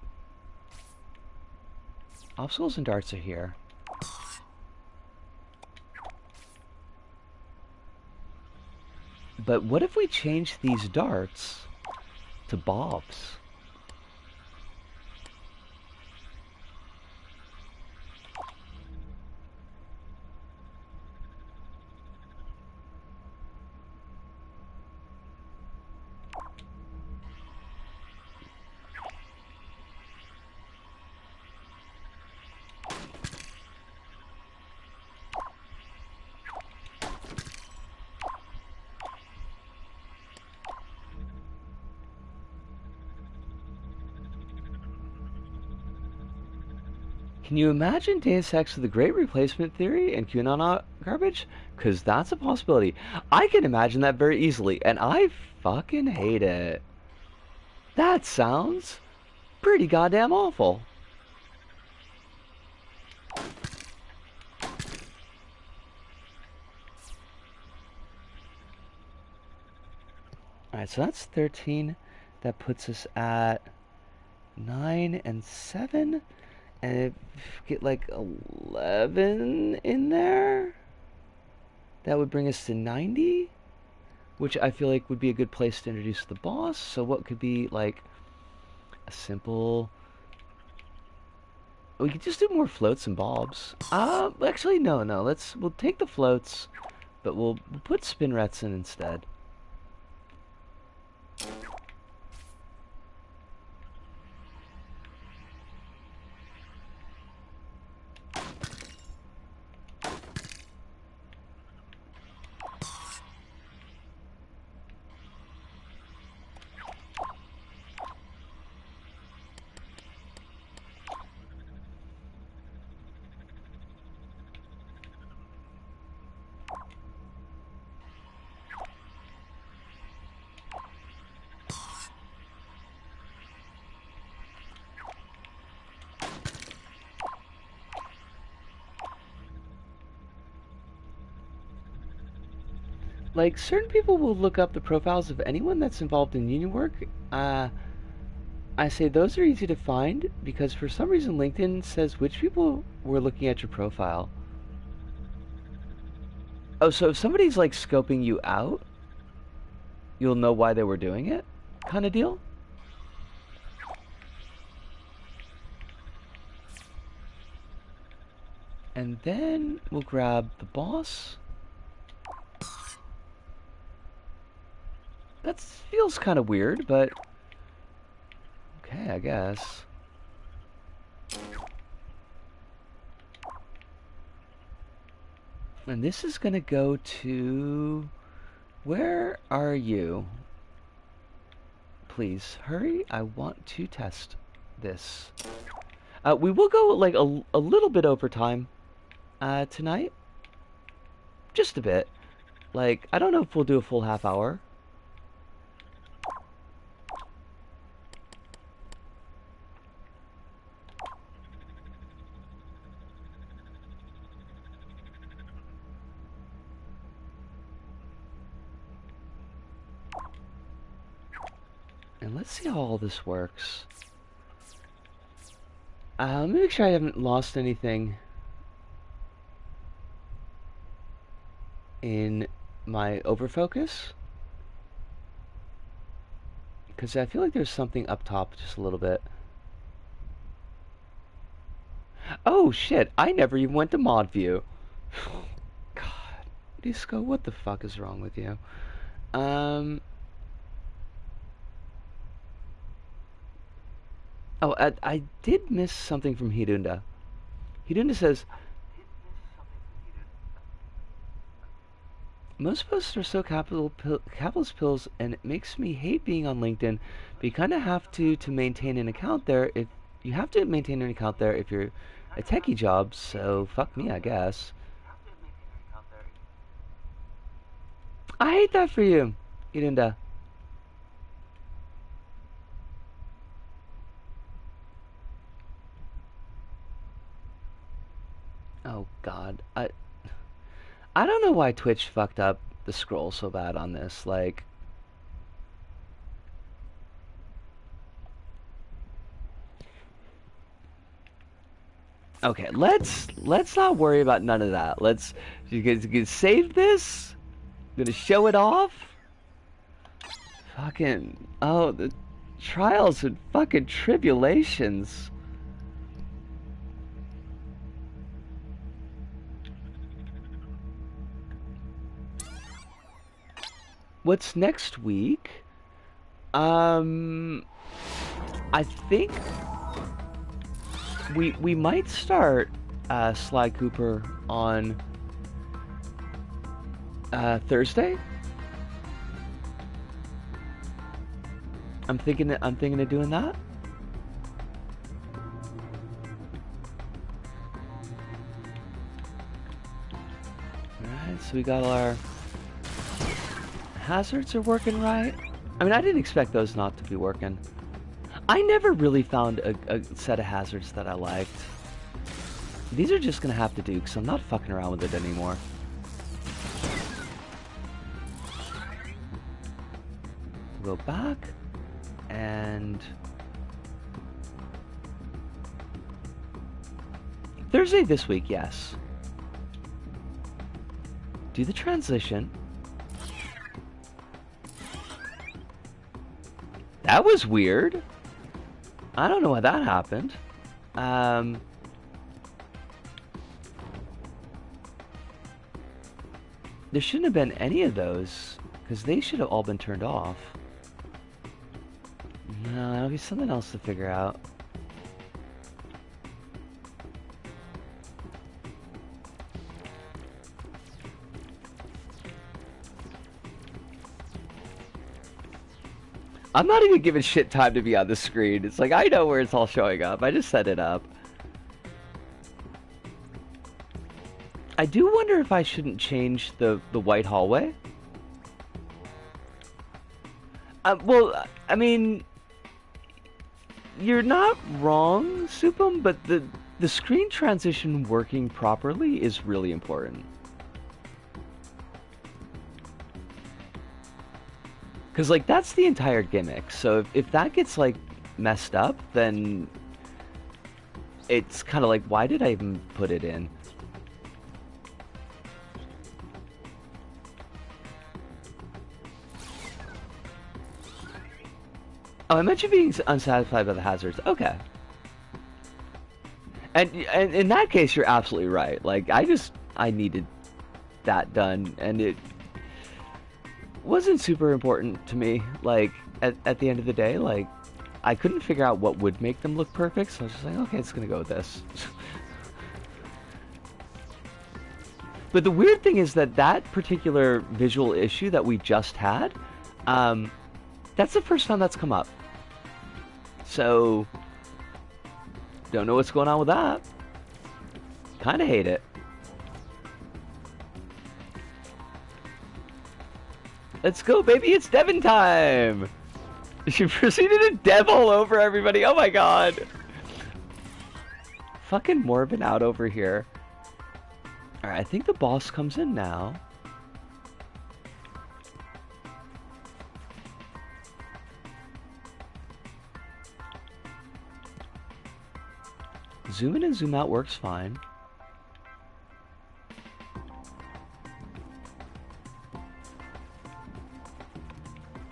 Obstacles and darts are here. But what if we change these darts to bobs? Can you imagine Deus Ex with the Great Replacement Theory and QAnon garbage? Because that's a possibility. I can imagine that very easily, and I fucking hate it. That sounds pretty goddamn awful. Alright, so that's 13. That puts us at 9 and 7. And if get like 11 in there, that would bring us to 90, which I feel like would be a good place to introduce the boss. So what could be like a simple... We could just do more floats and bobs. Actually, no. We'll take the floats, but we'll put spinrets in instead. Like, certain people will look up the profiles of anyone that's involved in union work. I say those are easy to find because for some reason LinkedIn says which people were looking at your profile. Oh, so if somebody's like scoping you out, you'll know why they were doing it? Kind of deal? And then we'll grab the boss. That feels kind of weird, but okay, I guess. And this is gonna go to... Where are you? Please, hurry. I want to test this. We will go like a little bit over time tonight. Just a bit. Like, I don't know if we'll do a full half hour. And let's see how all this works. Let me make sure I haven't lost anything in my overfocus. Because I feel like there's something up top just a little bit. Oh shit, I never even went to mod view. God, Disco, what the fuck is wrong with you? Oh, I did miss something from Hirunda. Hirunda says, most posts are so capitalist pills, and it makes me hate being on LinkedIn. But you kind of have to maintain an account there. If you have to maintain an account there if you're a techie job, so fuck me, I guess. I hate that for you, Hirunda. Oh God, I don't know why Twitch fucked up the scroll so bad on this. Like, okay, let's not worry about none of that. You can save this. I'm gonna show it off. Fucking the trials and fucking tribulations. What's next week? I think we might start Sly Cooper on Thursday. I'm thinking of doing that. Alright, so we got our hazards are working right. I mean, I didn't expect those not to be working. I never really found a set of hazards that I liked. These are just gonna have to do because I'm not fucking around with it anymore. Go back and Thursday this week, yes. Do the transition. That was weird. I don't know why that happened. There shouldn't have been any of those, because they should have all been turned off. No, that'll be something else to figure out. I'm not even giving shit time to be on the screen. It's like, I know where it's all showing up. I just set it up. I do wonder if I shouldn't change the white hallway. Well, I mean, you're not wrong, Supum, but the screen transition working properly is really important. Because, like, that's the entire gimmick. So if that gets, like, messed up, then it's kind of like, why did I even put it in? Oh, I mentioned being unsatisfied by the hazards. Okay. And in that case, you're absolutely right. Like, I needed that done, and it wasn't super important to me. Like, at the end of the day, like, I couldn't figure out what would make them look perfect, so I was just like, okay, it's gonna go with this. But the weird thing is that particular visual issue that we just had, that's the first time that's come up. So, don't know what's going on with that. Kinda hate it. Let's go, baby, it's Devon time! She proceeded to dev all over everybody, oh my god! Fucking Morbin out over here. Alright, I think the boss comes in now. Zoom in and zoom out works fine.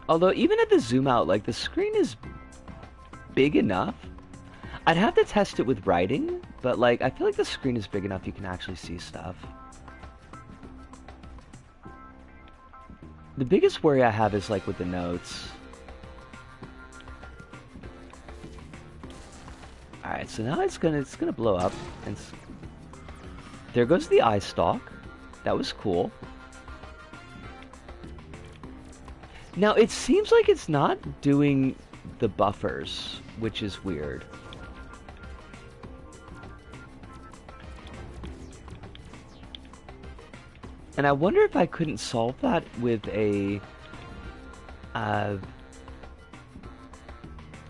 Although even at the zoom out, like the screen is big enough. I'd have to test it with writing, but like I feel like the screen is big enough you can actually see stuff. The biggest worry I have is like with the notes. Alright, so now it's gonna blow up, and there goes the eye stalk. That was cool. Now it seems like it's not doing the buffers, which is weird. And I wonder if I couldn't solve that with a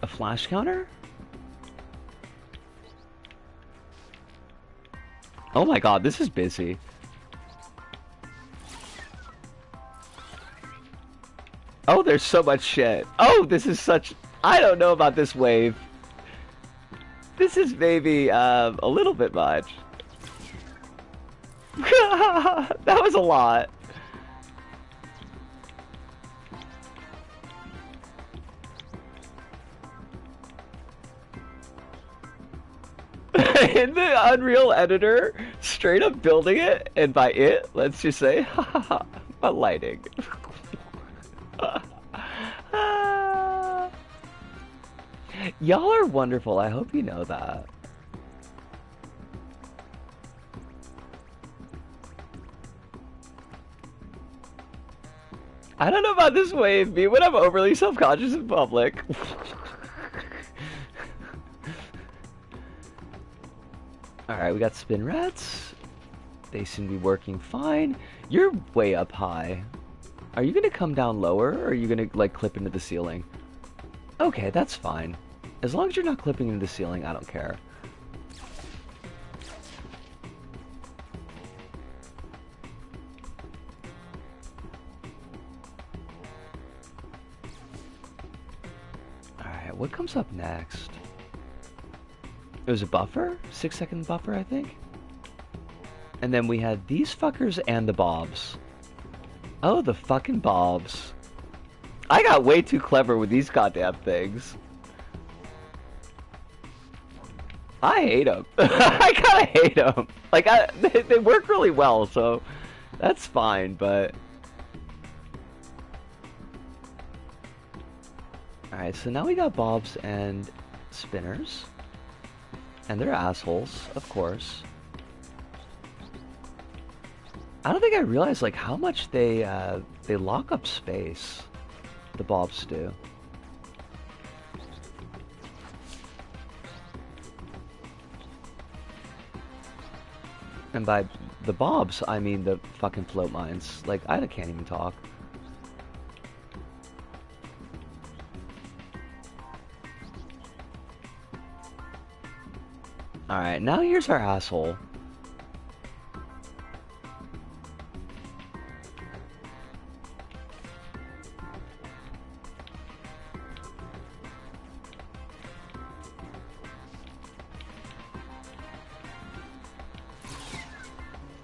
flash counter? Oh my god, this is busy. Oh, there's so much shit. Oh, this is such... I don't know about this wave. This is maybe a little bit much. That was a lot. In the Unreal Editor, straight up building it, and by it, let's just say, but lighting. Y'all are wonderful, I hope you know that. I don't know about this wave, me when I'm overly self-conscious in public. Alright, we got spin rats. They seem to be working fine. You're way up high. Are you gonna come down lower, or are you gonna, like, clip into the ceiling? Okay, that's fine. As long as you're not clipping into the ceiling, I don't care. Alright, what comes up next? It was a buffer? 6-second buffer, I think? And then we had these fuckers and the bobs. Oh, the fucking bobs. I got way too clever with these goddamn things. I hate them. I kinda hate them. Like, they work really well, so that's fine, but... Alright, so now we got bobs and spinners. And they're assholes, of course. I don't think I realized, like, how much they lock up space. The bobs do. And by the bobs, I mean the fucking float mines. Like, I can't even talk. Alright, now here's our asshole.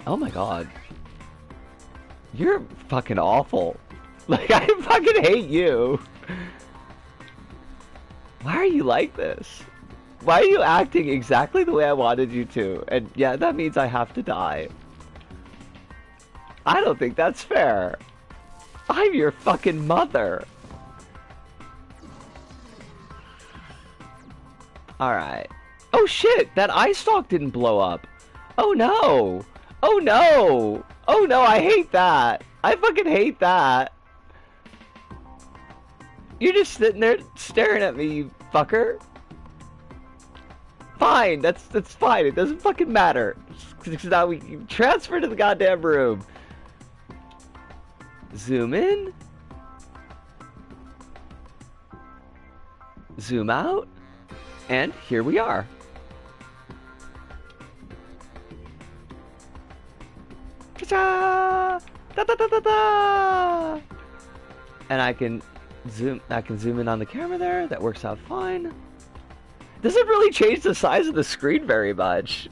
Oh my god. You're fucking awful. Like, I fucking hate you. Why are you like this? Why are you acting exactly the way I wanted you to? And yeah, that means I have to die. I don't think that's fair. I'm your fucking mother. Alright. Oh shit, that eye stalk didn't blow up. Oh no. Oh no! Oh no, I hate that! I fucking hate that! You're just sitting there staring at me, you fucker. Fine, that's fine, it doesn't fucking matter. Because now we can transfer to the goddamn room. Zoom in. Zoom out. And here we are. Ta-da! Da-da-da-da-da! And I can zoom in on the camera there. That works out fine. doesn't really change the size of the screen very much.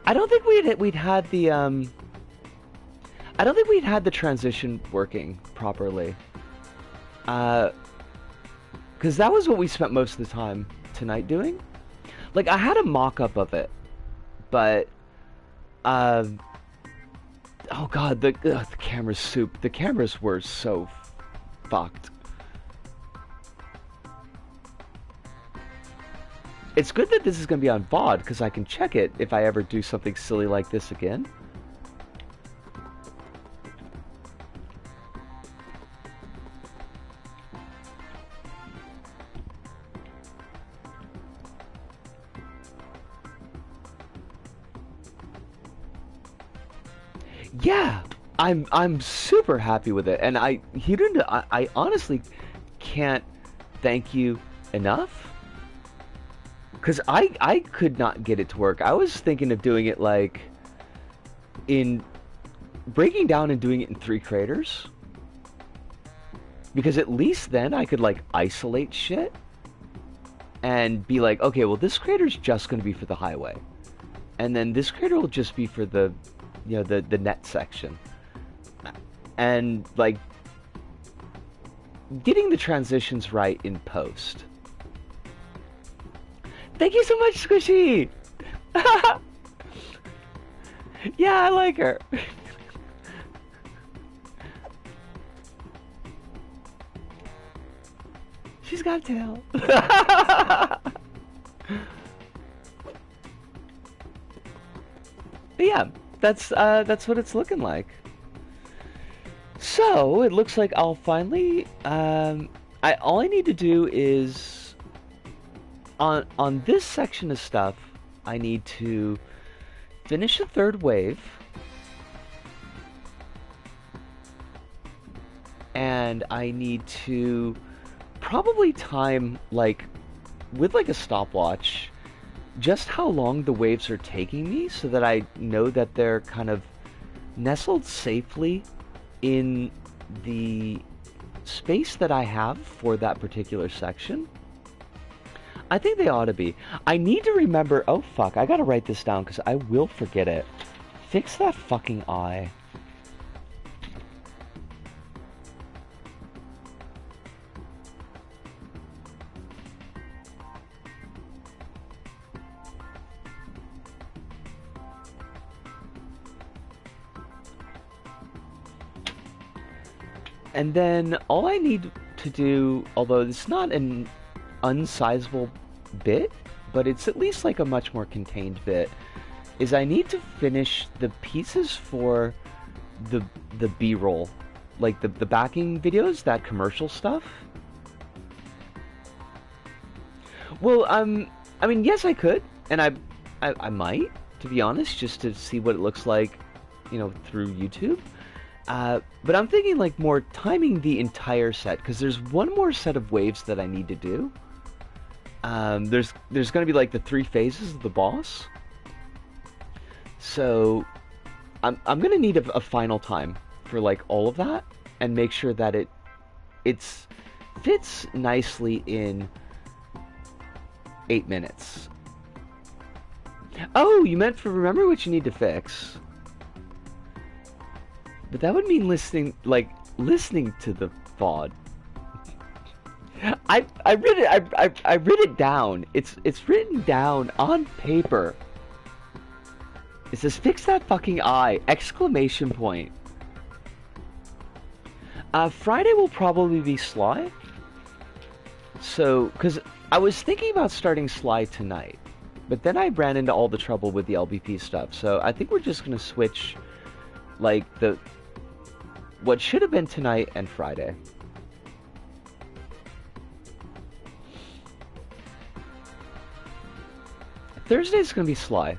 I don't think we'd had the I don't think we'd had the transition working properly. Because that was what we spent most of the time tonight doing. Like, I had a mock-up of it, but oh god, the camera's soup. The cameras were so fucked. It's good that this is going to be on VOD, because I can check it if I ever do something silly like this again. Yeah, I'm super happy with it, and Hirunda, I honestly can't thank you enough. Because I could not get it to work. I was thinking of doing it like in breaking down and doing it in 3 craters. Because at least then I could like isolate shit and be like, okay, well this crater's just going to be for the highway. And then this crater will just be for the, you know, the net section. And like getting the transitions right in post. Thank you so much, Squishy! Yeah, I like her. She's got a tail. But yeah, that's what it's looking like. So, it looks like I'll finally, all I need to do is on this section of stuff, I need to finish the 3rd wave, and I need to probably time, like, with like a stopwatch, just how long the waves are taking me, so that I know that they're kind of nestled safely in the space that I have for that particular section. I think they ought to be. I need to remember... Oh, fuck. I gotta write this down, because I will forget it. Fix that fucking eye. And then all I need to do, although it's not an unsizable bit, but it's at least like a much more contained bit, is I need to finish the pieces for the B-roll, like the backing videos, that commercial stuff. Well, I mean, yes, I could, and I might, to be honest, just to see what it looks like, you know, through YouTube. But I'm thinking like more timing the entire set, because there's one more set of waves that I need to do. There's going to be like the 3 phases of the boss. So I'm going to need a final time for like all of that, and make sure that it fits nicely in 8 minutes. Oh, you meant for remember what you need to fix. But that would mean listening to the VOD. I read it. I read it down. It's written down on paper. It says, "Fix that fucking eye!" Exclamation point. Friday will probably be Sly. So, because I was thinking about starting Sly tonight, but then I ran into all the trouble with the LBP stuff. So I think we're just gonna switch, like what should have been tonight and Friday. Thursday's gonna be Sly.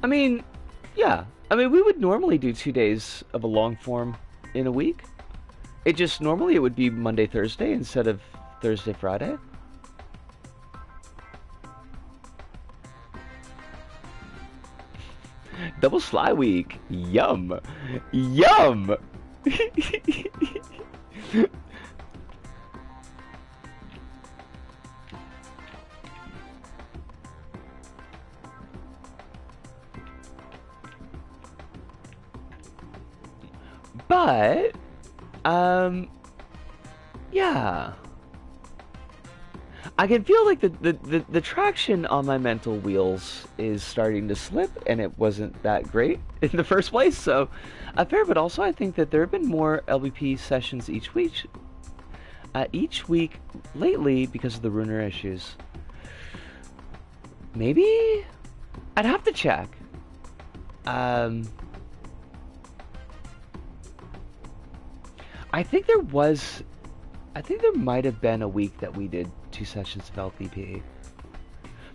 I mean, yeah. I mean, we would normally do 2 days of a long form in a week. Normally it would be Monday, Thursday instead of Thursday, Friday. Double Sly week. Yum. Yum. But, yeah. I can feel like the traction on my mental wheels is starting to slip, and it wasn't that great in the first place, so fair, but also I think that there have been more LBP sessions each week lately because of the Runer issues. Maybe? I'd have to check. I think there might have been a week that we did 2 sessions of LPP.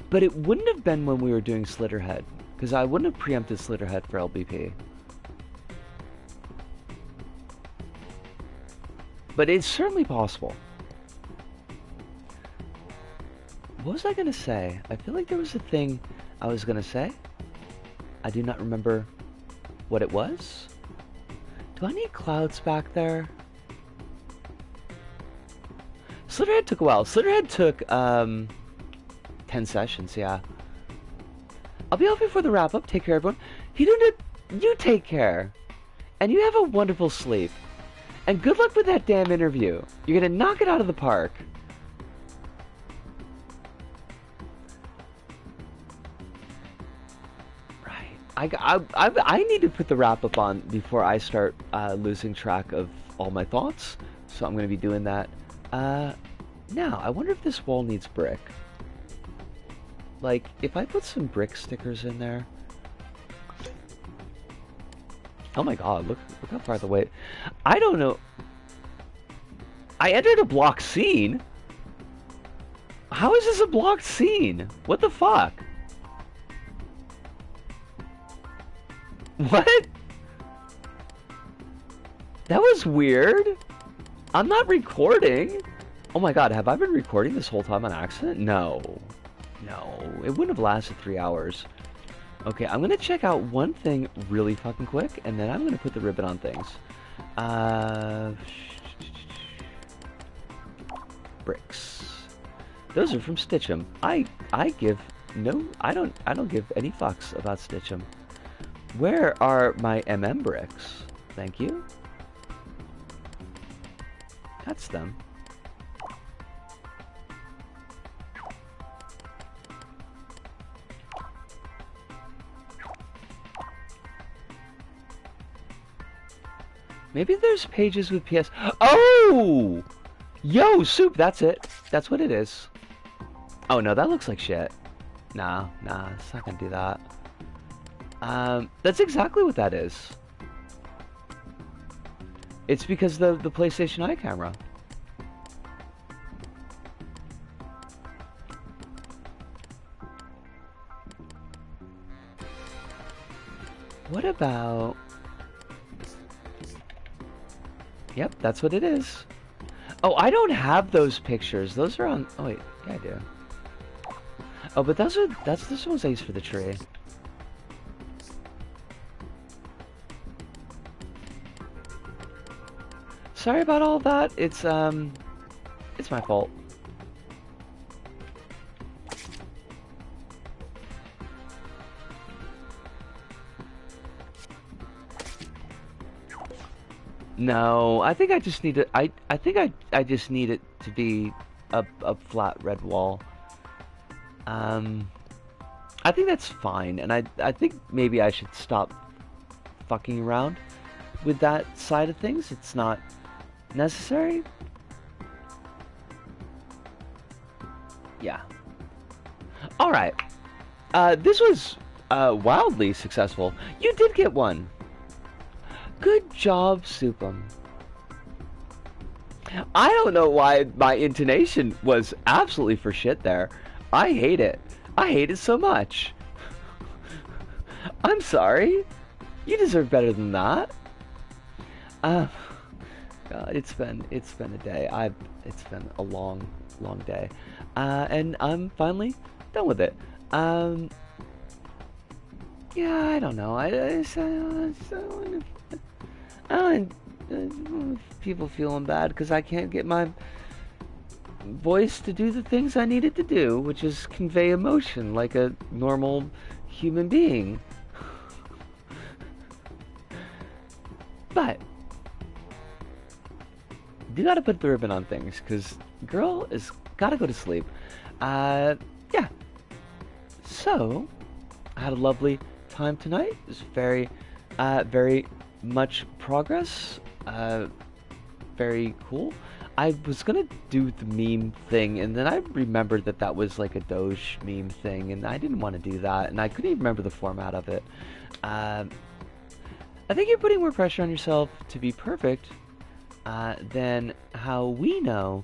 But it wouldn't have been when we were doing Slitterhead, because I wouldn't have preempted Slitterhead for LBP. But it's certainly possible. What was I going to say? I feel like there was a thing I was going to say. I do not remember what it was. Do I need clouds back there? Slitterhead took a while. Slitterhead took 10 sessions, yeah. I'll be off before the wrap up. Take care, everyone. Hirunda, you take care. And you have a wonderful sleep. And good luck with that damn interview. You're gonna knock it out of the park. Right. I need to put the wrap up on before I start losing track of all my thoughts. So I'm gonna be doing that. Now, I wonder if this wall needs brick. Like, if I put some brick stickers in there... Oh my god, look how far the way... I don't know... I entered a blocked scene? How is this a blocked scene? What the fuck? What? That was weird. I'm not recording. Oh my god, have I been recording this whole time on accident? No. No, it wouldn't have lasted 3 hours. Okay, I'm gonna check out one thing really fucking quick, and then I'm gonna put the ribbon on things. Bricks. Those are from Stitch'em. I don't give any fucks about Stitch'em. Where are my MM bricks? Thank you. That's them. Maybe there's pages with PS... Oh! Yo, soup, that's it. That's what it is. Oh no, that looks like shit. Nah, it's not gonna do that. That's exactly what that is. It's because the PlayStation Eye camera. What about... Yep, that's what it is. Oh, I don't have those pictures. Those are on... Oh, wait. Yeah, I do. Oh, but those the ones I use for the tree. Sorry about all that. It's my fault. No, I think I just need it. I think I just need it to be a flat red wall. I think that's fine, and I think maybe I should stop fucking around with that side of things. It's not necessary. Yeah. All right. This was wildly successful. You did get one. Good job, Supum. I don't know why my intonation was absolutely for shit there. I hate it. I hate it so much. I'm sorry. You deserve better than that. God, it's been a day. It's been a long day. And I'm finally done with it. Yeah, I don't know. people feeling bad because I can't get my voice to do the things I need it to do, which is convey emotion like a normal human being. But do gotta put the ribbon on things because girl is gotta go to sleep. Yeah. So I had a lovely time tonight. It was very much progress. Very cool. I was gonna do the meme thing, and then I remembered that that was like a Doge meme thing, and I didn't want to do that, and I couldn't even remember the format of it. I think you're putting more pressure on yourself to be perfect than how we know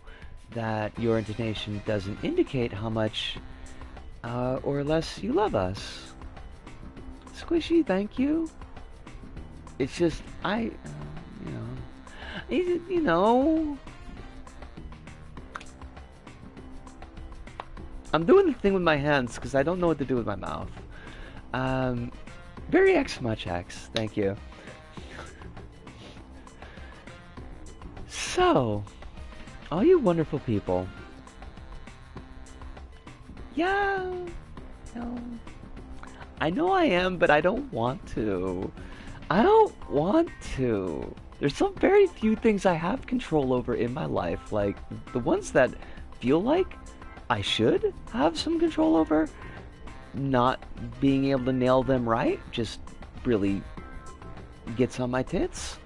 that your intonation doesn't indicate how much or less you love us. Squishy, thank you. It's just, you know, I'm doing the thing with my hands because I don't know what to do with my mouth. Very X much X, thank you. So, all you wonderful people. Yeah, no. I know I am, but I don't want to. I don't want to. There's some very few things I have control over in my life, like the ones that feel like I should have some control over. Not being able to nail them right just really gets on my tits.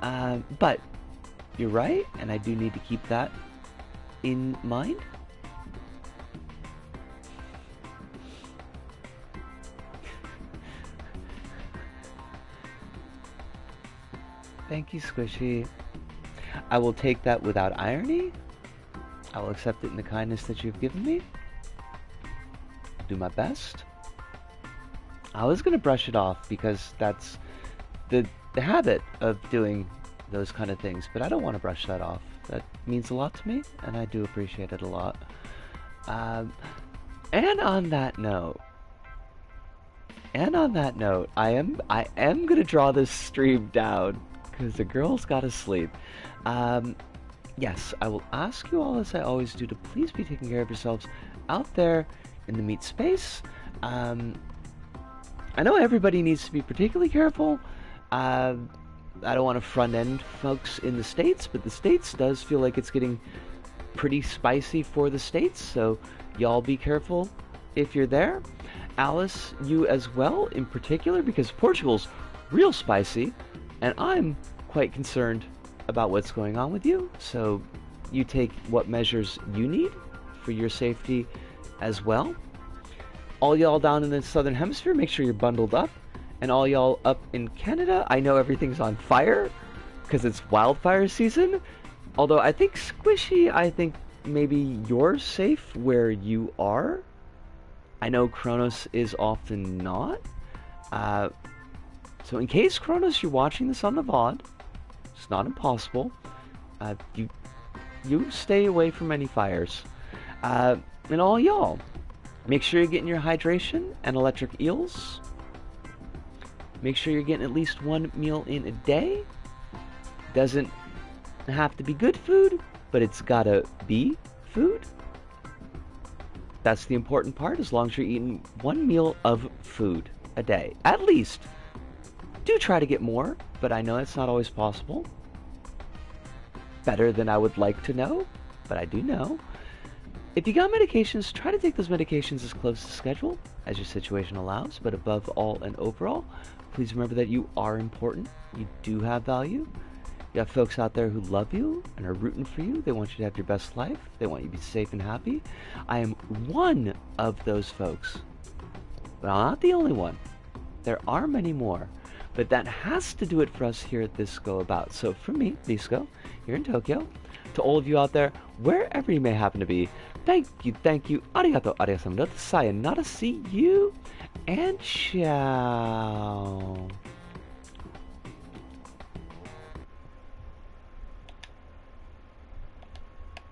But you're right, and I do need to keep that in mind. Thank you, Squishy. I will take that without irony. I will accept it in the kindness that you've given me. I'll do my best. I was going to brush it off because that's the habit of doing those kind of things, but I don't want to brush that off. That means a lot to me, and I do appreciate it a lot. And on that note, I am going to draw this stream down because the girl's got to sleep. Yes, I will ask you all, as I always do, to please be taking care of yourselves out there in the meat space. I know everybody needs to be particularly careful. I don't want to front-end folks in the States, but the States does feel like it's getting pretty spicy for the States, so y'all be careful if you're there. Alice, you as well, in particular, because Portugal's real spicy, and I'm quite concerned about what's going on with you, so you take what measures you need for your safety as well. All y'all down in the southern hemisphere, make sure you're bundled up. And all y'all up in Canada, I know everything's on fire because it's wildfire season. Although I think Squishy, I think maybe you're safe where you are. I know Kronos is often not. So in case, Kronos, you're watching this on the VOD, it's not impossible. You stay away from any fires. And all y'all, make sure you're getting your hydration and electric eels. Make sure you're getting at least one meal in a day. Doesn't have to be good food, but it's gotta be food. That's the important part, as long as you're eating one meal of food a day. At least. Do try to get more, but I know it's not always possible. Better than I would like to know, but I do know. If you got medications, try to take those medications as close to schedule as your situation allows, but above all and overall, please remember that you are important. You do have value. You have folks out there who love you and are rooting for you. They want you to have your best life. They want you to be safe and happy. I am one of those folks, but I'm not the only one. There are many more, but that has to do it for us here at this Go About. So from me, Disco, here in Tokyo, to all of you out there, wherever you may happen to be, thank you, arigato, arigato, sayonara, see you, and ciao.